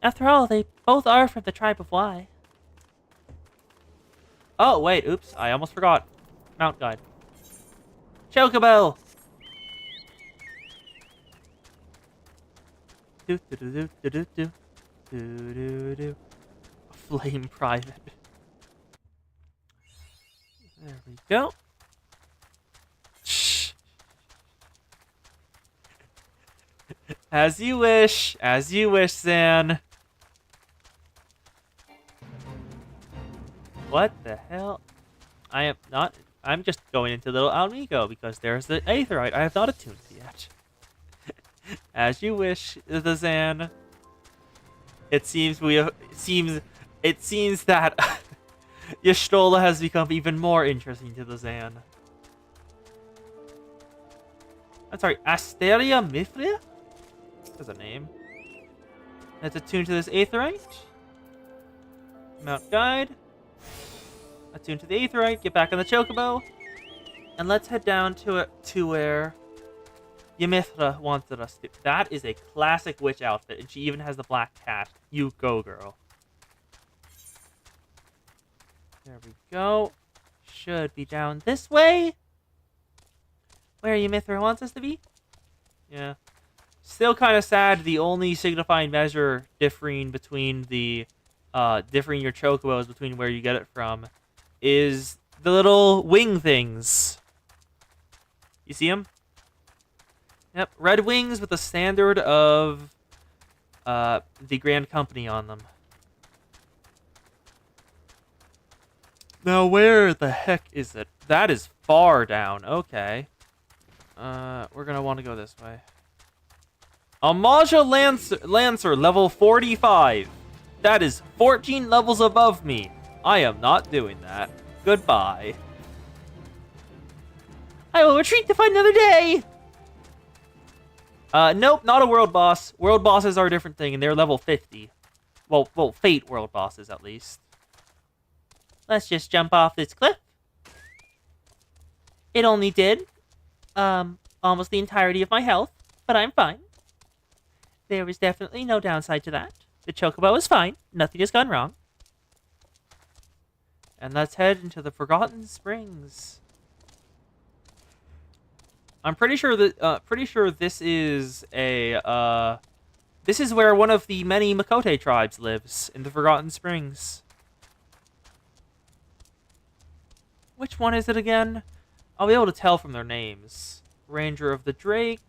After all, they both are from the tribe of Y. Oh, wait, oops, I almost forgot. Mount guide. Chocobo! Do do do do do do do do do. Flame private. There we go. Shh. As you wish, Zan. What the hell? I am not. I'm just going into little Almigo because there's the Aetherite I have not attuned to yet. As you wish, the Zan. It seems it seems that Y'shtola has become even more interesting to the Zan. I'm sorry, Asteria Mithria? That's a name. Let's attune to this Aetherite. Mount guide. Attune to the Aetherite, get back on the Chocobo. And let's head down to where Ymithra wanted us to. That is a classic witch outfit, and she even has the black cat. You go, girl. There we go. Should be down this way. Where Ymithra wants us to be. Yeah. Still kind of sad. The only signifying measure differing between the differing your chocobos between where you get it from is the little wing things. You see them? Yep, red wings with the standard of the Grand Company on them. Now, where the heck is it? That is far down. Okay. We're gonna want to go this way. Amaja Lancer, level 45. That is 14 levels above me. I am not doing that. Goodbye. I will retreat to find another day. Nope, not a world boss. World bosses are a different thing, and they're level 50. Well, Fate world bosses, at least. Let's just jump off this cliff. It only did, almost the entirety of my health, but I'm fine. There is definitely no downside to that. The Chocobo is fine. Nothing has gone wrong. And let's head into the Forgotten Springs. I'm pretty sure that this is a this is where one of the many Makote tribes lives, in the Forgotten Springs. Which one is it again? I'll be able to tell from their names. Ranger of the Drake.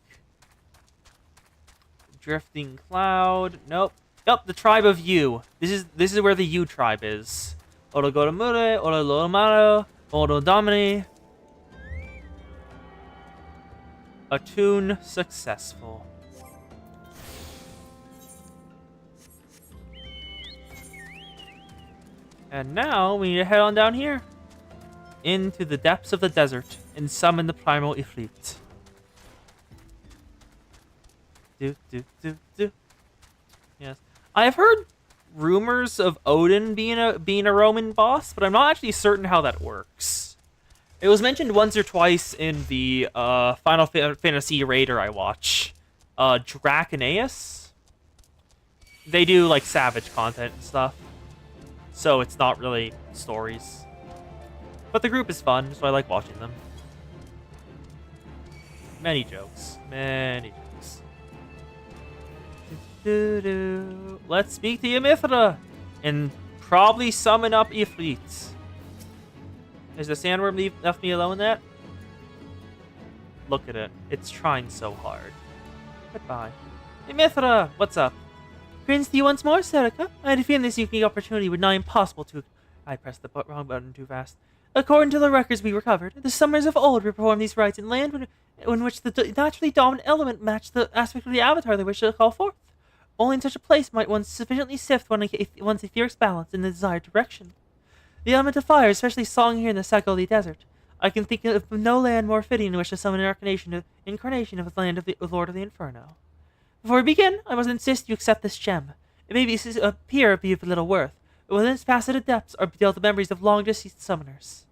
Drifting Cloud. Nope. Nope, the tribe of Yu. This is where the Yu tribe is. Orogodamure, Orolomaro, Orodomini. Attune successful. And now we need to head on down here. Into the depths of the desert and summon the primal Ifrit. Yes. I've heard rumors of Odin being a Roman boss, but I'm not actually certain how that works. It was mentioned once or twice in the Final Fantasy Raider I watch. Draconeus? They do, like, Savage content and stuff. So it's not really stories. But the group is fun, so I like watching them. Many jokes. Many jokes. Let's speak to Ymithra! And probably summon up Ifrit. Is the sandworm left me alone yet? Look at it. It's trying so hard. Goodbye. Ymithra! What's up? Greetings to you once more, Serica. I had a feeling this unique opportunity would not be impossible to... I pressed the wrong button too fast. According to the records we recovered, the summoners of old performed these rites in land in which the naturally dominant element matched the aspect of the avatar they wished to call forth. Only in such a place might one sufficiently sift one's etheric balance in the desired direction. The element of fire is especially strong here in the Sagoli Desert. I can think of no land more fitting in which to summon an incarnation of the land of the Lord of the Inferno. Before we begin, I must insist you accept this gem. It may appear to be of little worth, but within its faceted depths are dwelt the memories of long-deceased summoners.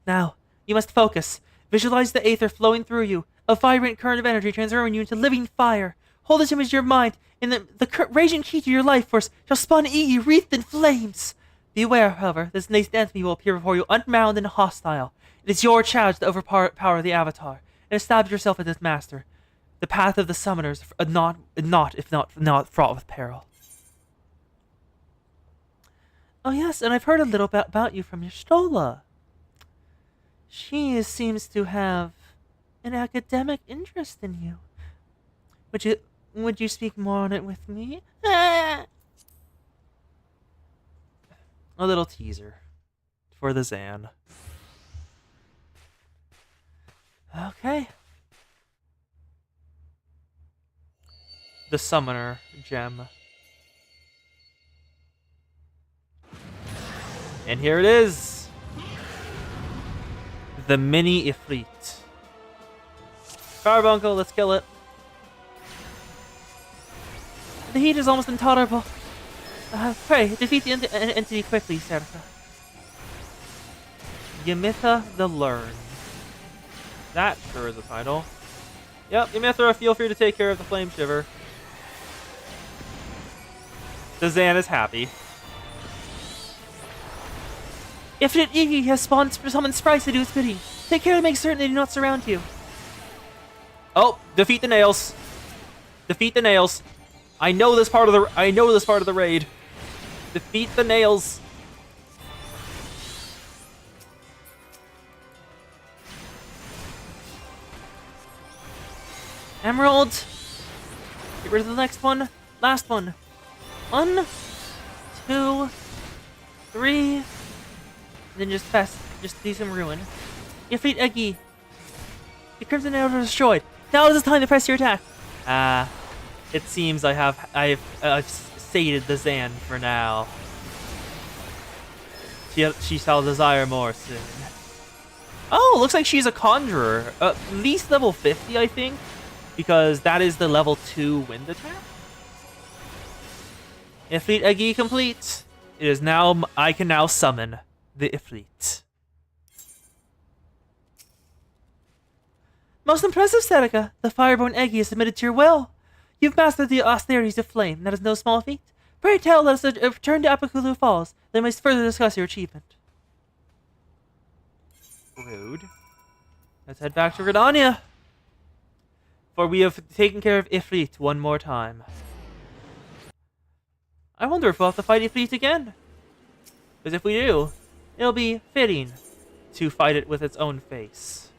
Now, you must focus. Visualize the aether flowing through you, A vibrant current of energy transforming you into living fire. Hold this image in your mind, and the raging key to your life force shall spawn and eat you wreathed in flames. Beware, however, this nascent enemy will appear before you unbound and hostile. It is your challenge to overpower the Avatar, and establish yourself as its master. The path of the summoners, not fraught with peril. Oh yes, and I've heard a little bit about you from your Stola. She seems to have an academic interest in you. Would you speak more on it with me? A little teaser for the Zan. Okay. The Summoner Gem. And here it is. The Mini Ifrit. Carbuncle, let's kill it. The heat is almost intolerable. Pray, defeat the entity quickly, Serapha. Yamithra the Learned. That sure is a title. Yep, Yamithra, feel free to take care of the Flame Shiver. The Zan is happy. Ifrit Iggy has summoned sprites to do its bidding. Take care to make certain they do not surround you. Oh, defeat the nails. Defeat the nails. I know this part of the raid. Defeat the nails. Emerald. Get rid of the next one. Last one. 1, 2, 3. And then just do some ruin. Defeat Eggy. The Crimson Arrow is destroyed. Now is the time to press your attack. It seems I've sated the Zan for now. She shall desire more soon. Oh, looks like she's a conjurer. At least level 50, I think, because that is the level 2 wind attack. Ifrit Egi complete. It is now. I can now summon the Ifrit. Most impressive, Seneca. The fireborn Eggy is submitted to your will. You've mastered the austerities of flame. That is no small feat. Pray tell, let us return to Apakulu Falls. Then we must further discuss your achievement. Rude. Let's head back to Redania. For we have taken care of Ifrit one more time. I wonder if we'll have to fight Ifrit again. Because if we do, it'll be fitting to fight it with its own face.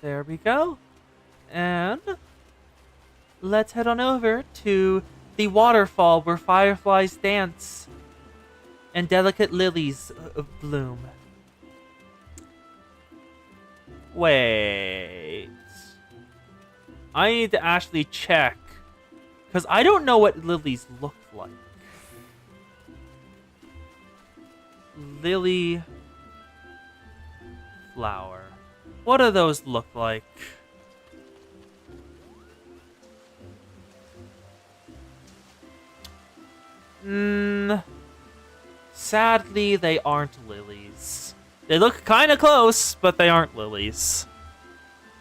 There we go. And let's head on over to the waterfall where fireflies dance and delicate lilies bloom. Wait. I need to actually check, because I don't know what lilies look like. Lily flower. What do those look like? Sadly, they aren't lilies. They look kind of close, but they aren't lilies.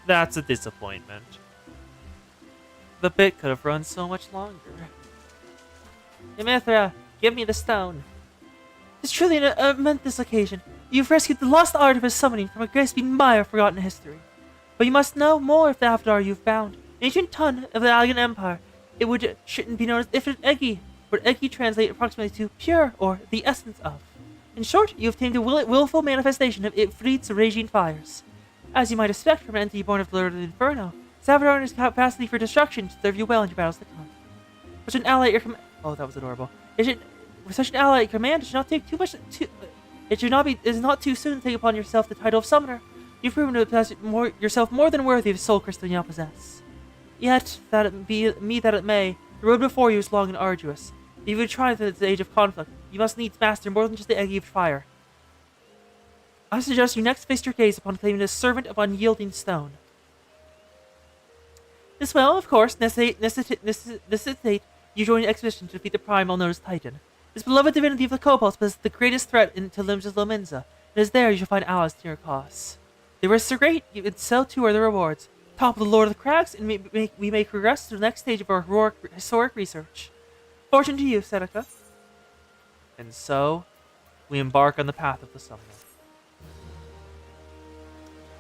That's a disappointment. The bit could have run so much longer. Yamithra, give me the stone. It's truly an momentous occasion. You've rescued the lost art of his summoning from a grasping mire of forgotten history. But you must know more of the Avatar you've found. An ancient ton of the Algan Empire. It shouldn't be known as Ifrit Egi, where Egi translate approximately to pure, or the essence of. In short, you have tamed a willful manifestation of Ifrit's raging fires. As you might expect from an entity born of the Lord of the Inferno, Avatar has capacity for destruction to serve you well in your battles to come. Such an ally at your command. Oh, that was adorable. With such an ally at your command, it should not take too much. It is not too soon to take upon yourself the title of summoner. You've proven to possess yourself more than worthy of the soul crystal you now possess. Yet, that it may, the road before you is long and arduous. If you would triumph in this age of conflict, you must needs master more than just the Eggy of fire. I suggest you next feast your gaze upon claiming this servant of unyielding stone. This will, of course, necessitate you join an expedition to defeat the primal known as Titan. This beloved divinity of the Kobolds poses the greatest threat to Limsa's Lominza. It is there you shall find allies to your cause. They were so great, and so too are the rewards. Top of the Lord of the Crags, and we may progress to the next stage of our historic research. Fortune to you, Seneca. And so, we embark on the path of the summoner.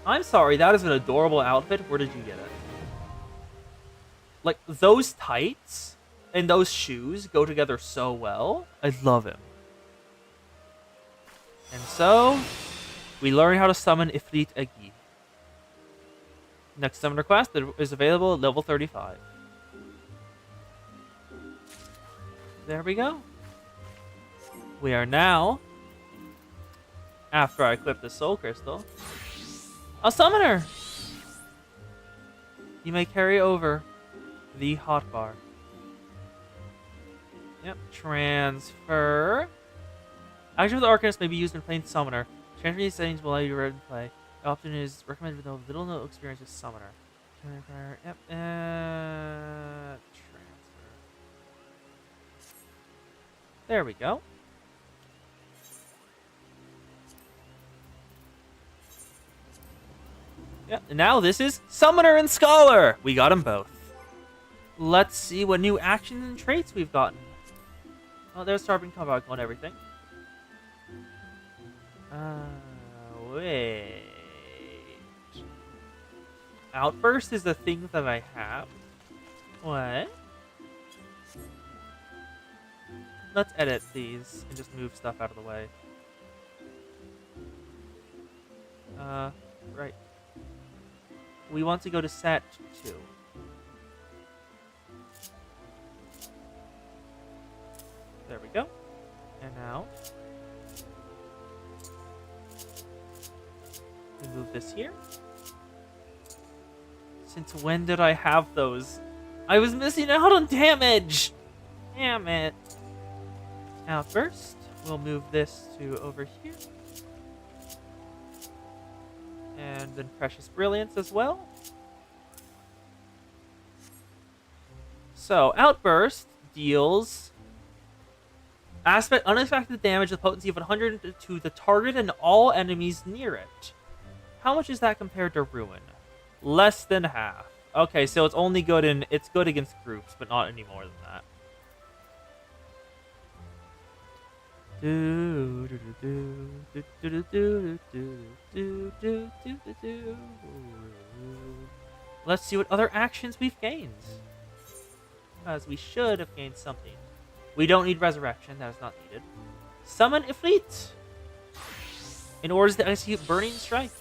I'm sorry, that is an adorable outfit. Where did you get it? Like, those tights and those shoes go together so well. I love him. And so, we learn how to summon Ifrit Agi. Next summoner class that is available at level 35. There we go. We are now, after I equip the soul crystal, a summoner! You may carry over the hotbar. Yep, transfer. Action of the Arcanist may be used in playing summoner. Transfer these settings will allow you to read and play. The option is recommended with little no experience with summoner. Transfer. Yep. Transfer. There we go. Yeah, and now this is Summoner and Scholar! We got them both. Let's see what new actions and traits we've gotten. Oh, there's Sharpen Combat and everything. Wait. Outburst is the thing that I have. What? Let's edit these and just move stuff out of the way. Right. We want to go to set 2. There we go. And now we move this here. Since when did I have those? I was missing out on damage! Damn it. Outburst. We'll move this to over here. And then Precious Brilliance as well. So, Outburst deals unexpected damage with potency of 100 to the target and all enemies near it. How much is that compared to Ruin? Less than half. Okay, so it's only good it's good against groups, but not any more than that. Let's see what other actions we've gained. Because we should have gained something. We don't need Resurrection, that is not needed. Summon Ifrit! In order to execute Burning Strike.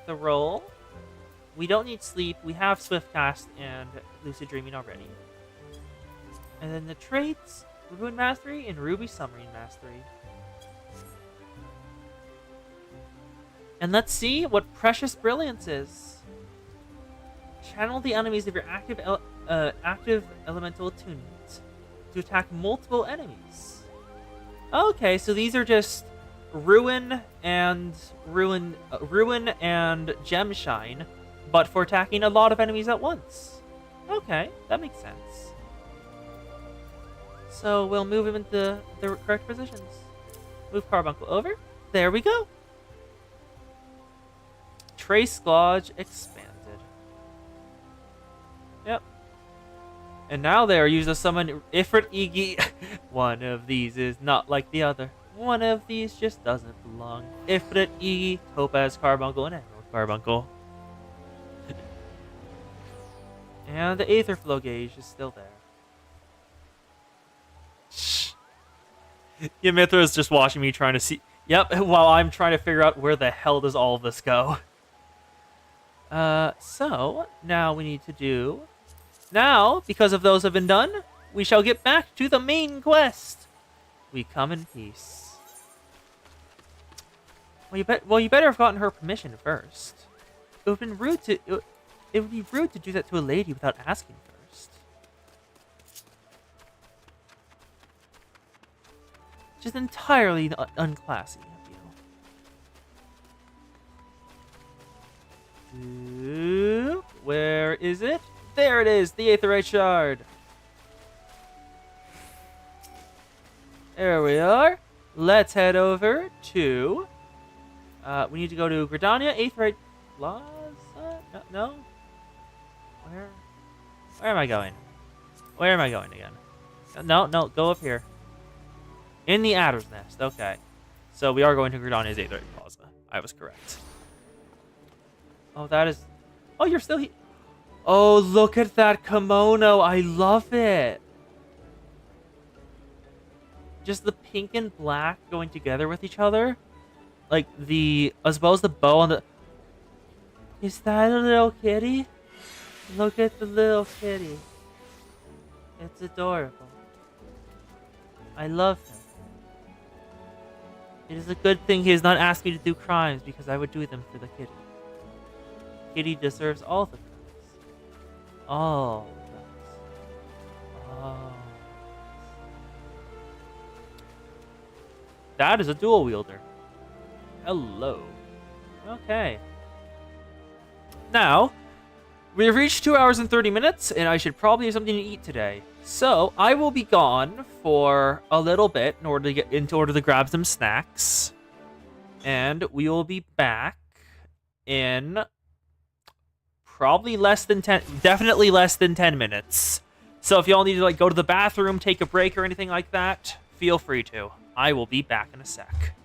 The roll. We don't need Sleep, we have Swift Cast and Lucid Dreaming already. And then the traits, Ruin Mastery and Ruby Submarine Mastery. And let's see what Precious Brilliance is. Channel the enemies of your active elemental attunement to attack multiple enemies. Okay, so these are just Ruin and Gemshine, but for attacking a lot of enemies at once. Okay, that makes sense. So we'll move him into the correct positions. Move Carbuncle over. There we go. Trace Lodge expanded. Yep. And now they are used to summon Ifrit Igi. One of these is not like the other. One of these just doesn't belong. Ifrit Igi, Topaz Carbuncle, and Emerald Carbuncle. And the Aetherflow Gauge is still there. Shh. Yeah, Mithra is just watching me trying to see. Yep, while I'm trying to figure out where the hell does all of this go. So, now we need to do... Now, because of those have been done, we shall get back to the main quest. We come in peace. Well, you better have gotten her permission first. It would be rude to do that to a lady without asking first. Just entirely unclassy of you. Where is it? There it is, the Aetherite Shard. There we are. Let's head over to We need to go to Gridania, 8th Rate Plaza? No? Where am I going? Where am I going again? No, go up here. In the Adder's Nest, okay. So we are going to Gridania's 8th Rate Plaza. I was correct. Oh, that is... Oh, you're still here. Oh, look at that kimono. I love it. Just the pink and black going together with each other. Like the... As well as the bow on the... Is that a little kitty? Look at the little kitty. It's adorable. I love him. It is a good thing he has not asked me to do crimes because I would do them for the kitty. Kitty deserves all the crimes. All the crimes. Oh. That is a dual wielder. Hello. Okay. Now, we have reached 2 hours and 30 minutes, and I should probably have something to eat today. So, I will be gone for a little bit in order to grab some snacks. And we will be back in probably definitely less than 10 minutes. So if y'all need to go to the bathroom, take a break or anything like that, feel free to. I will be back in a sec.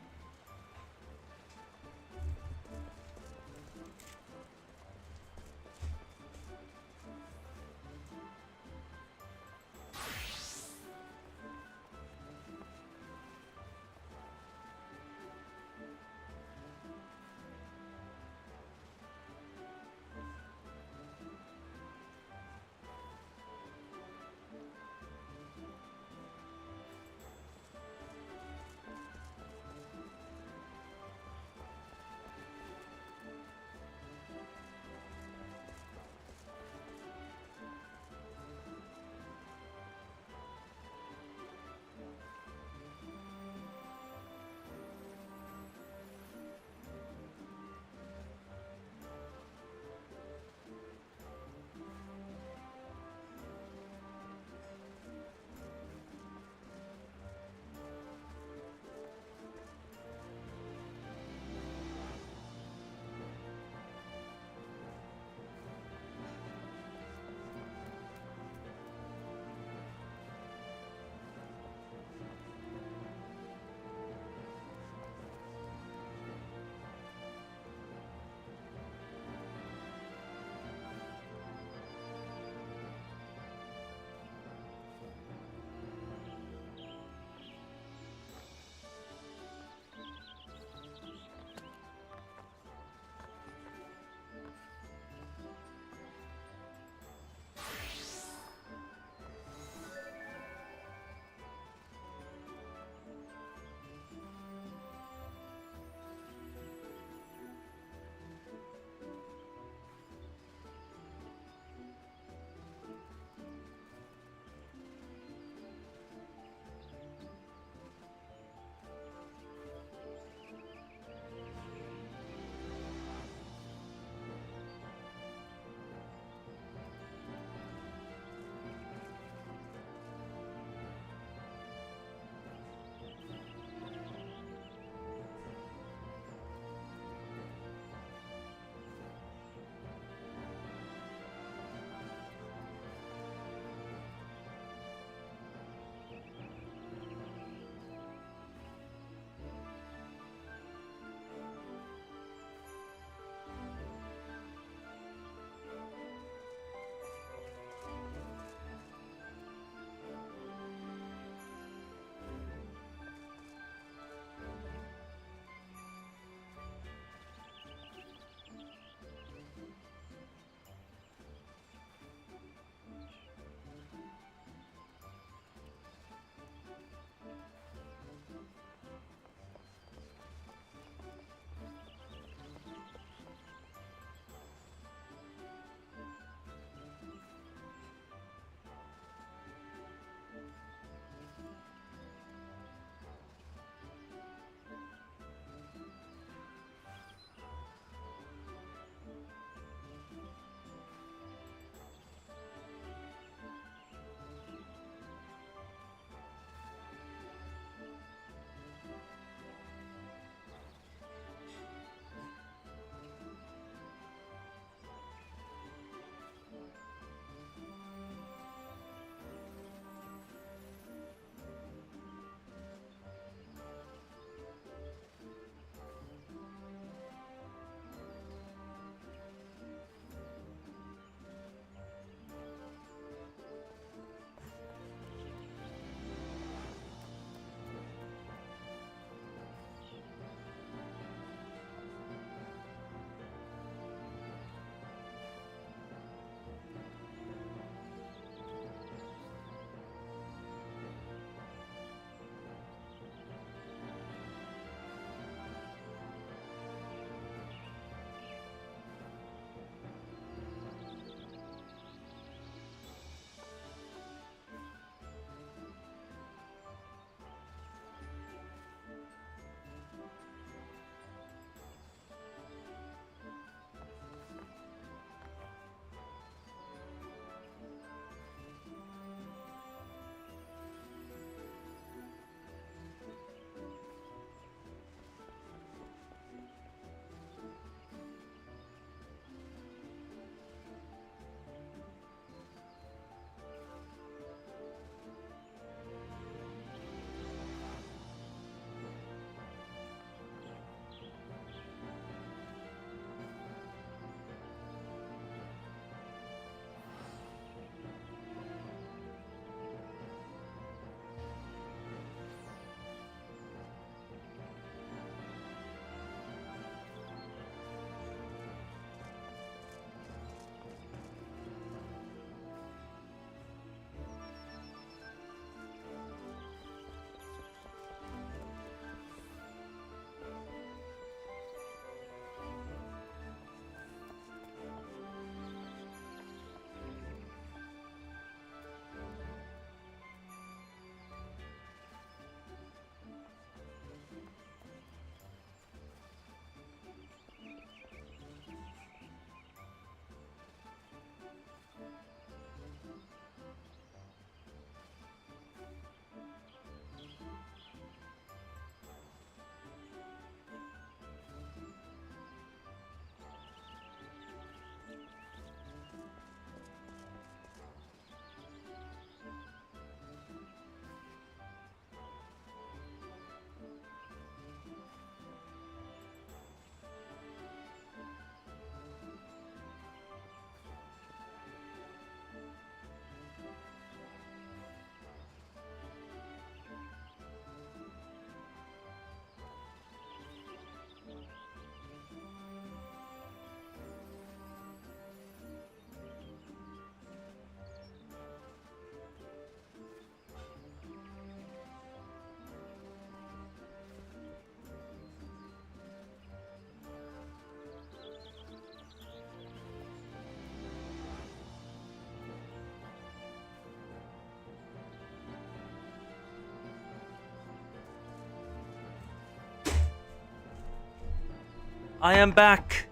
I am back.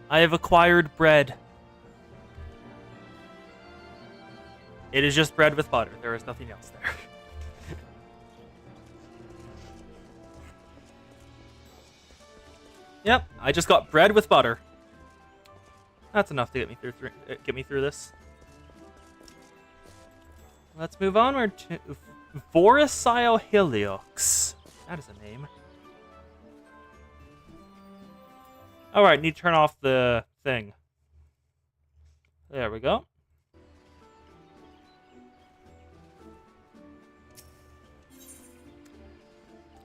I have acquired bread. It is just bread with butter. There is nothing else there. Yep, I just got bread with butter. That's enough to get me through this. Let's move onward to Vorisioheliox. That is a name. Alright, need to turn off the thing. There we go.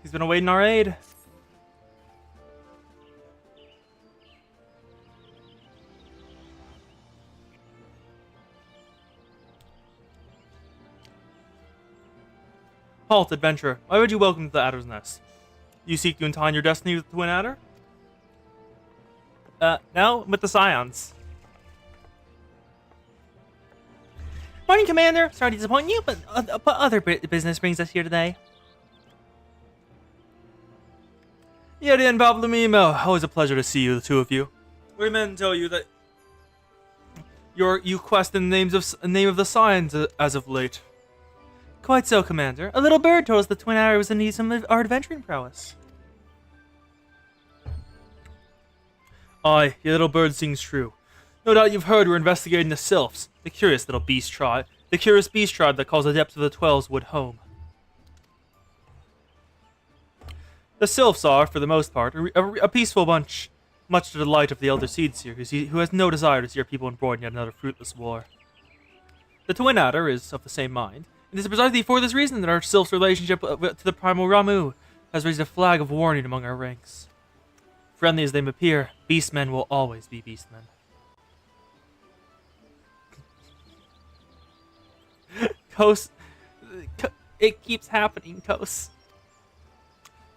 He's been awaiting our aid. Halt, adventurer. Why would you welcome to the Adder's Nest? You seek to entwine your destiny with the Twin Adder? No, with the Scions. Morning, Commander. Sorry to disappoint you, but other business brings us here today. Yedian Bablamimo. Always a pleasure to see you, the two of you. We men tell you that you quest in the name of the Scions as of late. Quite so, Commander. A little bird told us the Twin Adder was in need of our adventuring prowess. Aye, your little bird sings true. No doubt you've heard we're investigating the Sylphs, the curious beast tribe that calls the depths of the Twelves Wood home. The Sylphs are, for the most part, a peaceful bunch, much to the delight of the Elder Seedseer, who has no desire to see our people embroiled in yet another fruitless war. The Twin Adder is of the same mind. It is precisely for this reason that our Sylph's relationship to the primal Ramu has raised a flag of warning among our ranks. Friendly as they may appear, beastmen will always be beastmen. Kos, it keeps happening, Kos.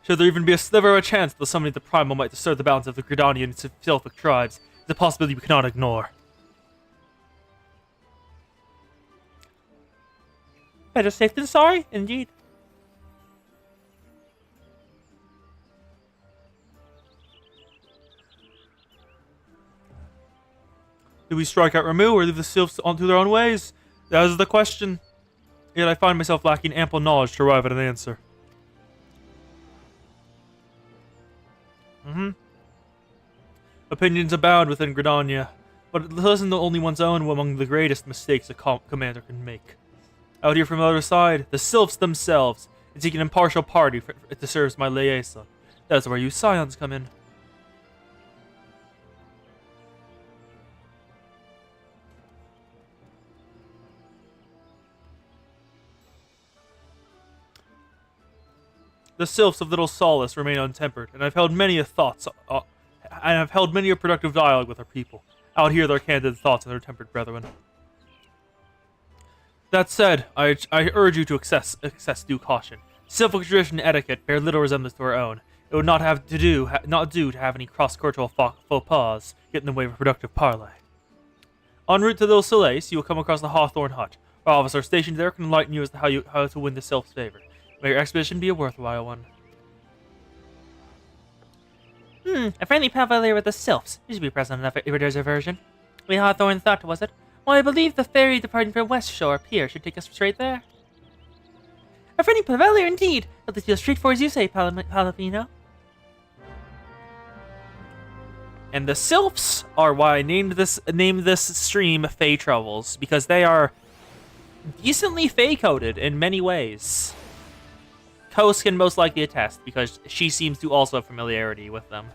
Should there even be a sliver of a chance that somebody the primal might disturb the balance of the Gridanian and Sylphic tribes, is a possibility we cannot ignore. Better safe than sorry, indeed. Do we strike out Ramu or leave the Sylphs onto their own ways? That is the question. Yet I find myself lacking ample knowledge to arrive at an answer. Opinions abound within Gridania, but it isn't only one's own among the greatest mistakes a commander can make. Out here from the other side, the Sylphs themselves seek an impartial party to serve as my liaison. That's where you Scions come in. The Sylphs of Little Solace remain untempered, and I've held many a productive dialogue with our people. Out here, their candid thoughts and their tempered brethren. That said, I urge you to access due caution. Sylphic tradition and etiquette bear little resemblance to our own. It would not do to have any cross-cultural faux pas get in the way of a productive parley. En route to Little Solace, you will come across the Hawthorn Hut. Our officer stationed there can enlighten you as to how to win the Sylph's favor. May your expedition be a worthwhile one. A friendly pavilier with the Sylphs. You should be present enough if there's a version. We Hawthorn thought, was it? Well, I believe the ferry departing from West Shore Pier should take us straight there. A friendly pavilier, indeed. Let us feel straight for as you say, Palafino. And the Sylphs are why I named this stream Fae Troubles, because they are decently Fae-coded in many ways. Kos can most likely attest, because she seems to also have familiarity with them.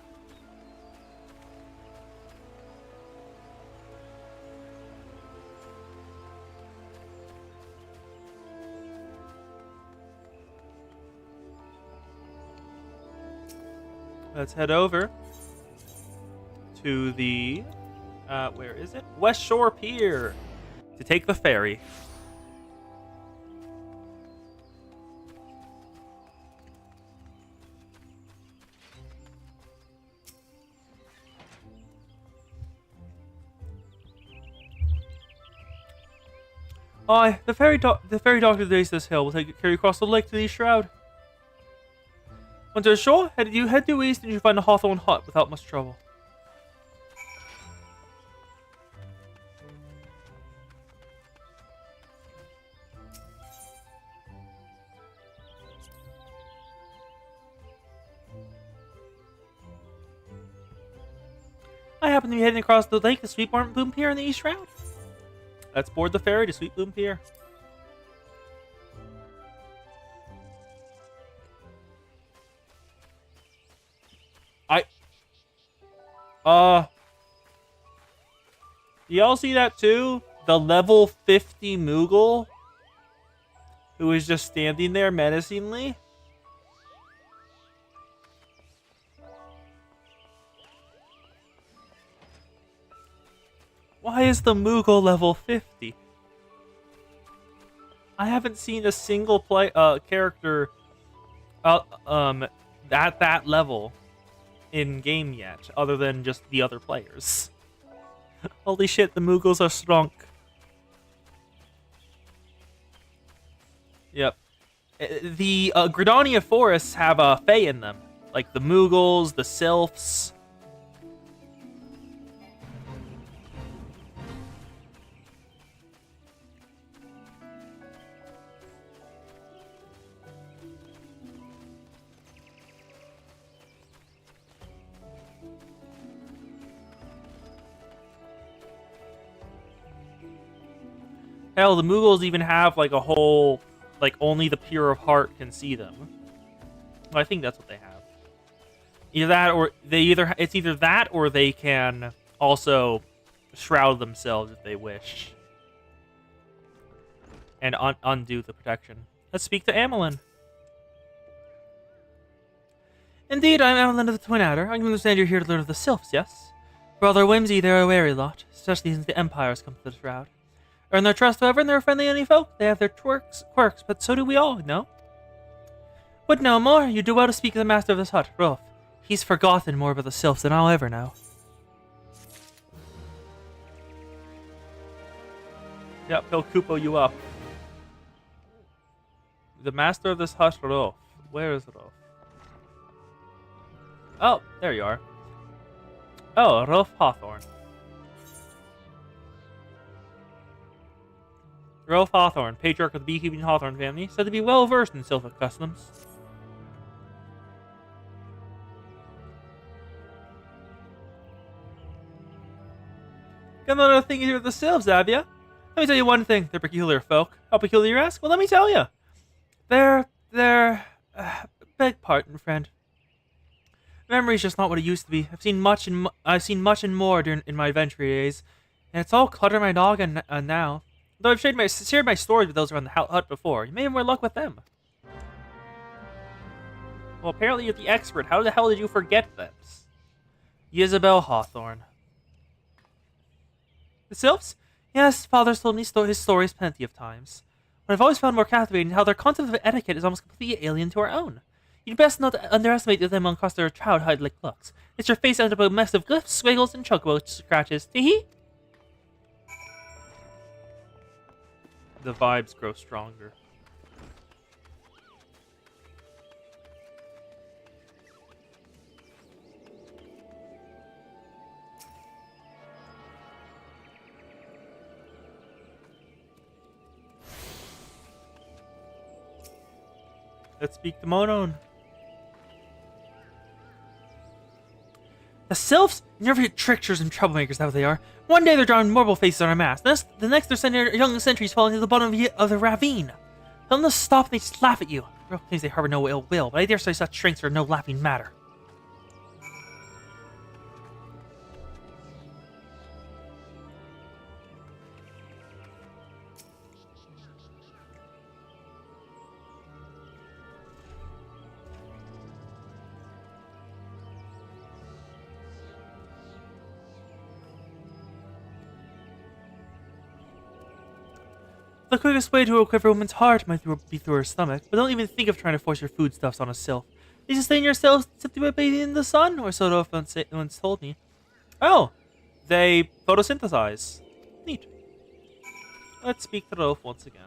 Let's head over to the, where is it? West Shore Pier to take the ferry. Aye, the ferry doctor days this hill will carry you across the lake to the Shroud. Went to the shore? You head due east and you find a hawthorn hut without much trouble. I happen to be heading across the lake to Sweet Bloom Pier in the East Shroud. Let's board the ferry to Sweet Bloom Pier. Y'all see that too? The level 50 Moogle who is just standing there menacingly. Why is the Moogle level 50? I haven't seen a single character at that level in game yet, other than just the other players. Holy shit, the Moogles are strong. Yep. The Gridania forests have Fae in them, like the Moogles, the Sylphs. Hell, the Moogles even have like a whole, like only the pure of heart can see them. Well, I think that's what they have. Either that, or it's either that, or they can also shroud themselves if they wish, and undo the protection. Let's speak to Amelin. Indeed, I'm Amelin of the Twin Adder. I can understand you're here to learn of the Sylphs, yes? For all their whimsy, they're a wary lot, especially since the Empire has come to the Shroud. Earn their trust, however, and they're friendly any folk. They have their quirks, but so do we all, no? Would know more, you do well to speak to the master of this hut, Rolf. He's forgotten more about the Sylphs than I'll ever know. Yep, he'll Kupo you up. The master of this hut, Rolf. Where is Rolf? Oh, there you are. Oh, Rolf Hawthorne. Rolf Hawthorne, patriarch of the beekeeping Hawthorne family, said to be well versed in Sylphic customs. Got another thing to do with the Sylphs, have ya? Let me tell you one thing, they're peculiar folk. How peculiar, you ask? Well, let me tell you. They're beg pardon, friend. Memory's just not what it used to be. I've seen much and more in my adventure days, and it's all clutter my dog and now. Though I've shared my stories with those around the hut before, you may have more luck with them. Well, apparently you're the expert. How the hell did you forget them? Isabel Hawthorne. The Sylphs? Yes, Father's told me his stories plenty of times. But I've always found more captivating how their concept of etiquette is almost completely alien to our own. You'd best not underestimate them across their childhood-like looks. It's your face under a mess of glyphs, squiggles, and chocobo scratches. Tee-hee? The vibes grow stronger. Let's speak to Monon. The Sylphs? Never tricksters and troublemakers, that's what they are. One day they're drawing marble faces on our mask. The next they're sending young sentries falling to the bottom of the ravine. Tell them to stop and they just laugh at you. Real claims they harbor no ill will, but I dare say such strengths are no laughing matter. The quickest way to equip a woman's heart might be through her stomach, but don't even think of trying to force your foodstuffs on a sylph. They sustain yourselves simply by bathing in the sun, or so once told me. Oh, they photosynthesize. Neat. Let's speak to Rolf once again.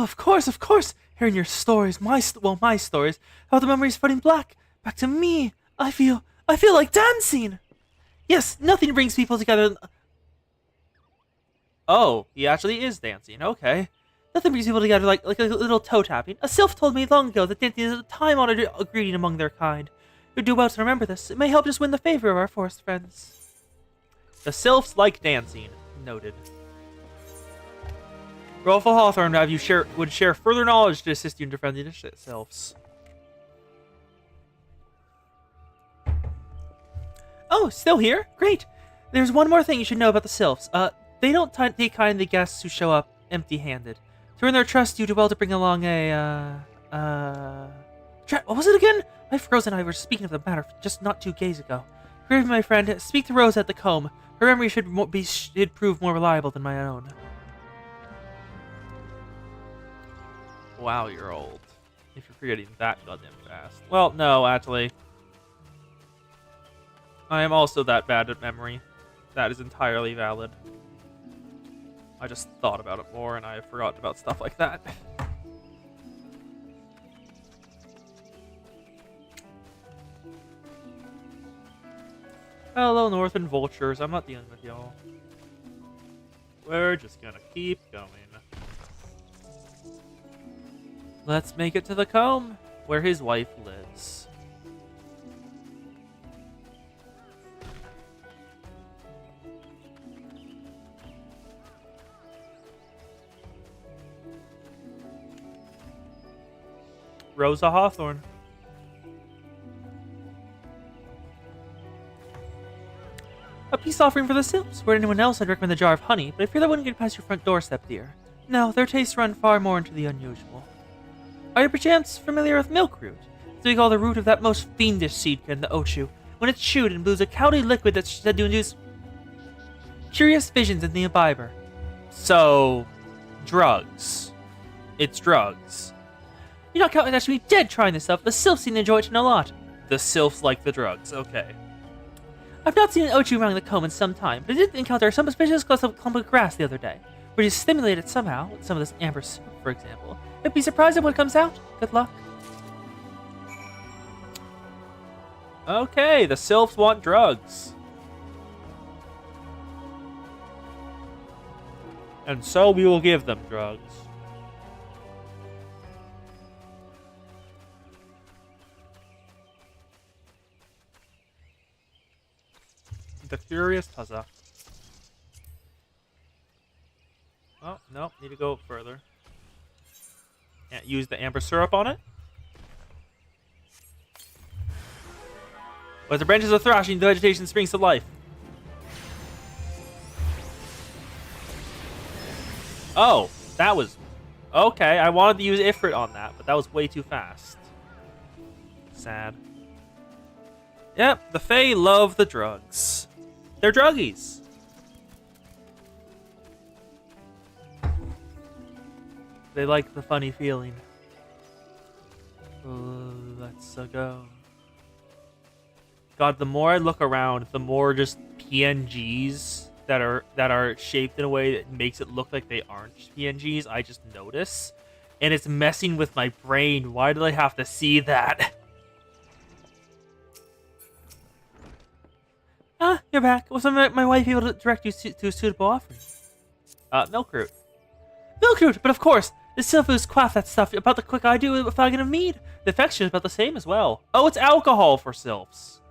Oh, of course. Hearing your stories, my stories, about the memories fading back to me. I feel like dancing. Yes, nothing brings people together. Oh, he actually is dancing. Okay. Nothing brings people together like a little toe tapping. A sylph told me long ago that dancing is a time-honored greeting among their kind. You'd do well to remember this. It may help us win the favor of our forest friends. The sylphs like dancing. Noted. Rolfo Hawthorne would share further knowledge to assist you in defending the sylphs. Oh, still here? Great. There's one more thing you should know about the sylphs. They don't take kindly guests who show up empty-handed. To earn their trust, you do well to bring along what was it again? My Rose and I were speaking of the matter just not 2 days ago. Forgive me, my friend. Speak to Rose at the comb. Her memory should prove more reliable than my own. Wow, you're old. If you're forgetting that goddamn fast. Well, no, actually. I am also that bad at memory. That is entirely valid. I just thought about it more and I forgot about stuff like that. Hello, Northern Vultures. I'm not dealing with y'all. We're just gonna keep going. Let's make it to the comb, where his wife lives. Rosa Hawthorne. A peace offering for the sylphs. For anyone else, I'd recommend the jar of honey, but I fear that wouldn't get past your front doorstep, dear. No, their tastes run far more into the unusual. Are you perchance familiar with milkroot? So we call the root of that most fiendish seedkin, the ochu. When it's chewed, it blows a cloudy liquid that's said to induce curious visions in the imbiber. So, drugs. It's drugs. You're not counting actually dead trying this stuff. The sylphs seem to enjoy it a lot. The sylphs like the drugs, okay. I've not seen an ochu around the comb in some time, but I did encounter some suspicious close up clump of grass the other day. Were you stimulated somehow, with some of this amber soup, for example? I'd be surprised at what comes out. Good luck. Okay, the sylphs want drugs. And so we will give them drugs. The Curious Tuzza. Oh, no, need to go further. Can't use the amber syrup on it. But the branches are thrashing, the vegetation springs to life. Oh, that was... Okay, I wanted to use Ifrit on that, but that was way too fast. Sad. Yep, the Fae love the drugs. They're druggies. They like the funny feeling. Let's go. God, the more I look around, the more just PNGs that are shaped in a way that makes it look like they aren't PNGs, I just notice. And it's messing with my brain. Why do I have to see that? Ah, you're back. Was my wife able to direct you to a suitable offering? Milkroot. Milkroot, but of course! The sylphs quaff that stuff about the quick I do with a flagon of mead. The affection is about the same as well. Oh, it's alcohol for sylphs.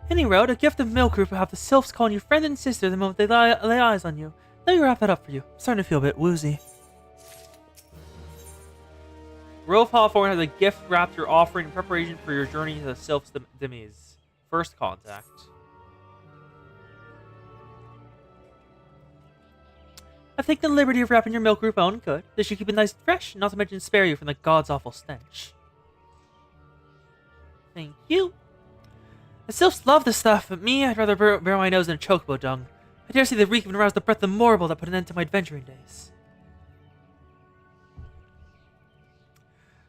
Any road, a gift of milkroot will have the sylphs calling you friend and sister the moment they lay eyes on you. Let me wrap that up for you. I'm starting to feel a bit woozy. Rolf Hawthorne has a gift wrapped your offering in preparation for your journey to the sylphs' demise. First contact. I've taken the liberty of wrapping your milkroot bone good. This should keep it nice and fresh, not to mention spare you from the god's awful stench. Thank you. The sylphs love this stuff, but me, I'd rather bear my nose in a chocobo dung. I dare say the reek would arouse the breath of the mortal that put an end to my adventuring days.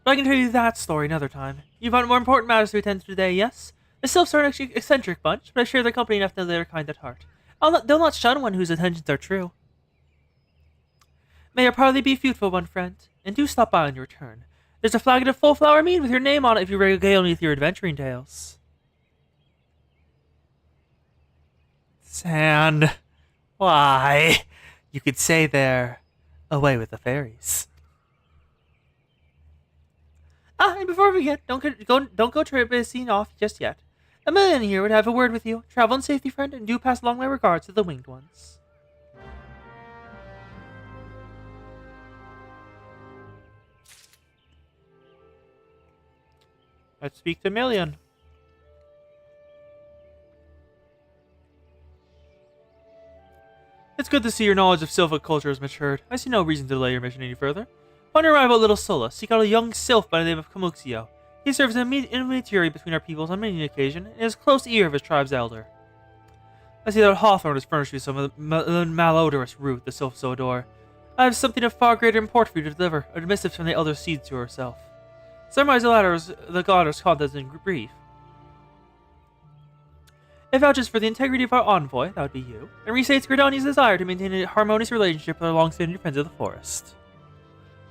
But I can tell you that story another time. You've got more important matters to attend to today, yes? The sylphs are an eccentric bunch, but I share their company enough to know they are kind at heart. They'll not shun one whose intentions are true. May your parley be fruitful, one friend, and do stop by on your return. There's a flagon of full flower mead with your name on it if you regale me with your adventuring tales. Sand. Why? You could say they're away with the fairies. And before we begin, don't go traipsing off just yet. Emilian here would have a word with you. Travel in safety, friend, and do pass along my regards to the winged ones. Let's speak to Emilian. It's good to see your knowledge of Sylphic culture has matured. I see no reason to delay your mission any further. On your arrival at Little Sola, seek out a young sylph by the name of Kamuxio. He serves as an intermediary between our peoples on many occasions and is close ear of his tribe's elder. I see that Hawthorne has furnished you some of the malodorous root the sylphs so adore. I have something of far greater import for you to deliver, a missive from the elder seeds to herself. Summarize the goddess contents in brief. It vouches for the integrity of our envoy, that would be you, and restates Gridania's desire to maintain a harmonious relationship with our long-standing friends of the forest.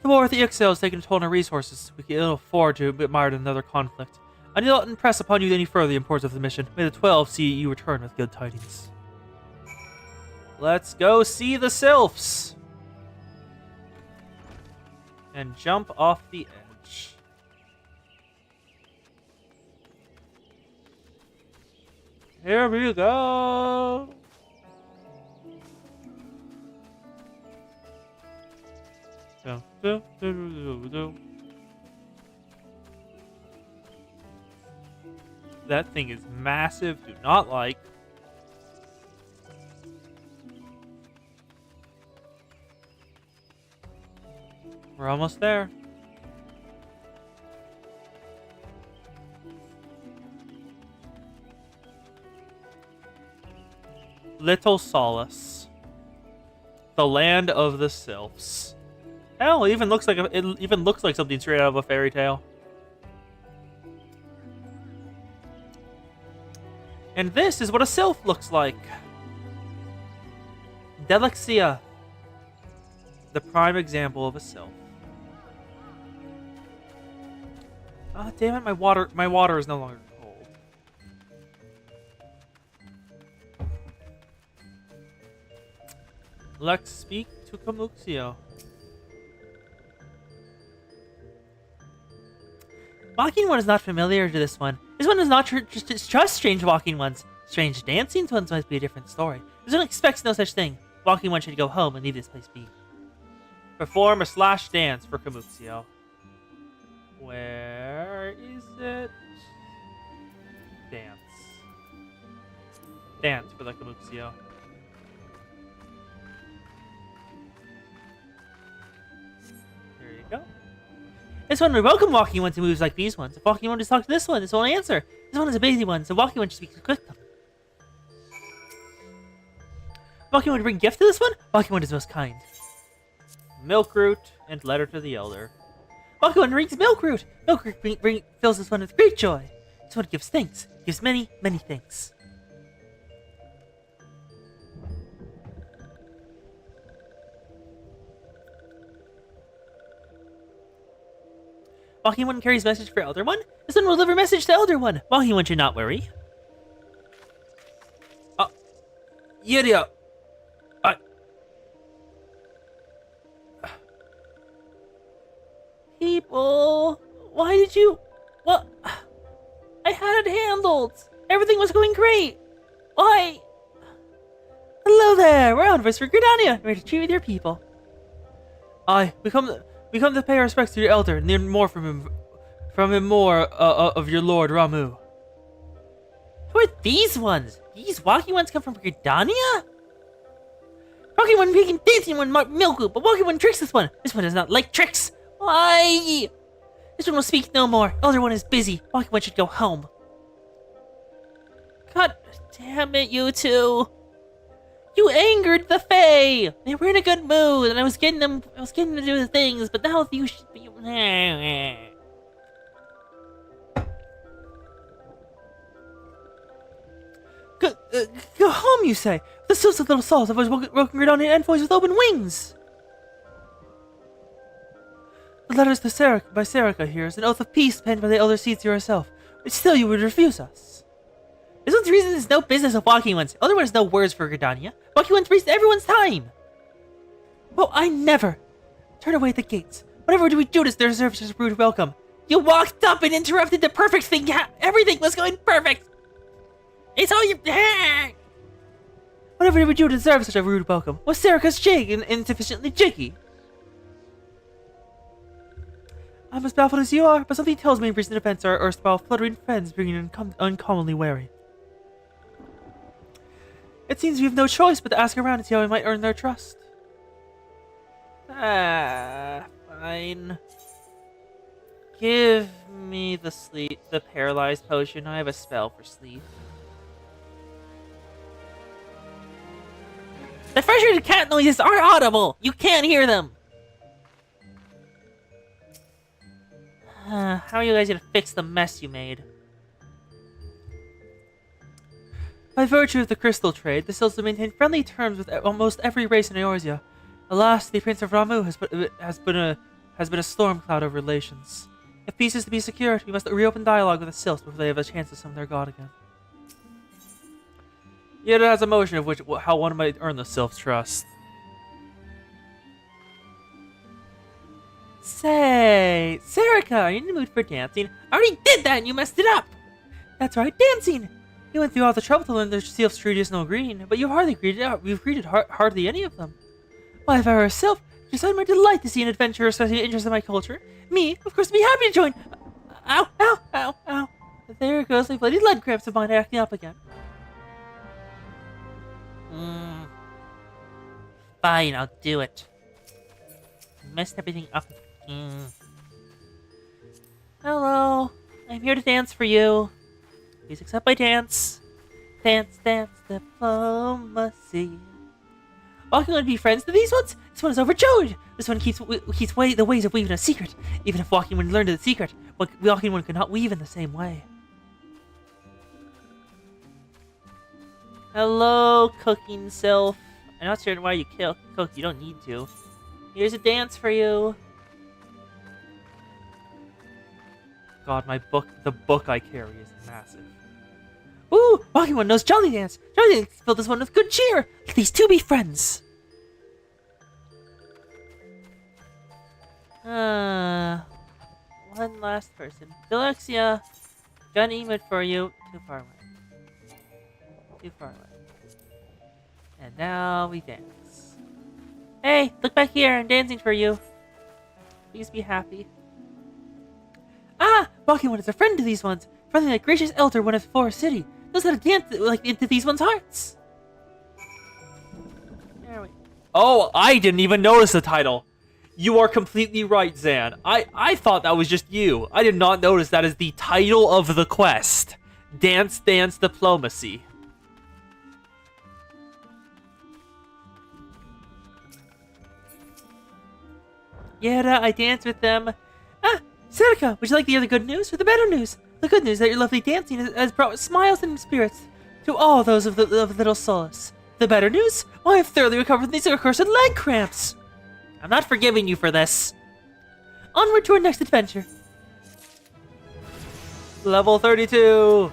The war with the Ixo has taken a toll on our resources. We can ill afford to be mired in another conflict. I need not impress upon you any further the importance of the mission. May the 12 see you return with good tidings. Let's go see the sylphs! And jump off the edge. Here we go! That thing is massive. Do not like. We're almost there. Little Solace. The land of the sylphs. Hell, it even looks like something straight out of a fairy tale. And this is what a sylph looks like. Delexia. The prime example of a sylph. Ah, damn it, my water is no longer cold. Let's speak to Kamuxio. Walking one is not familiar to this one. This one does not trust strange walking ones. Strange dancing ones might be a different story. This one expects no such thing. Walking one should go home and leave this place be. Perform a / dance for Kamuxio. Where is it? Dance. Dance for the Kamuxio. There you go. This one would welcome walking one to moves like these ones. If walking one just talk to this one won't answer. This one is a busy one, so walking one should speak quick. Walking one to bring gift to this one? Walking one is most kind. Milk root and letter to the elder. Walking one brings milk root. Milk root fills this one with great joy. This one gives thanks. Gives many, many thanks. Walking one carries message for Elder One. This one will deliver message to Elder One. Walking one should not worry. Yuria. People, why did you? What? I had it handled. Everything was going great. Why? Hello there. We're on for Gridania. Ready to treat with your people. We come to pay our respects to your elder and learn more from him more of your lord Ramu. Who are these ones? These walking ones come from Gridania? Walking one making dancing one milk root, but walking one tricks this one. This one does not like tricks. Why? This one will speak no more. Elder one is busy. Walking one should go home. God damn it, you two. You angered the Fae! They were in a good mood, and I was getting them to do the things, but now you should be... Go home, you say? The sylphs of little souls have welcomed Gridania envoys with open wings! The letters to by Serica here is an oath of peace penned by the elder seeds herself, but still you would refuse us. This one's reason is no business of walking ones. Other ones no words for Gridania. Walking ones waste everyone's time! Well, I never! Turn away the gates. Whatever do we do to deserve such a rude welcome? You walked up and interrupted the perfect thing. Everything was going perfect! It's all you... Whatever did we do to deserve such a rude welcome? Was Serica's jig insufficiently jiggy? I'm as baffled as you are, but something tells me recent events are erstwhile fluttering friends bringing uncommonly wary. It seems we have no choice but to ask around and see how we might earn their trust. Fine. Give me the paralyzed potion. I have a spell for sleep. The frustrated cat noises are audible! You can't hear them! How are you guys gonna fix the mess you made? By virtue of the crystal trade, the Sylphs have maintained friendly terms with almost every race in Eorzea. Alas, the Prince of Ramuh has been a storm cloud of relations. If peace is to be secured, we must reopen dialogue with the Sylphs before they have a chance to summon their god again. Yet it has a motion of how one might earn the Sylphs' trust. Say, Serica, are you in the mood for dancing? I already did that and you messed it up! That's right, dancing! You went through all the trouble to learn the Sylphs' traditional greeting, but you've hardly greeted hardly any of them. Why, if I were a Sylph, it is my delight to see an adventurer expressing an interest in my culture. Me, of course, be happy to join. Ow, ow, ow, ow. There goes my bloody leg cramps of mine acting up again. Fine, I'll do it. Messed everything up. Hello, I'm here to dance for you. Please accept my dance. Dance, dance, diplomacy. Walking would be friends to these ones? This one is overjoyed. This one keeps the ways of weaving a secret. Even if Walking One learned the secret, Walking One could not weave in the same way. Hello, cooking sylph. I'm not certain why you cook. You don't need to. Here's a dance for you. God, the book I carry is massive. Ooh, Walking One knows Jolly Dance. Jolly Dance filled this one with good cheer. Let these two be friends. One last person. Delexia, got an emote for you. Too far away. Too far away. And now we dance. Hey, look back here. I'm dancing for you. Please be happy. Ah! Walking One is a friend to these ones. Friendly like gracious elder one of Forest City. Knows how to dance like into these ones' hearts. There we go. Oh, I didn't even notice the title. You are completely right, Zan. I thought that was just you. I did not notice that is the title of the quest. Dance, Dance, Diplomacy. Yeah, I dance with them. Ah, Serica, would you like to hear the good news or the better news? The good news that your lovely dancing has brought smiles and spirits to all those of Little Solace. The better news? Well, I have thoroughly recovered from these accursed leg cramps. I'm not forgiving you for this. Onward to our next adventure. Level 32.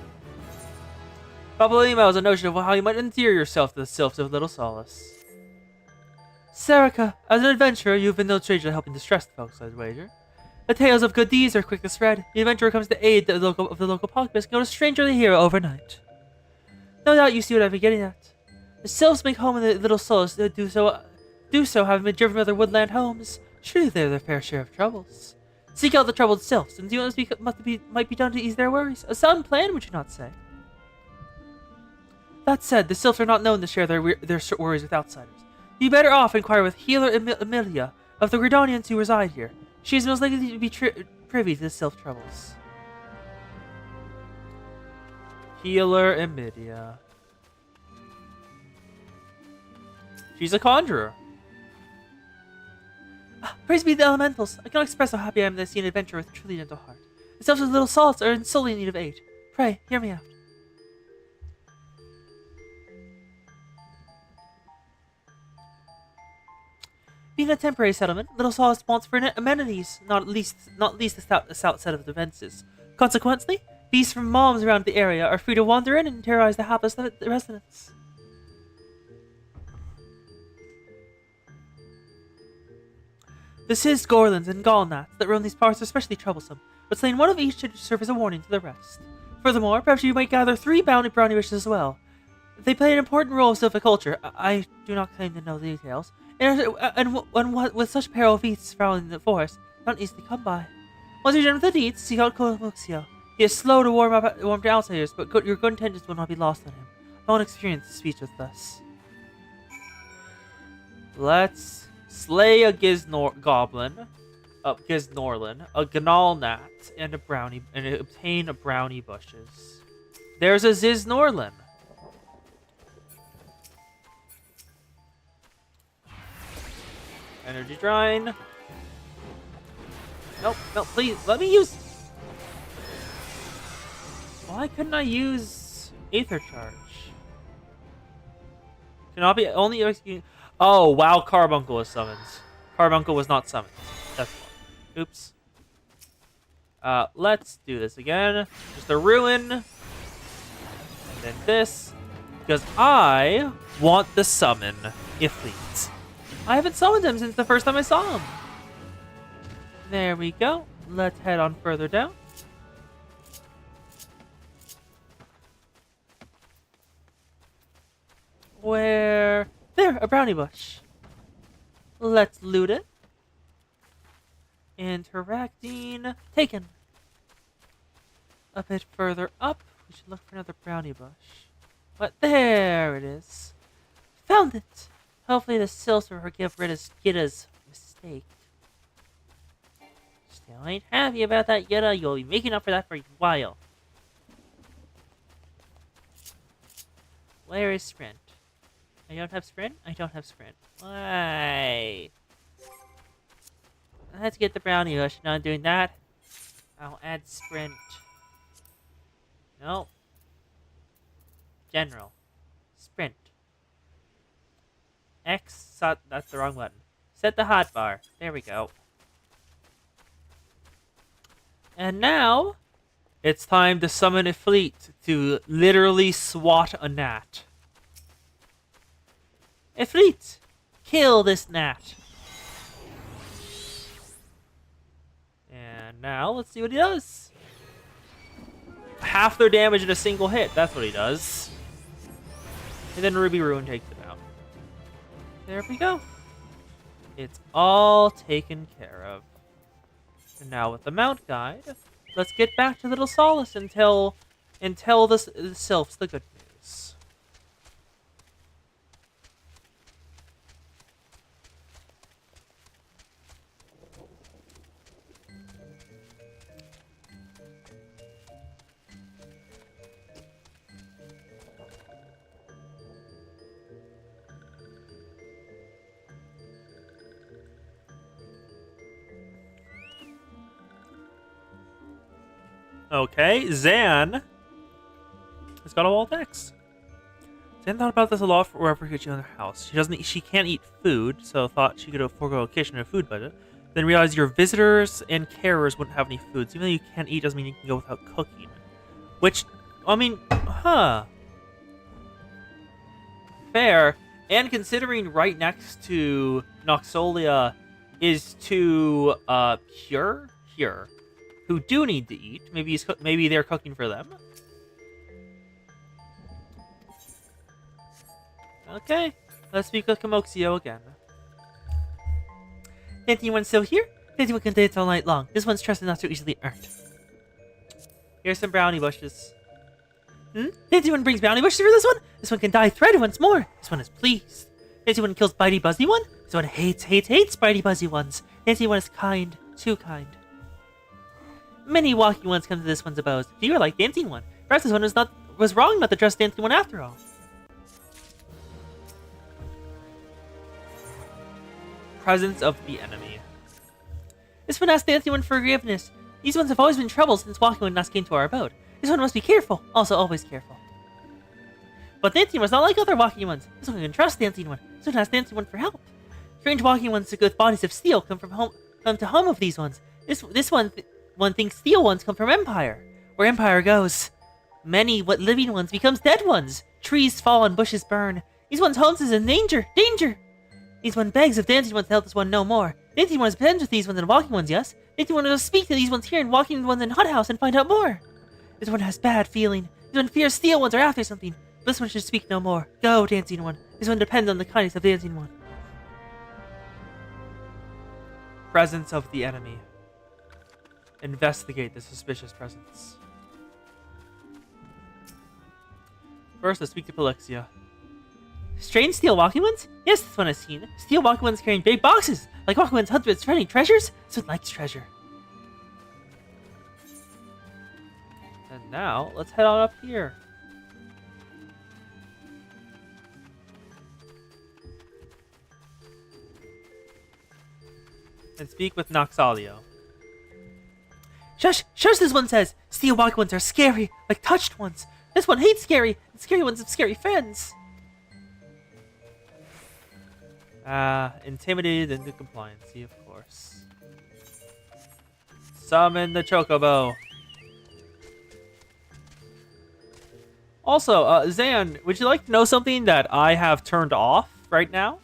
Papalymo has a notion of how you might endear yourself to the sylphs of Little Solace. Serica, as an adventurer, you've been no stranger to helping distressed folks, I'd wager. The tales of good deeds are quick to spread. The adventurer comes to aid the local populace, no stranger to hear overnight. No doubt you see what I've been getting at. The sylphs make home in the Little Solace, do so having been driven from their woodland homes. Surely they're their fair share of troubles. Seek out the troubled sylphs, and do what might be done to ease their worries. A sound plan, would you not say? That said, the sylphs are not known to share their worries with outsiders. You better off inquire with Healer Emilia of the Gridanians who reside here. She is most likely to be privy to the sylph troubles. Healer Emilia. She's a conjurer. Praise be the elementals. I cannot express how happy I am to see an adventurer with a truly gentle heart. The sylphs of Little Solace are in sorely need of aid. Pray, hear me out. Being a temporary settlement, Little Solace wants for amenities, not least the south side of the fences. Consequently, beasts from moms around the area are free to wander in and terrorize the hapless residents. The Sizz Gorlins and Gallnats that roam these parts are especially troublesome, but slaying one of each should serve as a warning to the rest. Furthermore, perhaps you might gather 3 brownie wishes as well. They play an important role in silviculture. I do not claim to know the details. And what with such peril beasts prowling in the forest, not easily come by. Once you're done with the deeds, seek out Komuxio. He is slow to warm to outsiders, but your good intentions will not be lost on him. I won't experience speech with us. Let's slay a Giznorlin, a Gnallnat, and obtain a brownie bushes. There's a Ziznorlin. Energy Drine. Nope, please, let me use... Why couldn't I use Aether Charge? Cannot be only executing... Oh, wow, Carbuncle was summoned. Carbuncle was not summoned. That's why. Oops. Let's do this again. Just a Ruin. And then this. Because I want the summon Ifrit. I haven't summoned him since the first time I saw him. There we go. Let's head on further down. Where... There, a brownie bush. Let's loot it. Interacting. Taken. A bit further up, we should look for another brownie bush. But there it is. Found it. Hopefully the sylphs will forgive Yitta's mistake. Still ain't happy about that, Yitta. You'll be making up for that for a while. Where is Sprint? I don't have Sprint? I don't have Sprint. Why? Let's get the brownie bush. Not doing that. I'll add Sprint. Nope. General. Sprint. X. That's the wrong button. Set the hotbar. There we go. And now, it's time to summon a fleet to literally swat a gnat. Ifrit, kill this gnat. And now, let's see what he does. Half their damage in a single hit, that's what he does. And then Ruby Ruin takes it out. There we go. It's all taken care of. And now with the mount guide, let's get back to Little Solace and tell the sylphs the good news. Okay, Zan has got a wall text. Zan thought about this a lot for wherever she gets you in her house. She can't eat food, so thought she could forego a kitchen and a food budget. Then realized your visitors and carers wouldn't have any food. So even though you can't eat doesn't mean you can go without cooking. Which, I mean, fair. And considering right next to Noxolia is to Pure, who do need to eat. Maybe they're cooking for them. Okay, let's speak with Komoxio again. Anyone still here? Anyone can dance all night long. This one's trust is not so easily earned. Here's some brownie bushes. Anyone brings brownie bushes for this one? This one can die thread once more. This one is pleased. Anyone kills bitey buzzy one? This one hates bitey buzzy ones. Anyone is kind, too kind. Many walking ones come to this one's abode. You are like dancing one. Perhaps this one was wrong not to trust dancing one after all. Presence of the enemy. This one asked dancing one for forgiveness. These ones have always been trouble since walking one last came to our abode. This one must be careful, also always careful. But dancing one's not like other walking ones. This one can trust dancing one. This one asked dancing one for help. Strange walking ones with bodies of steel come to home of these ones. One thinks steel ones come from Empire. Where Empire goes, many living ones becomes dead ones. Trees fall and bushes burn. These ones' homes is in danger. Danger! These one begs of dancing ones to help this one no more. Dancing ones friends with these ones and walking ones, yes? Dancing one will speak to these ones here and walking ones in hut house and find out more. This one has bad feeling. This one fears steel ones are after something. This one should speak no more. Go, dancing one. This one depends on the kindness of dancing one. Presence of the enemy. Investigate the suspicious presence. First, let's speak to Pelixia. Strange steel walking ones? Yes, this one I've seen. Steel walking ones carrying big boxes. Like walking ones hunt with finding treasures? This one likes treasure. And now, let's head on up here. And speak with Noxalio. Shush! Shush, this one says! Steel walking ones are scary, like touched ones. This one hates scary, and scary ones have scary friends. Intimidated into compliancy, of course. Summon the Chocobo. Also, Zan, would you like to know something that I have turned off right now?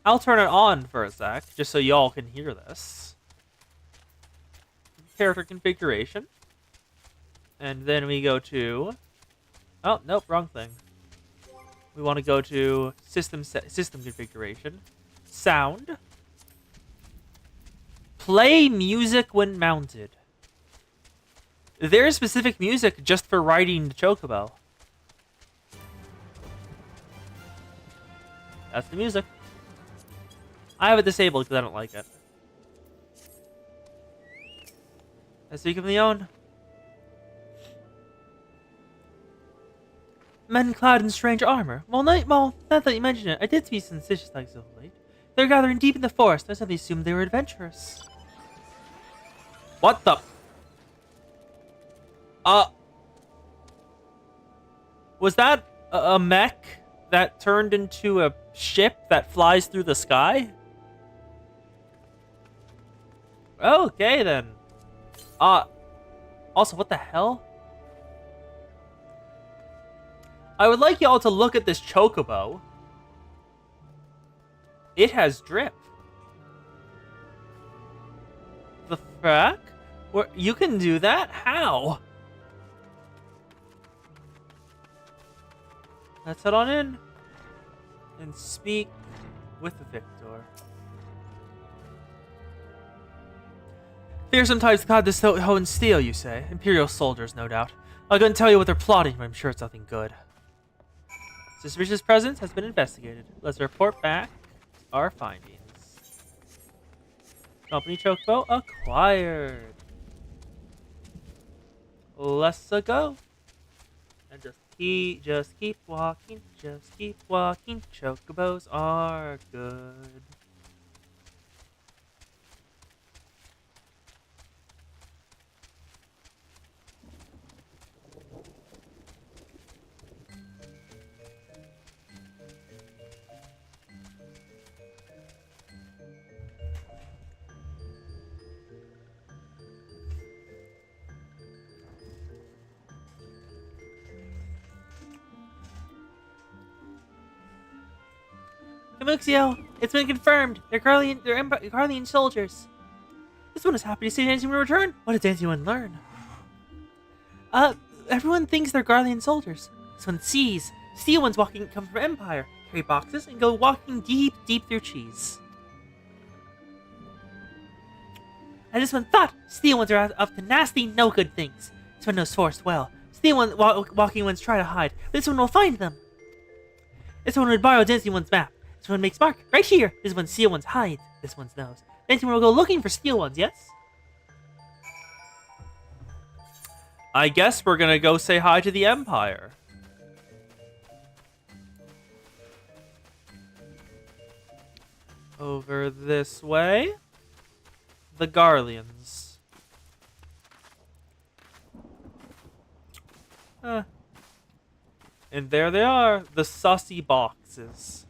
I'll turn it on for a sec, just so y'all can hear this. Character configuration. And then we go to... Oh, nope, wrong thing. We want to go to system configuration. Sound. Play music when mounted. There is specific music just for riding the Chocobo. That's the music. I have it disabled because I don't like it. I speak of Leon. Men clad in strange armor. Well, now that you mention it, I did see suspicious things so late. They're gathering deep in the forest. I suddenly assumed they were adventurous. What the? Was that a mech that turned into a ship that flies through the sky? Okay, then. Also, what the hell? I would like y'all to look at this Chocobo. It has drip. The frack? Where you can do that? How? Let's head on in and speak with Victor. Fearsome types clad this hoe in steel, you say? Imperial soldiers, no doubt. I couldn't tell you what they're plotting, but I'm sure it's nothing good. Suspicious presence has been investigated. Let's report back our findings. Company Chocobo acquired. Let's go. And just keep walking. Just keep walking. Chocobos are good. Camuxio, it's been confirmed. They're Garlean soldiers. This one is happy to see Dancing One return. What did Dancing One learn? Everyone thinks they're Garlean soldiers. This one sees. Steel ones come from Empire, carry boxes, and go walking deep through cheese. And this one thought steel ones are up to nasty, no good things. This one knows forest well. Steel walking ones try to hide, but this one will find them. This one would borrow Dancing One's map. This one makes mark right here. This one steel ones hide. This one's nose. Dancing One will go looking for steel ones, yes? I guess we're gonna go say hi to the Empire. Over this way. The Garleans. And there they are, the sussy boxes.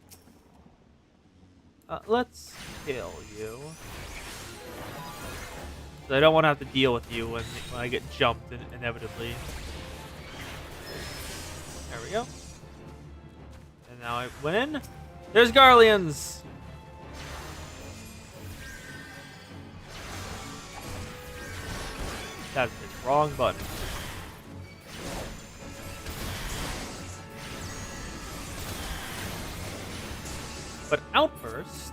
Let's kill you. I don't want to have to deal with you when I get jumped inevitably. There we go. And now I win. There's Garleans! That's the wrong button. But Outburst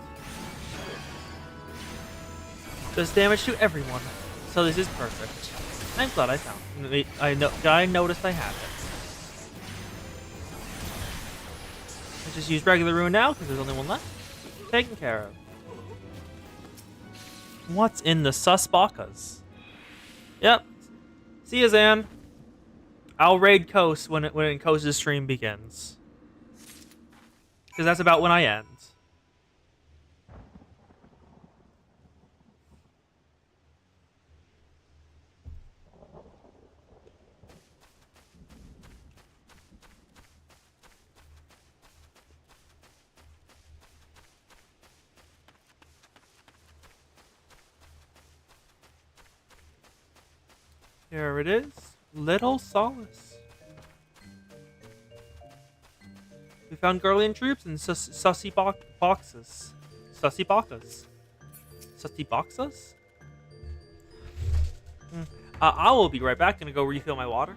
does damage to everyone, so this is perfect. I'm glad I found it. I noticed I have it. I just use regular rune now because there's only one left. Taken care of. What's in the Susbakas? Yep. See ya, Zan. I'll raid Coast when Coast's stream begins. Because that's about when I end. Here it is. Little Solace. We found Garlean troops and sussy boxes. Sussy bakas. Sussy boxes? I will be right back. Gonna go refill my water.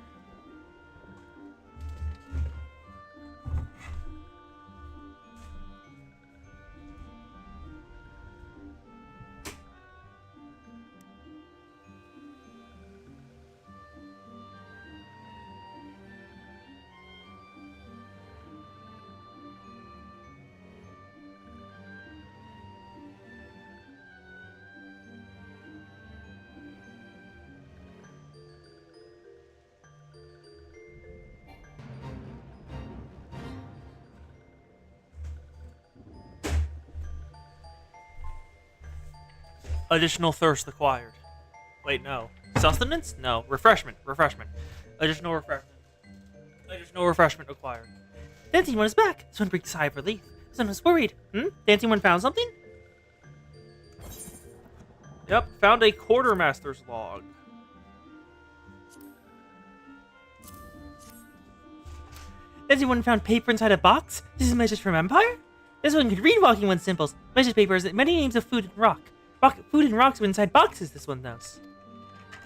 Additional thirst acquired. Wait, no. Sustenance? No. Refreshment. Refreshment. Additional refreshment. Additional refreshment acquired. Dancing One is back! This one brings a sigh of relief. Someone was worried. Dancing One found something? Yep, found a quartermaster's log. Dancing One found paper inside a box? This is a message from Empire? This one could read Walking One's symbols. Message paper is many names of food and rock. Food and rocks are inside boxes, this one knows.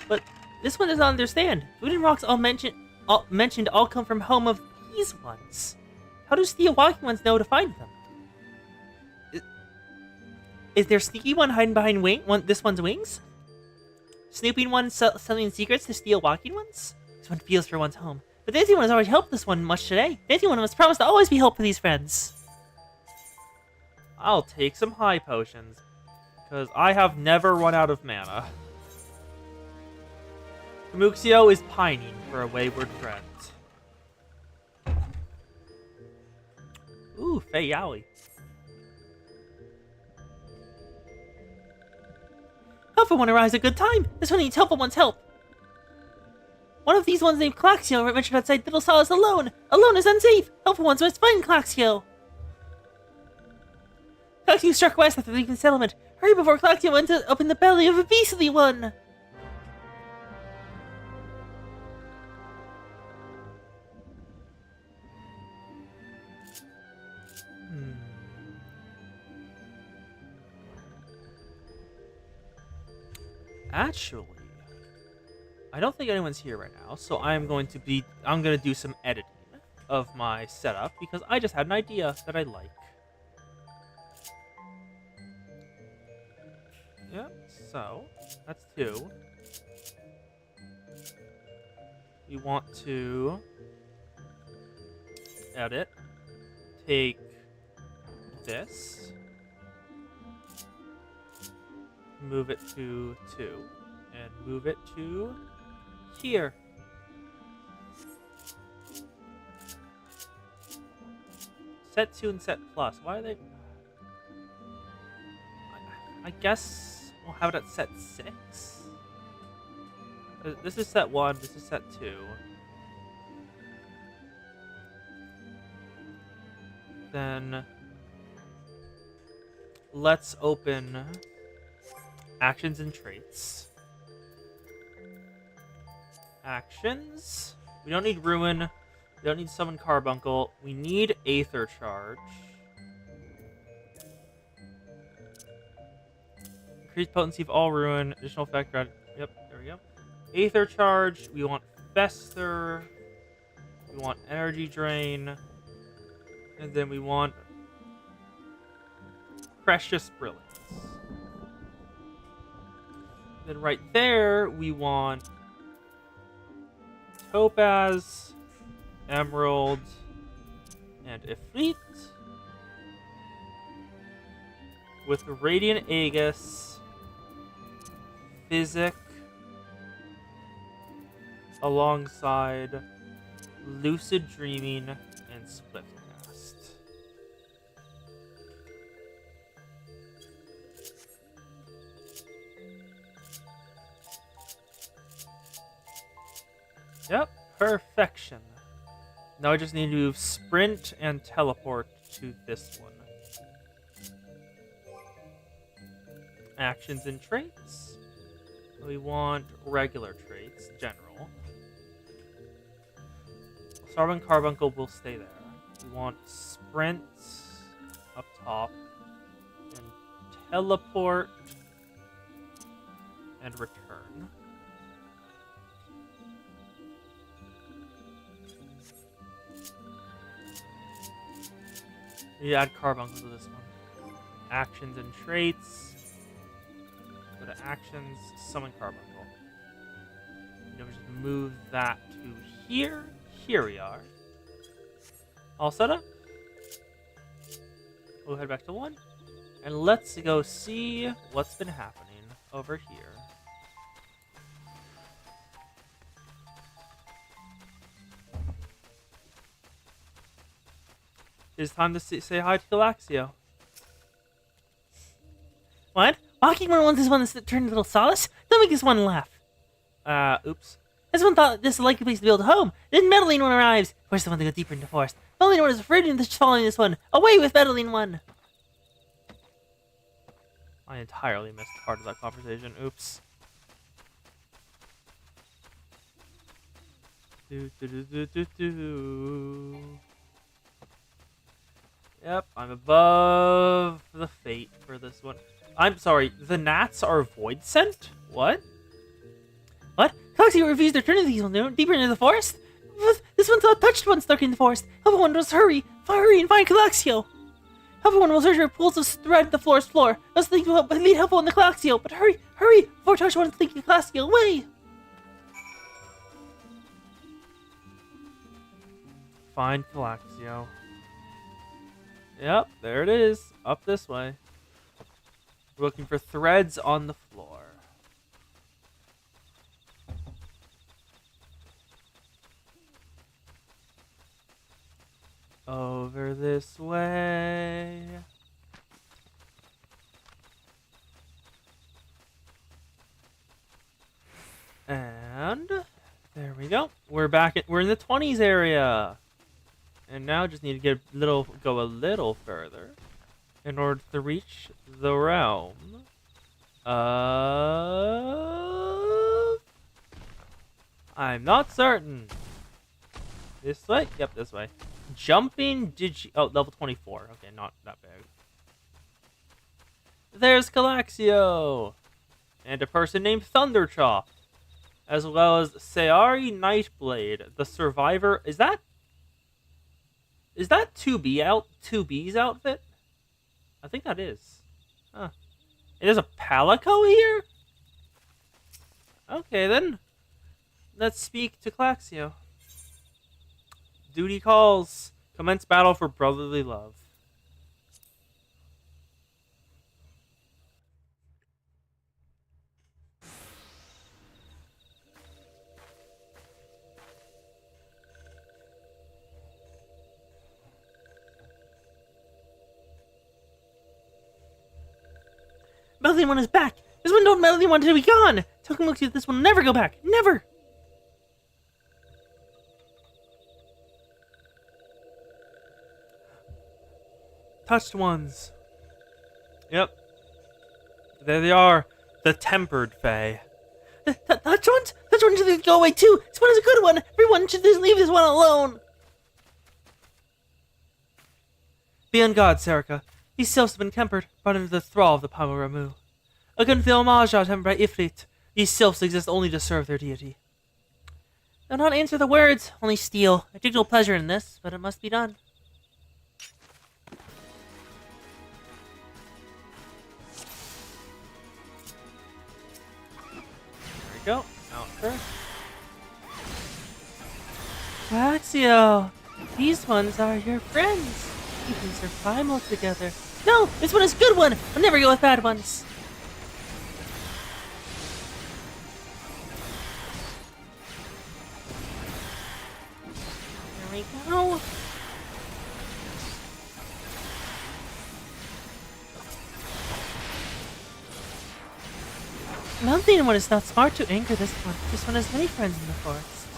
But this one does not understand. Food and rocks all mentioned all come from home of these ones. How do Steel Walking Ones know to find them? Is there Sneaky One hiding behind this one's wings? Snooping One selling secrets to Steel Walking Ones? This one feels for one's home. But Daisy One has already helped this one much today. Daisy One must promise to always be help for these friends. I'll take some high potions. Because I have never run out of mana. Kamuxio is pining for a wayward friend. Ooh, Fae Yowie. Helpful One arrives at a good time. This one needs Helpful One's help. One of these ones named Claxio ventured outside Little Solace alone. Alone is unsafe. Helpful Ones must find Claxio. Claxio struck west after leaving the settlement. Hurry before Claxio ends up in the belly of a beastly one! Actually, I don't think anyone's here right now, so I'm going to do some editing of my setup because I just had an idea that I like. Yep, so that's 2. We want to edit, take this, move it to 2, and move it to here. Set 2 and set plus. Why are they... I guess we'll have it at set 6. This is set 1, this is set 2. Then let's open actions and traits. Actions. We don't need Ruin. We don't need Summon Carbuncle. We need Aether Charge. Increase potency of all Ruin. Additional effect. Yep, there we go. Aether Charge. We want Fester. We want Energy Drain. And then we want Precious Brilliance. Then right there, we want Topaz, Emerald, and Ifrit. With Radiant Aegis, Physic, alongside Lucid Dreaming and Spliffcast. Yep, perfection. Now I just need to sprint and teleport to this one. Actions and traits. We want regular traits, general. Starman Carbuncle will stay there. We want sprint up top, and teleport, and return. You add Carbuncle to this one. Actions and traits. Go to actions, summon Carbuncle. Then we just move that to here. Here we are. All set up. We'll head back to 1. And let's go see what's been happening over here. It's time to say hi to Galaxio. What? Walking one wants this one to turn a little solace? Don't make this one laugh. Oops. This one thought this was a likely place to build a home. Then Meddling One arrives. Force the one to go deeper into the forest. Meddling One is afraid of following this one. Away with Meddling One! I entirely missed part of that conversation. Oops. Yep, I'm above the fate for this one. I'm sorry, the gnats are void sent? What? What? Galaxy refused to turn these one deeper into the forest? This one thought touched one stuck in the forest. Everyone must hurry and find Galaxio. Everyone will search for pools of thread the forest floor. Those things will lead helpful in the Galaxio. But hurry, before touch one to the Galaxio away. Find Galaxio. Yep, there it is. Up this way. We're looking for threads on the floor. Over this way. And there we go. We're in the 20s area. And now just need to go a little further in order to reach the realm of... I'm not certain. This way? Yep, this way. Jumping level 24. Okay, not that big. There's Galaxio! And a person named Thunderchop. As well as Sayari Nightblade, the survivor. Is that 2B's outfit? I think that is. Huh. There's a Palico here? Okay, then. Let's speak to Galaxio. Duty calls. Commence battle for brotherly love. Meddling One is back. This one don't Meddling One to be gone. Tell Galaxio this one will never go back. Never. Touched ones. Yep. There they are. The tempered Fae. Touch ones should go away too. This one is a good one. Everyone should just leave this one alone. Be on guard, Serica. These sylphs have been tempered, brought into the thrall of the Primal Ramu. According to the homage tempered by Ifrit, these sylphs exist only to serve their deity. Do not answer the words, only steal. I take no pleasure in this, but it must be done. There we go. Out first. Axio, these ones are your friends. You can serve primal together. No, this one is a good one. I'll never go with bad ones. There we go. Mountain one is not smart to anchor this one. This one has many friends in the forest.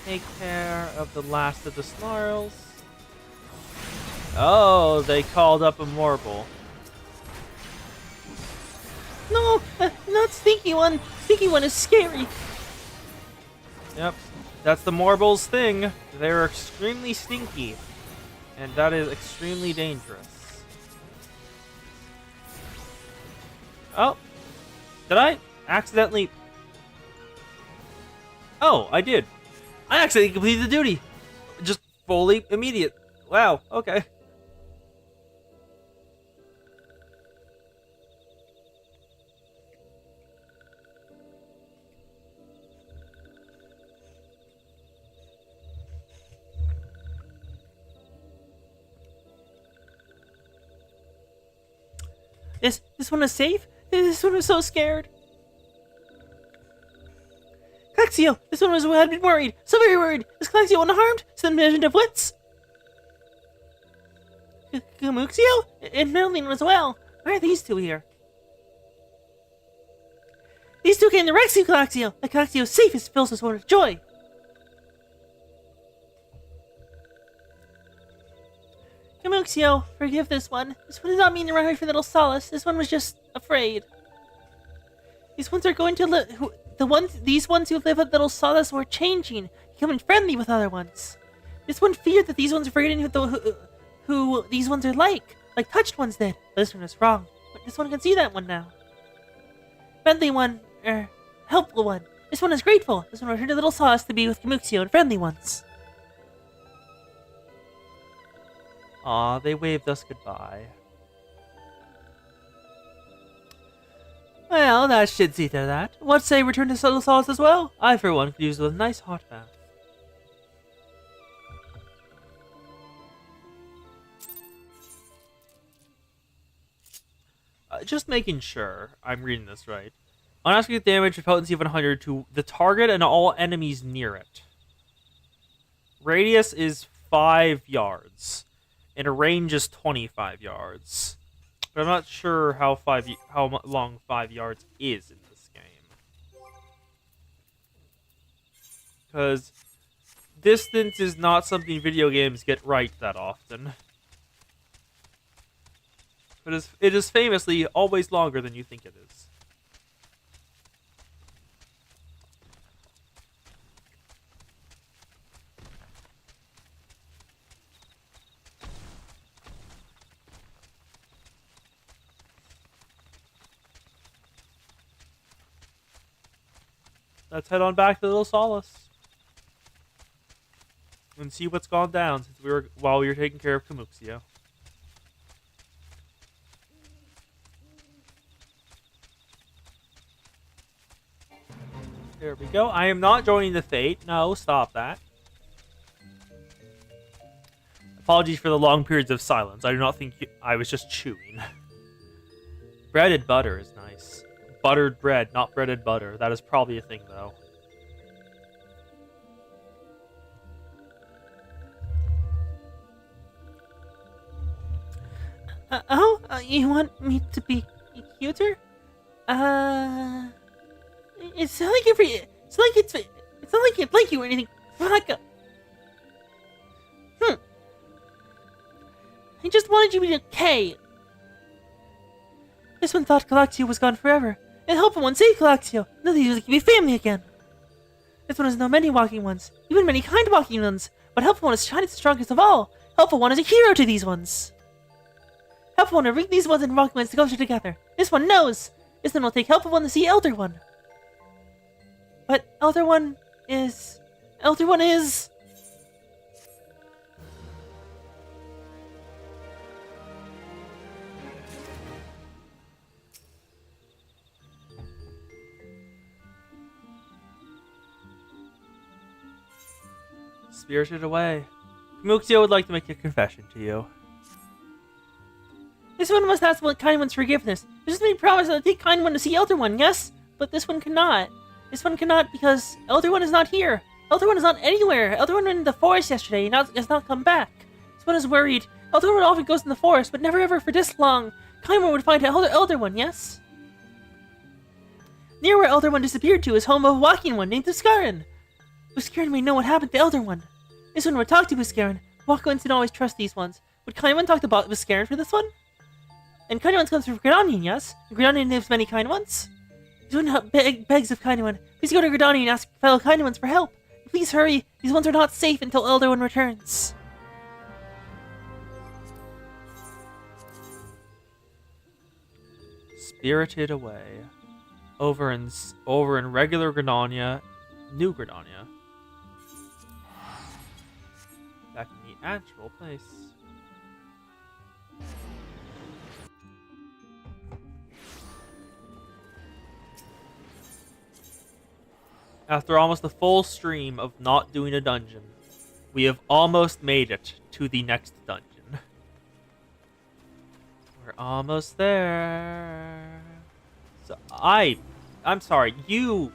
Take care of the last of the snarls. Oh, they called up a Morble. No, not Stinky One. Stinky One is scary. Yep, that's the Morble's thing. They're extremely stinky, and that is extremely dangerous. Oh, did I accidentally? Oh, I did. I accidentally completed the duty. Just fully immediate. Wow, okay. This one is safe? This one was so scared. Claxio, this one had been worried. So very worried. Is Claxio unharmed? Some measure of wits? Kamuxio? And Merlin as well. Why are these two here? These two came to rescue Claxio. The Claxio safest fills us with joy. Kamuxio, forgive this one. This one did not mean to run away from little Solace. This one was just afraid. These ones are going to these ones who live with little Solace were changing, becoming friendly with other ones. This one feared that these ones are forgetting who these ones are like touched ones did. But this one is wrong. But this one can see that one now. Friendly one, helpful one. This one is grateful. This one returned to little Solace to be with Kamuxio and friendly ones. Aw, they waved us goodbye. Well, that should see to that. What say return to little Solace as well? I, for one, could use a nice hot bath. Just making sure I'm reading this right. Unasked damage with potency of 100 to the target and all enemies near it. Radius is 5 yards, and a range is 25 yards. But I'm not sure how long 5 yards is in this game. Because distance is not something video games get right that often. But it is famously always longer than you think it is. Let's head on back to Little Solace and see what's gone down while we were taking care of Kamuxio. There we go. I am not joining the Fate. No, stop that. Apologies for the long periods of silence. I do not think I was just chewing. Breaded butter is nice. Buttered bread, not breaded butter. That is probably a thing, though. You want me to be cuter? It's not like it's not like it's like you or anything. Vodka. I just wanted you to decay. This one thought Galaxio was gone forever, and Helpful One saved Galaxio. Now these can be family again. This one has known many walking ones, even many kind walking ones, but Helpful One is China's strongest of all. Helpful One is a hero to these ones. Helpful One will bring these ones and walking ones closer together. This one knows. This one will take Helpful One to see Elder One. But Elder One is... Spirited away. Muxio would like to make a confession to you. This one must ask Kind One's forgiveness. This has made promise to take Kind One to see Elder One, yes? But this one cannot. This one cannot because Elder One is not here. Elder One is not anywhere. Elder One went in the forest yesterday and has not come back. This one is worried. Elder One often goes in the forest, but never ever for this long. Kind One would find Elder One, yes? Near where Elder One disappeared to is home of a walking one named Buscarin. Buscarin may know what happened to Elder One. This one would talk to Buscarin. Walking ones didn't always trust these ones. Would Kind One talk to Buscarin for this one? And Kind One comes from Gridanian, yes? And Gridanian lives many Kind Ones? This one begs of Kind One. Please go to Gridanian and ask fellow Kind Ones for help. Please hurry. These ones are not safe until Elder One returns. Spirited away. Over in regular Gridania, New Gridania. Back in the actual place. After almost a full stream of not doing a dungeon, we have almost made it to the next dungeon. We're almost there. So I'm sorry, you...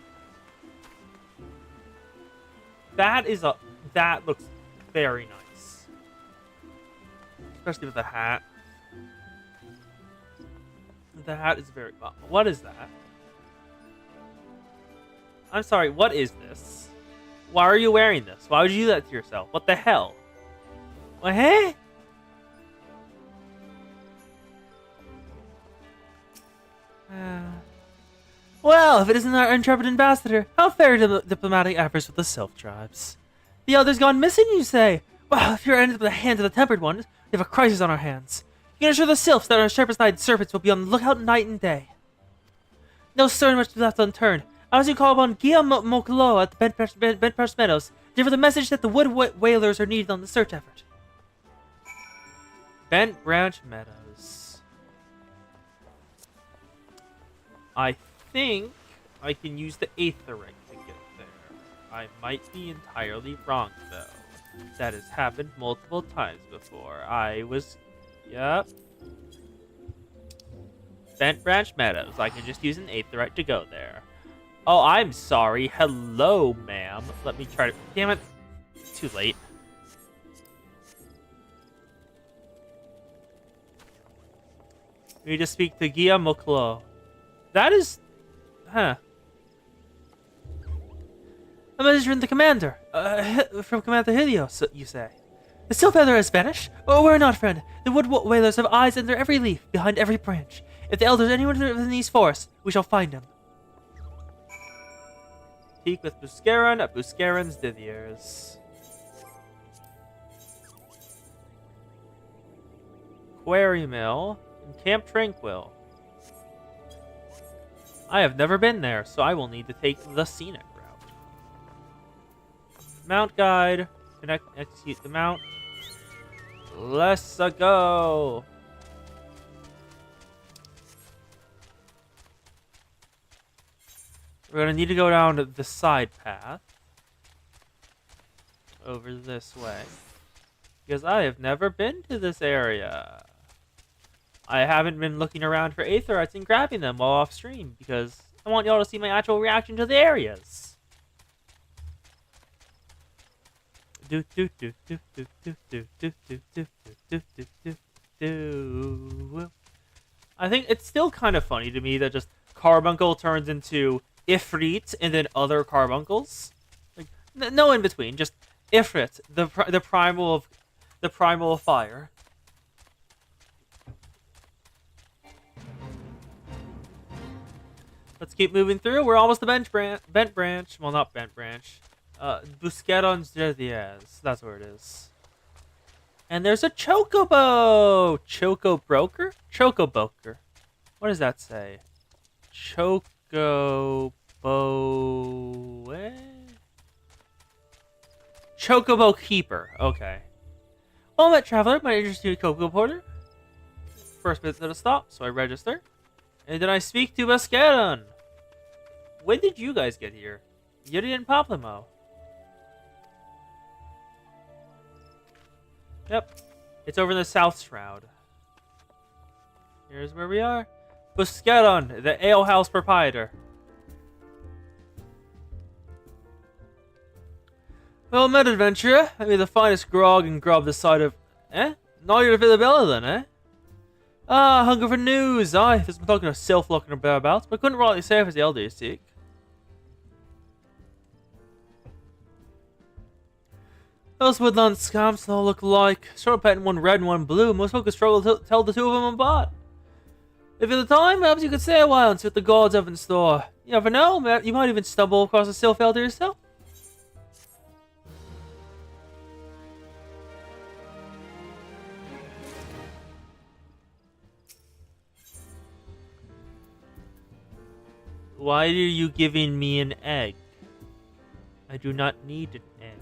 That looks very nice. Especially with the hat. The hat is very... What is that? I'm sorry, what is this? Why are you wearing this? Why would you do that to yourself? What the hell? What, hey? Well, if it isn't our intrepid ambassador, how fare diplomatic efforts with the Sylph tribes? The Elder's gone missing, you say? Well, if you're ended up in the hands of the Tempered One, we have a crisis on our hands. You can assure the Sylphs that our sharpest-eyed serpents will be on the lookout night and day. No stone much left unturned. As you call upon Guillaume Mokolo at the Bentpress Meadows, deliver the message that the wood whalers are needed on the search effort. Bent Branch Meadows. I think I can use the Aetherite to get there. I might be entirely wrong, though. That has happened multiple times before. Yep. Bent Branch Meadows. I can just use an Aetherite to go there. Oh, I'm sorry. Hello, ma'am. Let me try to... Damn it. Too late. We need to speak to Guillaume Moklo. That is... Huh. A message from the commander. From Commander Helios, you say. The Sylph Elder has vanished? Oh, we're not, friend. The wood whalers have eyes under every leaf, behind every branch. If the Elder is anywhere within these forests, we shall find him. Speak with Buscarin at Buscarin's Dithiers. Quarry Mill and Camp Tranquil. I have never been there, so I will need to take the scenic route. Mount guide. Execute the mount. Let's go. We're going to need to go down the side path. Over this way. Because I have never been to this area. I haven't been looking around for Aetherites and grabbing them while off stream. Because I want y'all to see my actual reaction to the areas. I think it's still kind of funny to me that just Carbuncle turns into Ifrit and then other carbuncles, like no in between, just Ifrit, the primal of fire. Let's keep moving through. We're almost to Bent Branch. Well, not Bent Branch. Busqueron's Diaz. That's where it is. And there's a Chocobo! Choco Broker? Chocoboker. What does that say? Chocobo... Chocobo Keeper. Okay. Well, met traveler, my interest in Chocobo Porter. First visit at a stop, so I register. And then I speak to Busqueron. When did you guys get here? Yuri and Paplamo. Yep. It's over in the South Shroud. Here's where we are. Busqueron, the alehouse proprietor. Well met, adventurer. I made the finest grog and grub this side of... Eh? Not your Villabella then, eh? Ah, hunger for news. Aye, there's been talking of self-locking or thereabouts, but couldn't rightly say if it's the elder you seek. Those woodland scamps all look alike. Short pattern, one red and one blue. Most folk struggle to tell the two of them apart. If you have the time, perhaps you could stay a while and see what the gods have in store. You never know, you might even stumble across a sylph elder yourself. Why are you giving me an egg? I do not need an egg.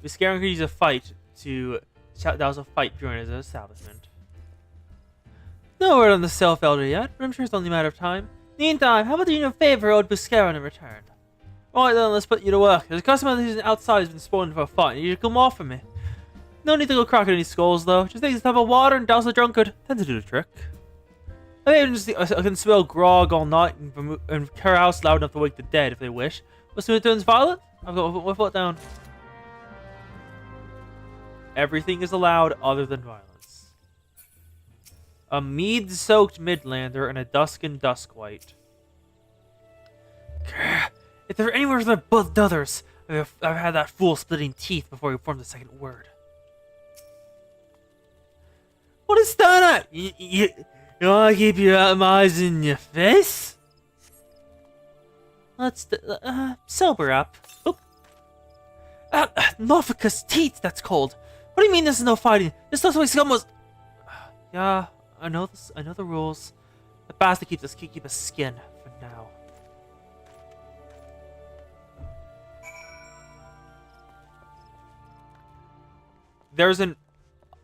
Busqueron could use a fight to douse a fight during his establishment. No word on the Self Elder yet, but I'm sure it's only a matter of time. Meantime, how about you do a favor owed Busqueron in return? Alright then, let's put you to work. There's a customer who's outside has been spoiling for a fight, and you should come off for me. No need to go cracking any skulls though. Just take a tub of water and douse the drunkard. Tends to do the trick. I can smell grog all night and carouse loud enough to wake the dead if they wish. But soon it turns violent, I've got to put my foot down. Everything is allowed other than violence. A mead-soaked Midlander and a Duskin Duskwhite. If there are anywhere there both others, I've had that fool splitting teeth before he formed the second word. What is that? You wanna keep your eyes in your face? Let's sober up. Oop. Norficus teeth, that's cold. What do you mean there's no fighting? This looks like scum was... Yeah, I know this. I know the rules. The bastard keep us skin for now. There's an...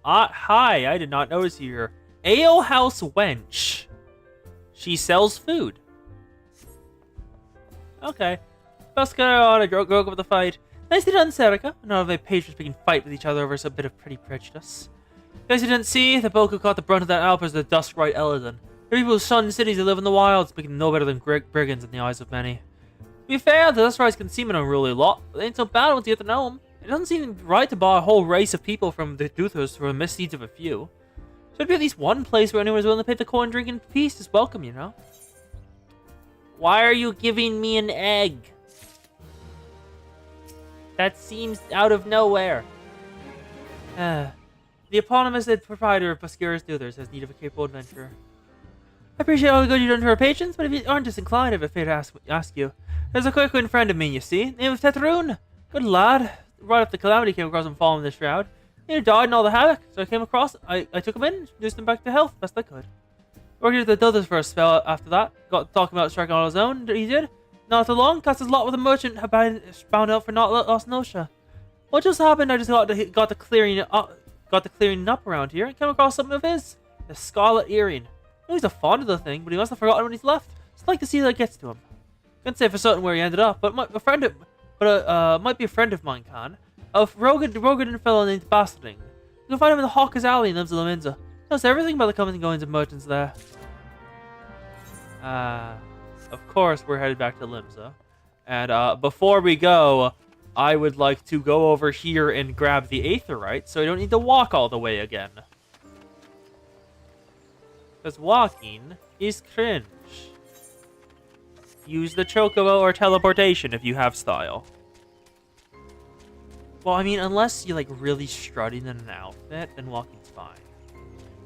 hi, I did not notice you here. Ale House Wench. She sells food. Okay. Let's go on a go over the fight. Nicely done, Serica. None of my patrons picking fight with each other over a bit of pretty prejudice. Guess you didn't see, the folk who caught the brunt of that outburst is the Duskwhite Eladon. The people who shun cities that live in the wilds, making no better than brigands in the eyes of many. To be fair, the Duskwhites can seem an unruly lot, but they ain't so bad once you get to know them. It doesn't seem right to bar a whole race of people from the Duthos for the misdeeds of a few. Should be at least one place where anyone's willing to pay the coin drink in peace is welcome, you know? Why are you giving me an egg? That seems out of nowhere. The eponymous proprietor of Busqueron's Duthers has need of a capable adventurer. I appreciate all the good you've done for our patrons, but if you aren't disinclined, I have a favor to ask you. There's a quick friend of mine, you see, name of Tetheroon. Good lad. Right after the calamity came across him falling in the shroud. He died in all the havoc, so I came across. I took him in, introduced him back to health, best I could. Worked at the Duthers for a spell after that. Got talking about striking on his own, he did. Not too long, cast his lot with a merchant bound out for not lost Nosha. What just happened? I just got the clearing up around here and came across something of his. The Scarlet Earring. I know he's a fond of the thing, but he must have forgotten when he's left. Just like to see that it gets to him. Can't say for certain where he ended up, but might be a friend of mine can. A rogue fellow named Bastarding. You can find him in the Hawker's Alley in Limsa Laminza. Knows everything about the comings and goings of merchants there. Of course, we're headed back to Limsa. And before we go, I would like to go over here and grab the Aetherite so I don't need to walk all the way again. Because walking is cringe. Use the Chocobo or teleportation if you have style. Well, I mean, unless you're like really strutting in an outfit, then walking's fine.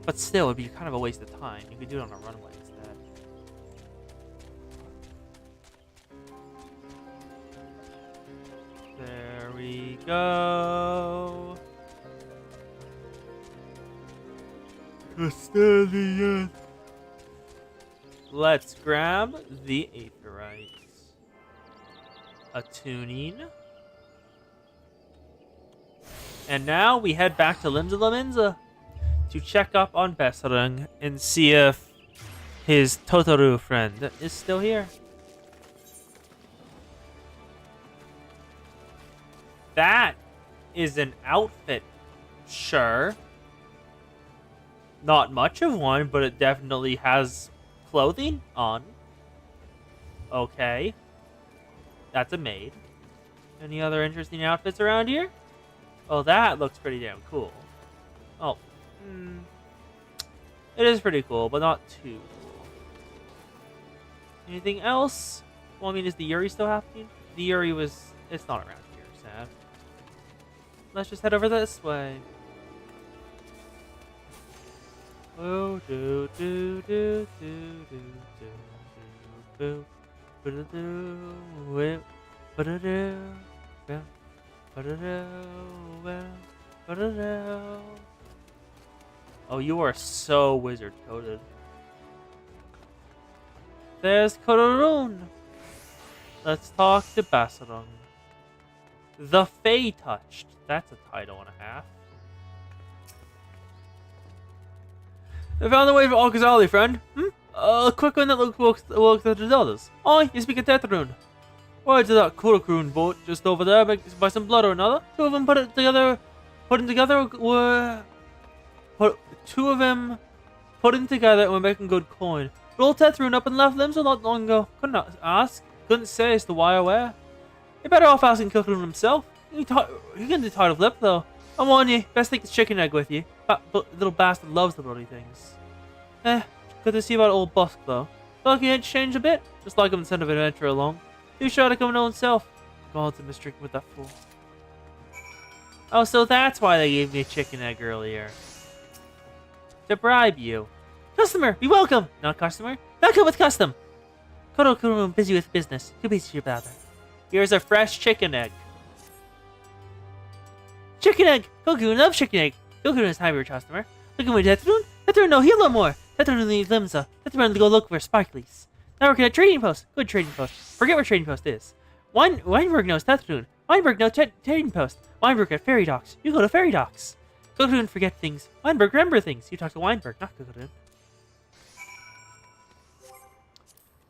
But still, it'd be kind of a waste of time. You could do it on a runway instead. go. Custodian. Let's grab the Aetherites. Attuning. And now we head back to Limsa Laminza to check up on Besserung and see if his Totoro friend is still here. That is an outfit, sure. Not much of one, but it definitely has clothing on. Okay. That's a maid. Any other interesting outfits around here? Oh, that looks pretty damn cool. Oh. It is pretty cool, but not too cool. Anything else? Well, I mean, is the Yuri still happening? The Yuri was... It's not around here, sad. Let's just head over this way. Oh, do do do do do do do do do do Oh, you are so wizard coded. There's Kororun. Let's talk to Basarung. The Fae Touched. That's a title and a half. I found the way for Alcazali, friend. A quick one that looks at the others. Oh, you speak of Tethrun. Why to that Kororun boat just over there by some blood or another? Two of them put them together and were making good coin. Rolled Tethrun up and left them so not long ago. Couldn't ask, couldn't say as to why or where. You're better off asking Kororun himself. He can be tired of lip though. I warn you, best take this chicken egg with you. That little bastard loves the bloody things. Good to see about old Busk though. Thought he had changed a bit. Just like him to send an adventure along. He was sure to come know himself. God's a mystery with that fool. Oh, so that's why they gave me a chicken egg earlier. To bribe you. Customer, be welcome! Not customer. Welcome with custom. Kororun busy with business. Too busy to bother. Here's a fresh chicken egg. Chicken egg! Goku loves chicken egg. Goku is happy with customer. Looking with Tethrun? Tethrun no heal no more. Tethrun leave Limsa. Tethrun go look for sparklies. Now working at trading post. Good trading post. Forget where trading post is. Weinberg knows Tethrun. Weinberg knows trading post. Weinberg at ferry docks. You go to ferry docks. Goku forget things. Weinberg remember things. You talk to Weinberg, not Goku.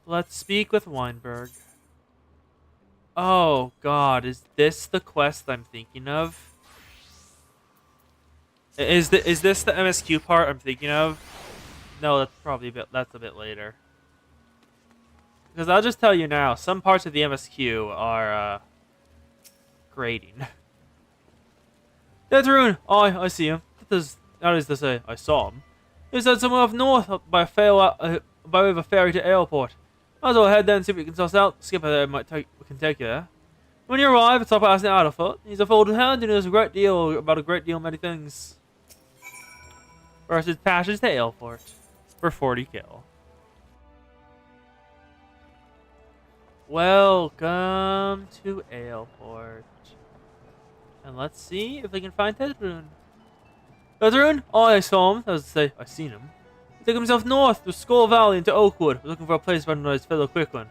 Let's speak with Weinberg. Oh god, is this the quest I'm thinking of? Is this the MSQ part I'm thinking of? No, that's probably a bit later. Because I'll just tell you now, some parts of the MSQ are grading. Tethrun! Oh, I see him. That is to say, I saw him. He said somewhere up north by way of a ferry to airport. Might as well head there and see if we can suss out. Skipper there can take you there. When you arrive, it's up past the Adderfoot. He's a folded hand and knows a great deal about a great deal many things. First, his passage to Ailport for 40 kill. Welcome to Ailport. And let's see if we can find Tethrun. Tethrun? Oh, I saw him. That was to say, I seen him. He took himself north to Skull Valley into Oakwood, looking for a place to find his fellow Quickland.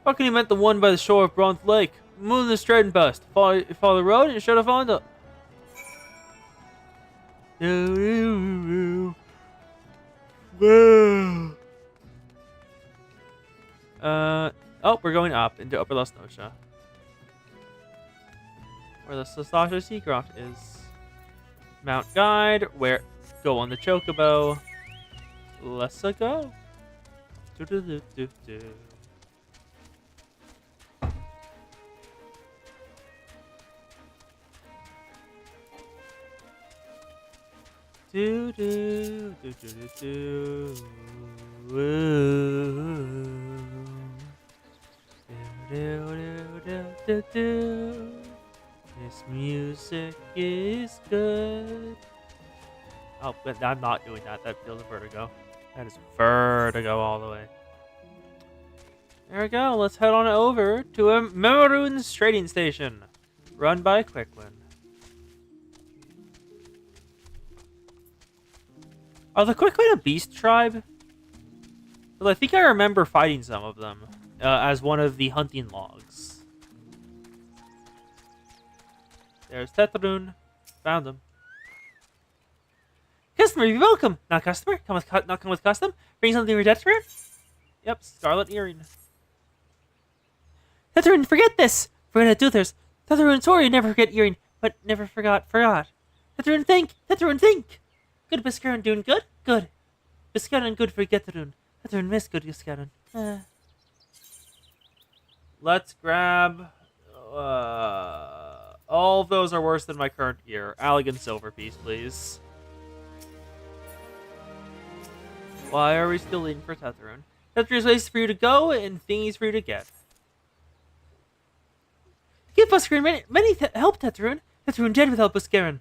Reckon he meant the one by the shore of Bronze Lake. Moving the trading post. Follow the road and you should have found it. Oh, we're going up into Upper Las Nosha. Where the Sasasha Seacroft is. Mount Guide, where go on the Chocobo. Let's go. Do do do do do. Do do do do do do. Do do do do do. This music is good. Oh, but I'm not doing that. That feels vertigo. That is vertigo all the way. There we go. Let's head on over to a Memorune's trading station. Run by Quickwin. Are the Quickwin a beast tribe? Well, I think I remember fighting some of them as one of the hunting logs. There's Tetrun. Found him. Customer, you're welcome. Not customer. Not come with custom. Bring something for Tetrun. Yep, Scarlet Earring. Tetrun, forget this. Forget to do this. Tetrun, sorry, never forget earring, but never forgot. Tetrun, think. Tetrun, think. Good Biscaron doing good? Good. Biscaron good for Tetrun. Tetrun miss good Biscaron. Let's grab... all of those are worse than my current gear. Elegant silver piece, please. Why are we still waiting for Tetrun? Tetrun's ways for you to go and thingies for you to get. Give Buscaron many help, Tetrun. Tetrun dead without Buscaron.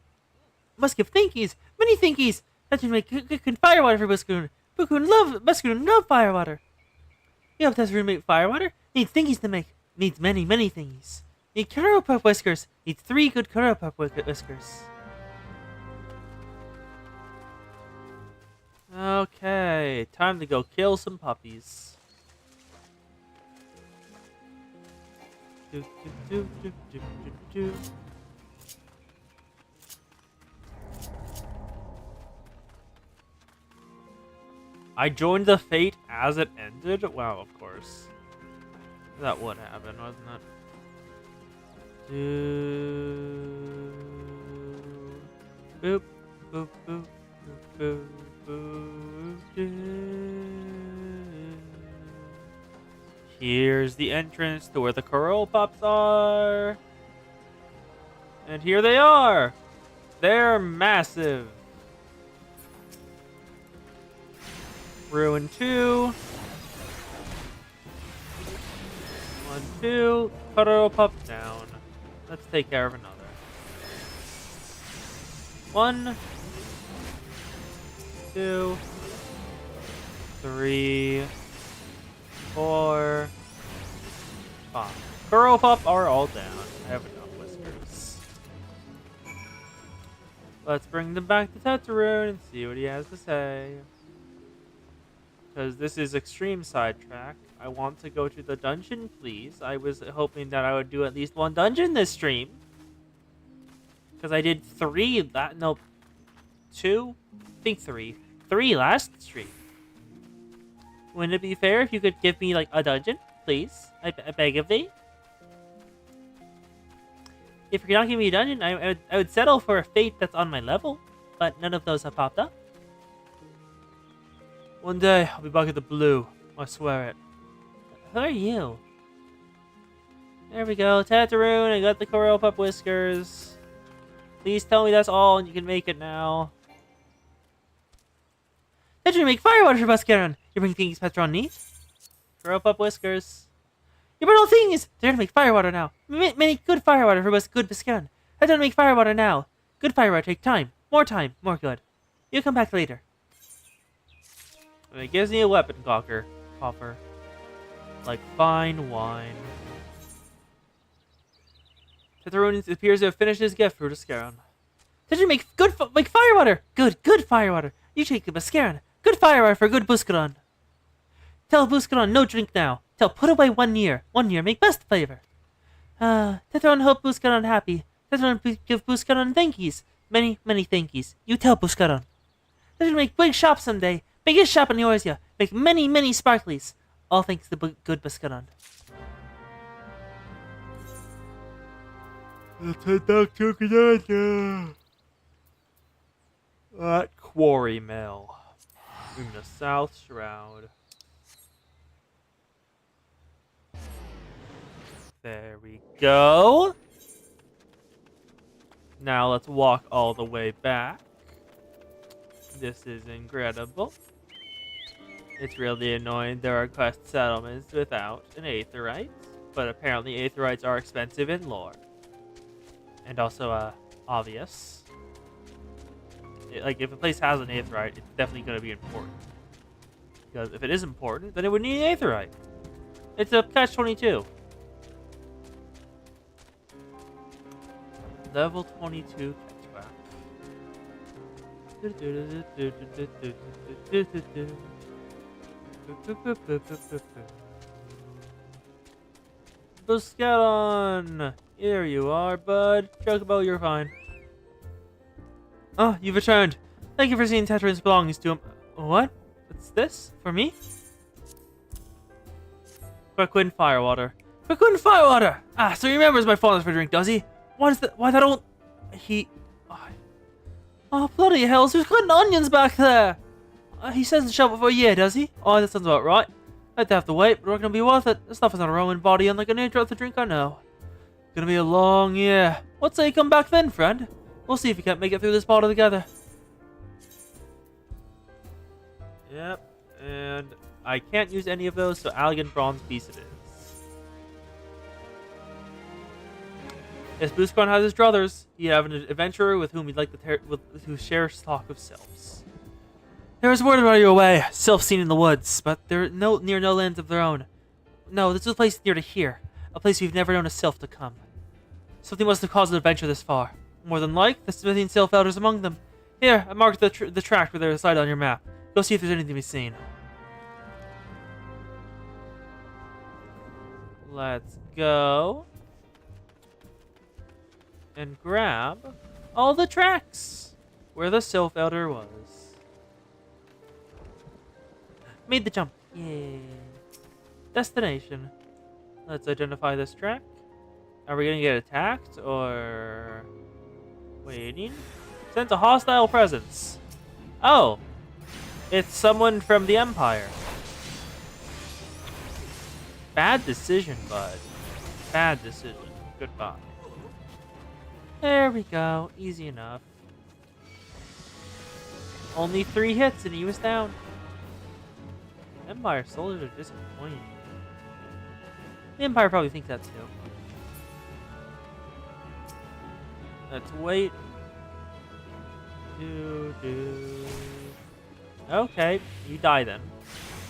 Must give thingies, many thingies. Tetrun make good firewater for Buscaron. Buscaron love firewater. You help Tetrun make firewater? Need thingies to make. Needs many thingies. Need Kuro Pup Whiskers. Needs 3 good Kuro Pup Whiskers. Okay, time to go kill some puppies. I joined the fate as it ended? Wow, of course. That would happen, wasn't it? Boop, boop, boop, boop, boop, boop. Here's the entrance to where the Coral Pups are. And here they are. They're massive. Ruin 2. 1, 2. Coral Pup down. Let's take care of another. 1, 2, 3, 4, 5. Coral Pup are all down. I have enough whiskers. Let's bring them back to Tetrun and see what he has to say. Because this is extreme sidetrack. I want to go to the dungeon, please. I was hoping that I would do at least 1 dungeon this stream. Because I did 3 no, 2? I think 3. 3 last stream. Wouldn't it be fair if you could give me, like, a dungeon, please? I beg of thee. If you're not giving me a dungeon, I would settle for a fate that's on my level. But none of those have popped up. One day, I'll be back at the blue. I swear it. Who are you? There we go. Tetrun, I got the Coral Pup Whiskers. Please tell me that's all and you can make it now. Tetrun, make firewater for Buscaron. You bring things Petron needs. Coral Pup Whiskers. You brought all things! They're gonna make firewater now. Many good firewater for good Buscaron. Tetrun, make firewater now. Good firewater take time. More good. You come back later. It gives me a weapon coffer. Like fine wine. Tetrun appears to have finished his gift for Buscaron. Tetrun, make firewater! Good firewater! You take the Buscaron. Good firewater for good Buscaron. Tell Buscaron no drink now. Tell put away 1 year. 1 year make best flavor. Tetrun hope Buscaron happy. Tetrun give Buscaron thankies. Many thankies. You tell Buscaron. Tetrun make big shop someday. Biggest shop in Eorzea. Make many sparklies. All thanks to good Buscaron. Let's head back to Grenada. At Quarry Mill. In the South Shroud. There we go. Now let's walk all the way back. This is incredible. It's really annoying there are quest settlements without an aetheryte, but apparently aetherytes are expensive in lore. And also, obvious. Like, if a place has an aetheryte, it's definitely going to be important. Because if it is important, then it would need an aetheryte. It's a catch-22. Level 22 catchback. Buscalon! Here you are, bud. Chocobo, you're fine. Oh, you've returned. Thank you for seeing Tetrin's belongings to him. What? What's this? For me? Quickwind Firewater. Quickwind Firewater! Ah, so he remembers my fondness for drink, does he? Why that old... He... Oh, bloody hells, who's got onions back there? He says to shop it for a year, does he? Oh, that sounds about right. I'd have to wait, but we're gonna be worth it. This stuff is not a Roman body, unlike any other drink I know. Gonna be a long year. What say you come back then, friend? We'll see if we can't make it through this bottle together. Yep, and I can't use any of those, so elegant bronze piece it is. Yes, Buscon has his druthers. He have an adventurer with whom he'd like to share stock of sylphs. There is word about your way, sylphs seen in the woods, but they're near no lands of their own. No, this is a place near to here, a place we've never known a sylph to come. Something must have caused an adventure this far. More than like, the Smithian sylph elders among them. Here, I marked the tract where they're cited on your map. Go see if there's anything to be seen. Let's go and grab all the tracks where the Sylph Elder was. Made the jump. Yay. Destination. Let's identify this track. Are we gonna get attacked or waiting? Sense a hostile presence. Oh, it's someone from the Empire. Bad decision, bud. Bad decision. Goodbye. There we go. Easy enough. Only 3 hits and he was down. Empire soldiers are disappointing. The Empire probably thinks that too. Let's wait. Okay, you die then.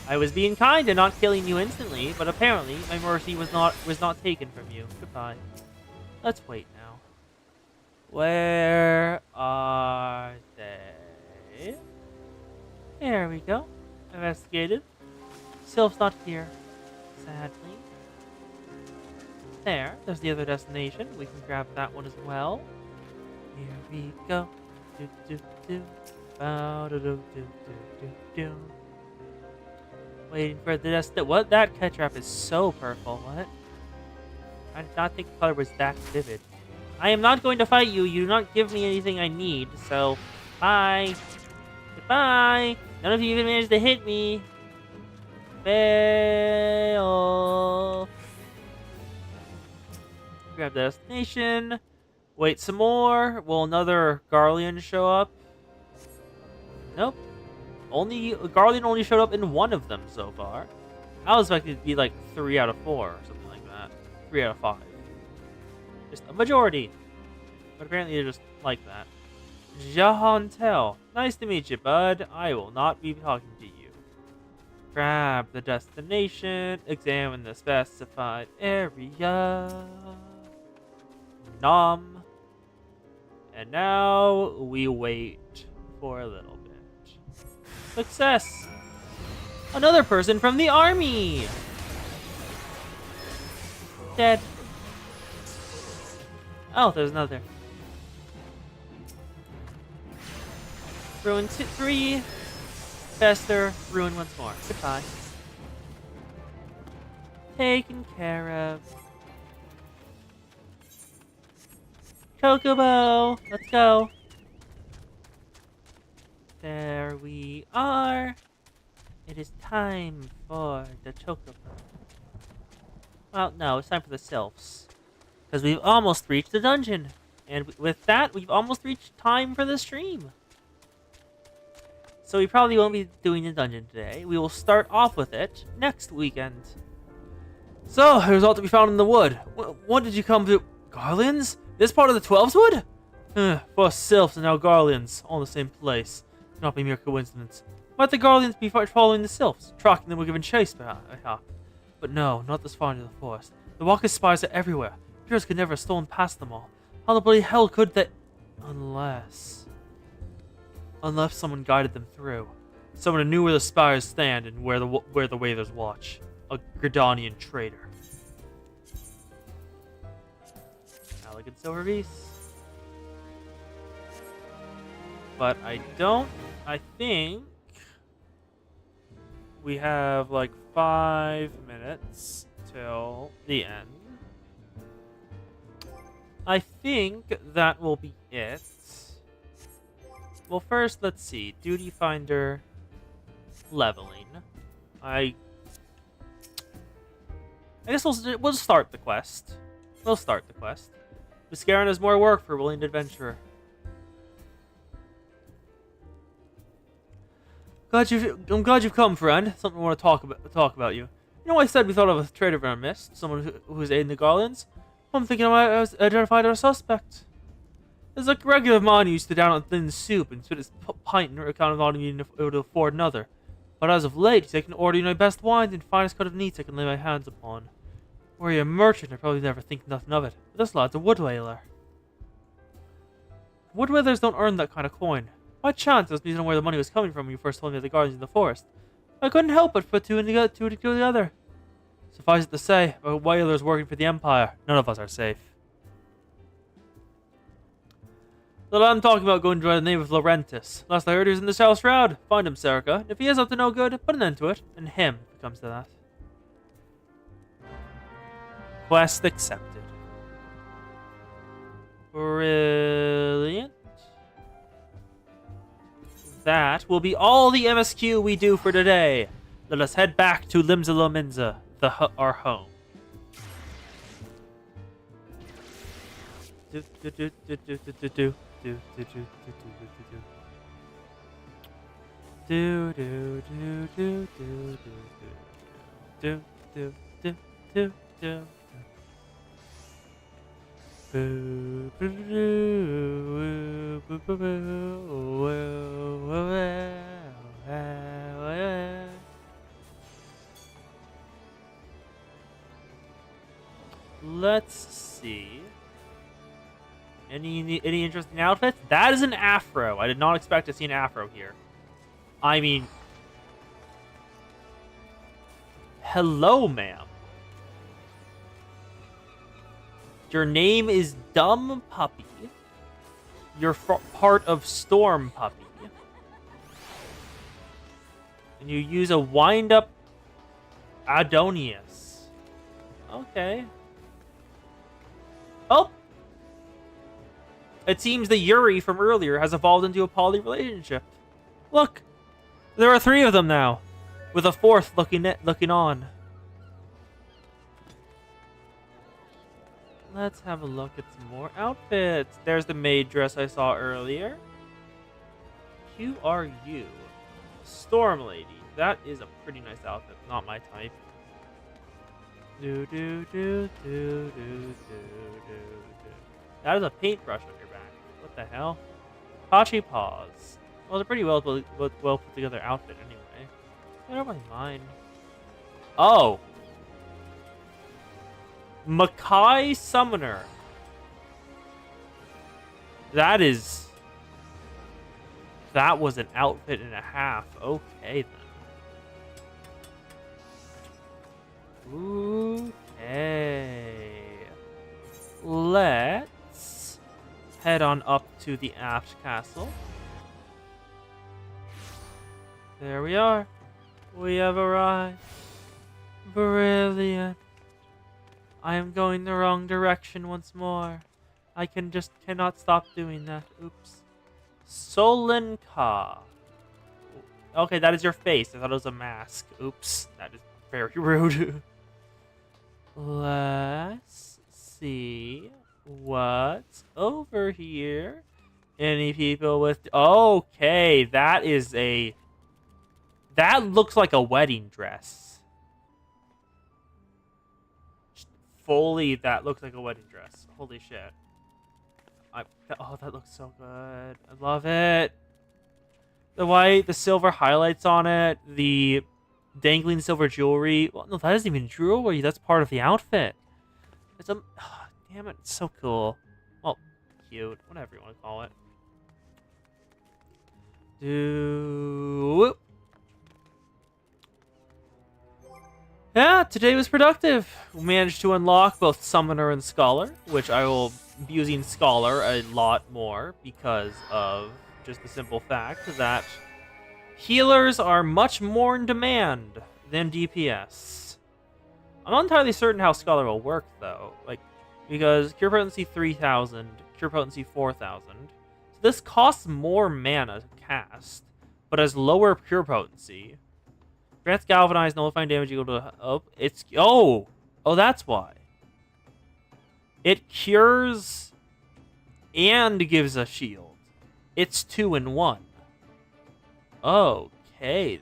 I was being kind and not killing you instantly, but apparently my mercy was not taken from you. Goodbye. Let's wait now. Where are they? There we go. Investigated. Sylph's not here, sadly. There's the other destination. We can grab that one as well. Here we go. Do do do. Bow do do do do do. Waiting for the destination. What? That catch wrap is so purple. What? I did not think the color was that vivid. I am not going to fight you. You do not give me anything I need. So, bye. Goodbye. None of you even managed to hit me. Fail. Grab the destination. Wait some more. Will another Garlean show up? Nope. Garlean only showed up in 1 of them so far. I was expecting it to be like 3 out of 4 or something like that. 3 out of 5. Just a majority. But apparently they're just like that. Jahantel. Nice to meet you, bud. I will not be talking to you. Grab the destination. Examine the specified area. Nom. And now we wait for a little bit. Success! Another person from the army! Dead. Oh, there's another. Ruin 3. Fester. Ruin once more. Goodbye. Taken care of. Chocobo! Let's go! There we are! It is time for the Chocobo. Well, no, it's time for the Sylphs. Because we've almost reached the dungeon. And with that, we've almost reached time for the stream. So we probably won't be doing the dungeon today. We will start off with it next weekend. So, there's all to be found in the wood. What did you come to? Garlands? This part of the 12's wood? First Sylphs and now Garlands, all in the same place. Cannot be mere coincidence. Might the Garlands be following the Sylphs, tracking them or giving chase, perhaps? But no, not this far into the forest. The walker's spies are everywhere. Heroes could never have stolen past them all. How the bloody hell could they... Unless someone guided them through. Someone who knew where the spires stand and where the Wailers watch. A Gridanian traitor. Elegant silver piece. But I think we have like 5 minutes till the end. I think that will be it. Well, first, let's see. Duty Finder, leveling. I guess we'll start the quest. We'll start the quest. Mascaron has more work for a willing adventurer. I'm glad you've come, friend. Something I want to talk about you. You know, I said we thought of a traitor in our midst, someone who's aiding the Garlands. I'm thinking I was identified our suspect. There's a regular of mine who used to down on thin soup and spit his pint in account of not being able to afford another. But as of late, he's taken order my best wines and finest cut of meats I can lay my hands upon. Were you a merchant, I'd probably never think nothing of it. But this lad's a wood whaler. Wood whalers don't earn that kind of coin. By chance, I was using where the money was coming from when you first told me of the gardens in the forest. I couldn't help but put two together. Suffice it to say, a whalers working for the Empire, none of us are safe. The lad I'm talking about going to the name of Laurentis. Last I heard he was in the South Shroud. Find him, Serica. If he is up to no good, put an end to it. And him, if it comes to that. Quest accepted. Brilliant. That will be all the MSQ we do for today. Let us head back to Limsa our home. Let's see. Any interesting outfits? That is an afro. I did not expect to see an afro here. I mean, hello, ma'am. Your name is Dumb Puppy. You're part of Storm Puppy. And you use a wind-up Adonius. Okay. Oh! It seems the Yuri from earlier has evolved into a poly relationship. Look! There are 3 of them now, with a 4th looking on. Let's have a look at some more outfits. There's the maid dress I saw earlier. Who are you? Storm Lady. That is a pretty nice outfit. Not my type. That is a paintbrush on your back. What the hell? Pachi Paws. Well, it's a pretty well put together outfit anyway. I don't really mind. Oh! Makai Summoner. That was an outfit and a half. Okay, then. Okay. Let's head on up to the Apt Castle. There we are. We have arrived. Brilliant. I am going the wrong direction once more. I cannot stop doing that. Oops. Solenka. Okay, that is your face. I thought it was a mask. Oops. That is very rude. Let's see what's over here. Any people with... Okay, that looks like a wedding dress. Fully, that looks like a wedding dress. Holy shit. Oh, that looks so good. I love it. The white, the silver highlights on it, the dangling silver jewelry. Well, no, that isn't even jewelry. That's part of the outfit. It's damn it, it's so cool. Well, cute. Whatever you want to call it. Do. Yeah, today was productive. We managed to unlock both Summoner and Scholar, which I will be using Scholar a lot more because of just the simple fact that healers are much more in demand than DPS. I'm not entirely certain how Scholar will work, though, because Cure Potency 3000, Cure Potency 4000. So this costs more mana to cast, but has lower Cure Potency. Grants Galvanize, nullifying damage equal to... Oh, that's why. It cures and gives a shield. It's 2 in 1. Okay,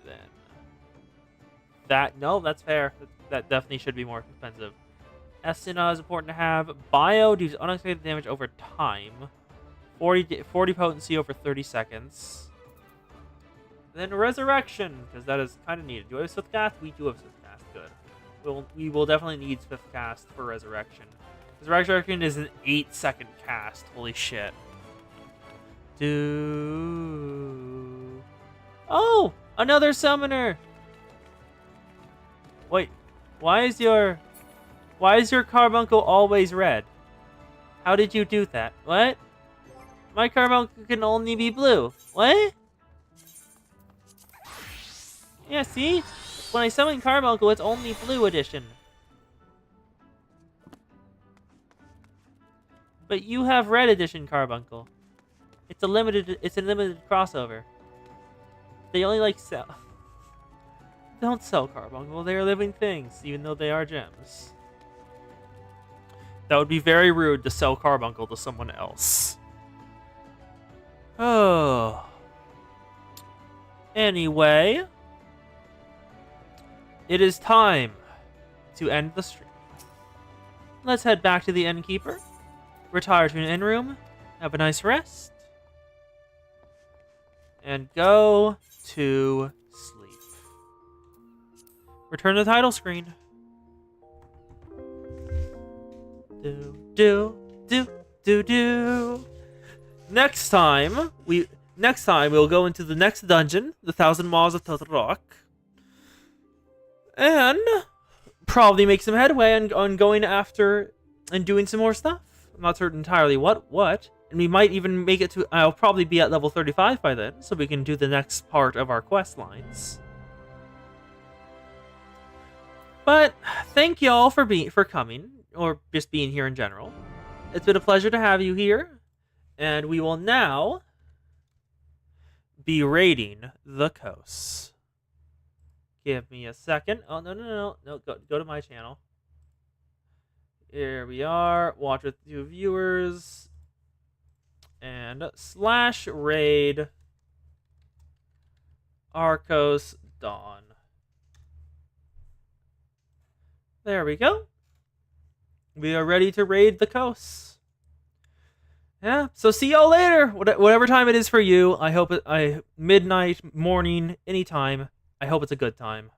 then. No, that's fair. That definitely should be more expensive. Estina is important to have. Bio deals unexpected damage over time. 40 potency over 30 seconds. Then Resurrection, because that is kind of needed. Do I have Swift Cast? We do have Swift Cast. Good. We will definitely need Swift Cast for Resurrection. Because Resurrection is an 8-second cast. Holy shit. Oh! Another Summoner! Wait. Why is your carbuncle always red? How did you do that? What? My carbuncle can only be blue. What? Yeah, see? When I summon Carbuncle, it's only Blue Edition. But you have Red Edition Carbuncle. It's a limited crossover. They only sell. Don't sell Carbuncle. They are living things, even though they are gems. That would be very rude to sell Carbuncle to someone else. Oh. Anyway. It is time to end the stream. Let's head back to the Innkeeper, retire to an inn room, have a nice rest, and go to sleep. Return to the title screen. Do. Next time we'll go into the next dungeon, the 1,000 Maws of Total Rock. And probably make some headway on going after and doing some more stuff. I'm not certain entirely what. And we might even make it to... I'll probably be at level 35 by then, so we can do the next part of our quest lines. But thank y'all for coming, or just being here in general. It's been a pleasure to have you here. And we will now be raiding the coast. Give me a second. Oh, no. Go to my channel. Here we are. Watch with 2 viewers. And /raid Arcos Dawn. There we go. We are ready to raid the coast. Yeah, so see y'all later. Whatever time it is for you. I hope midnight, morning, anytime. I hope it's a good time.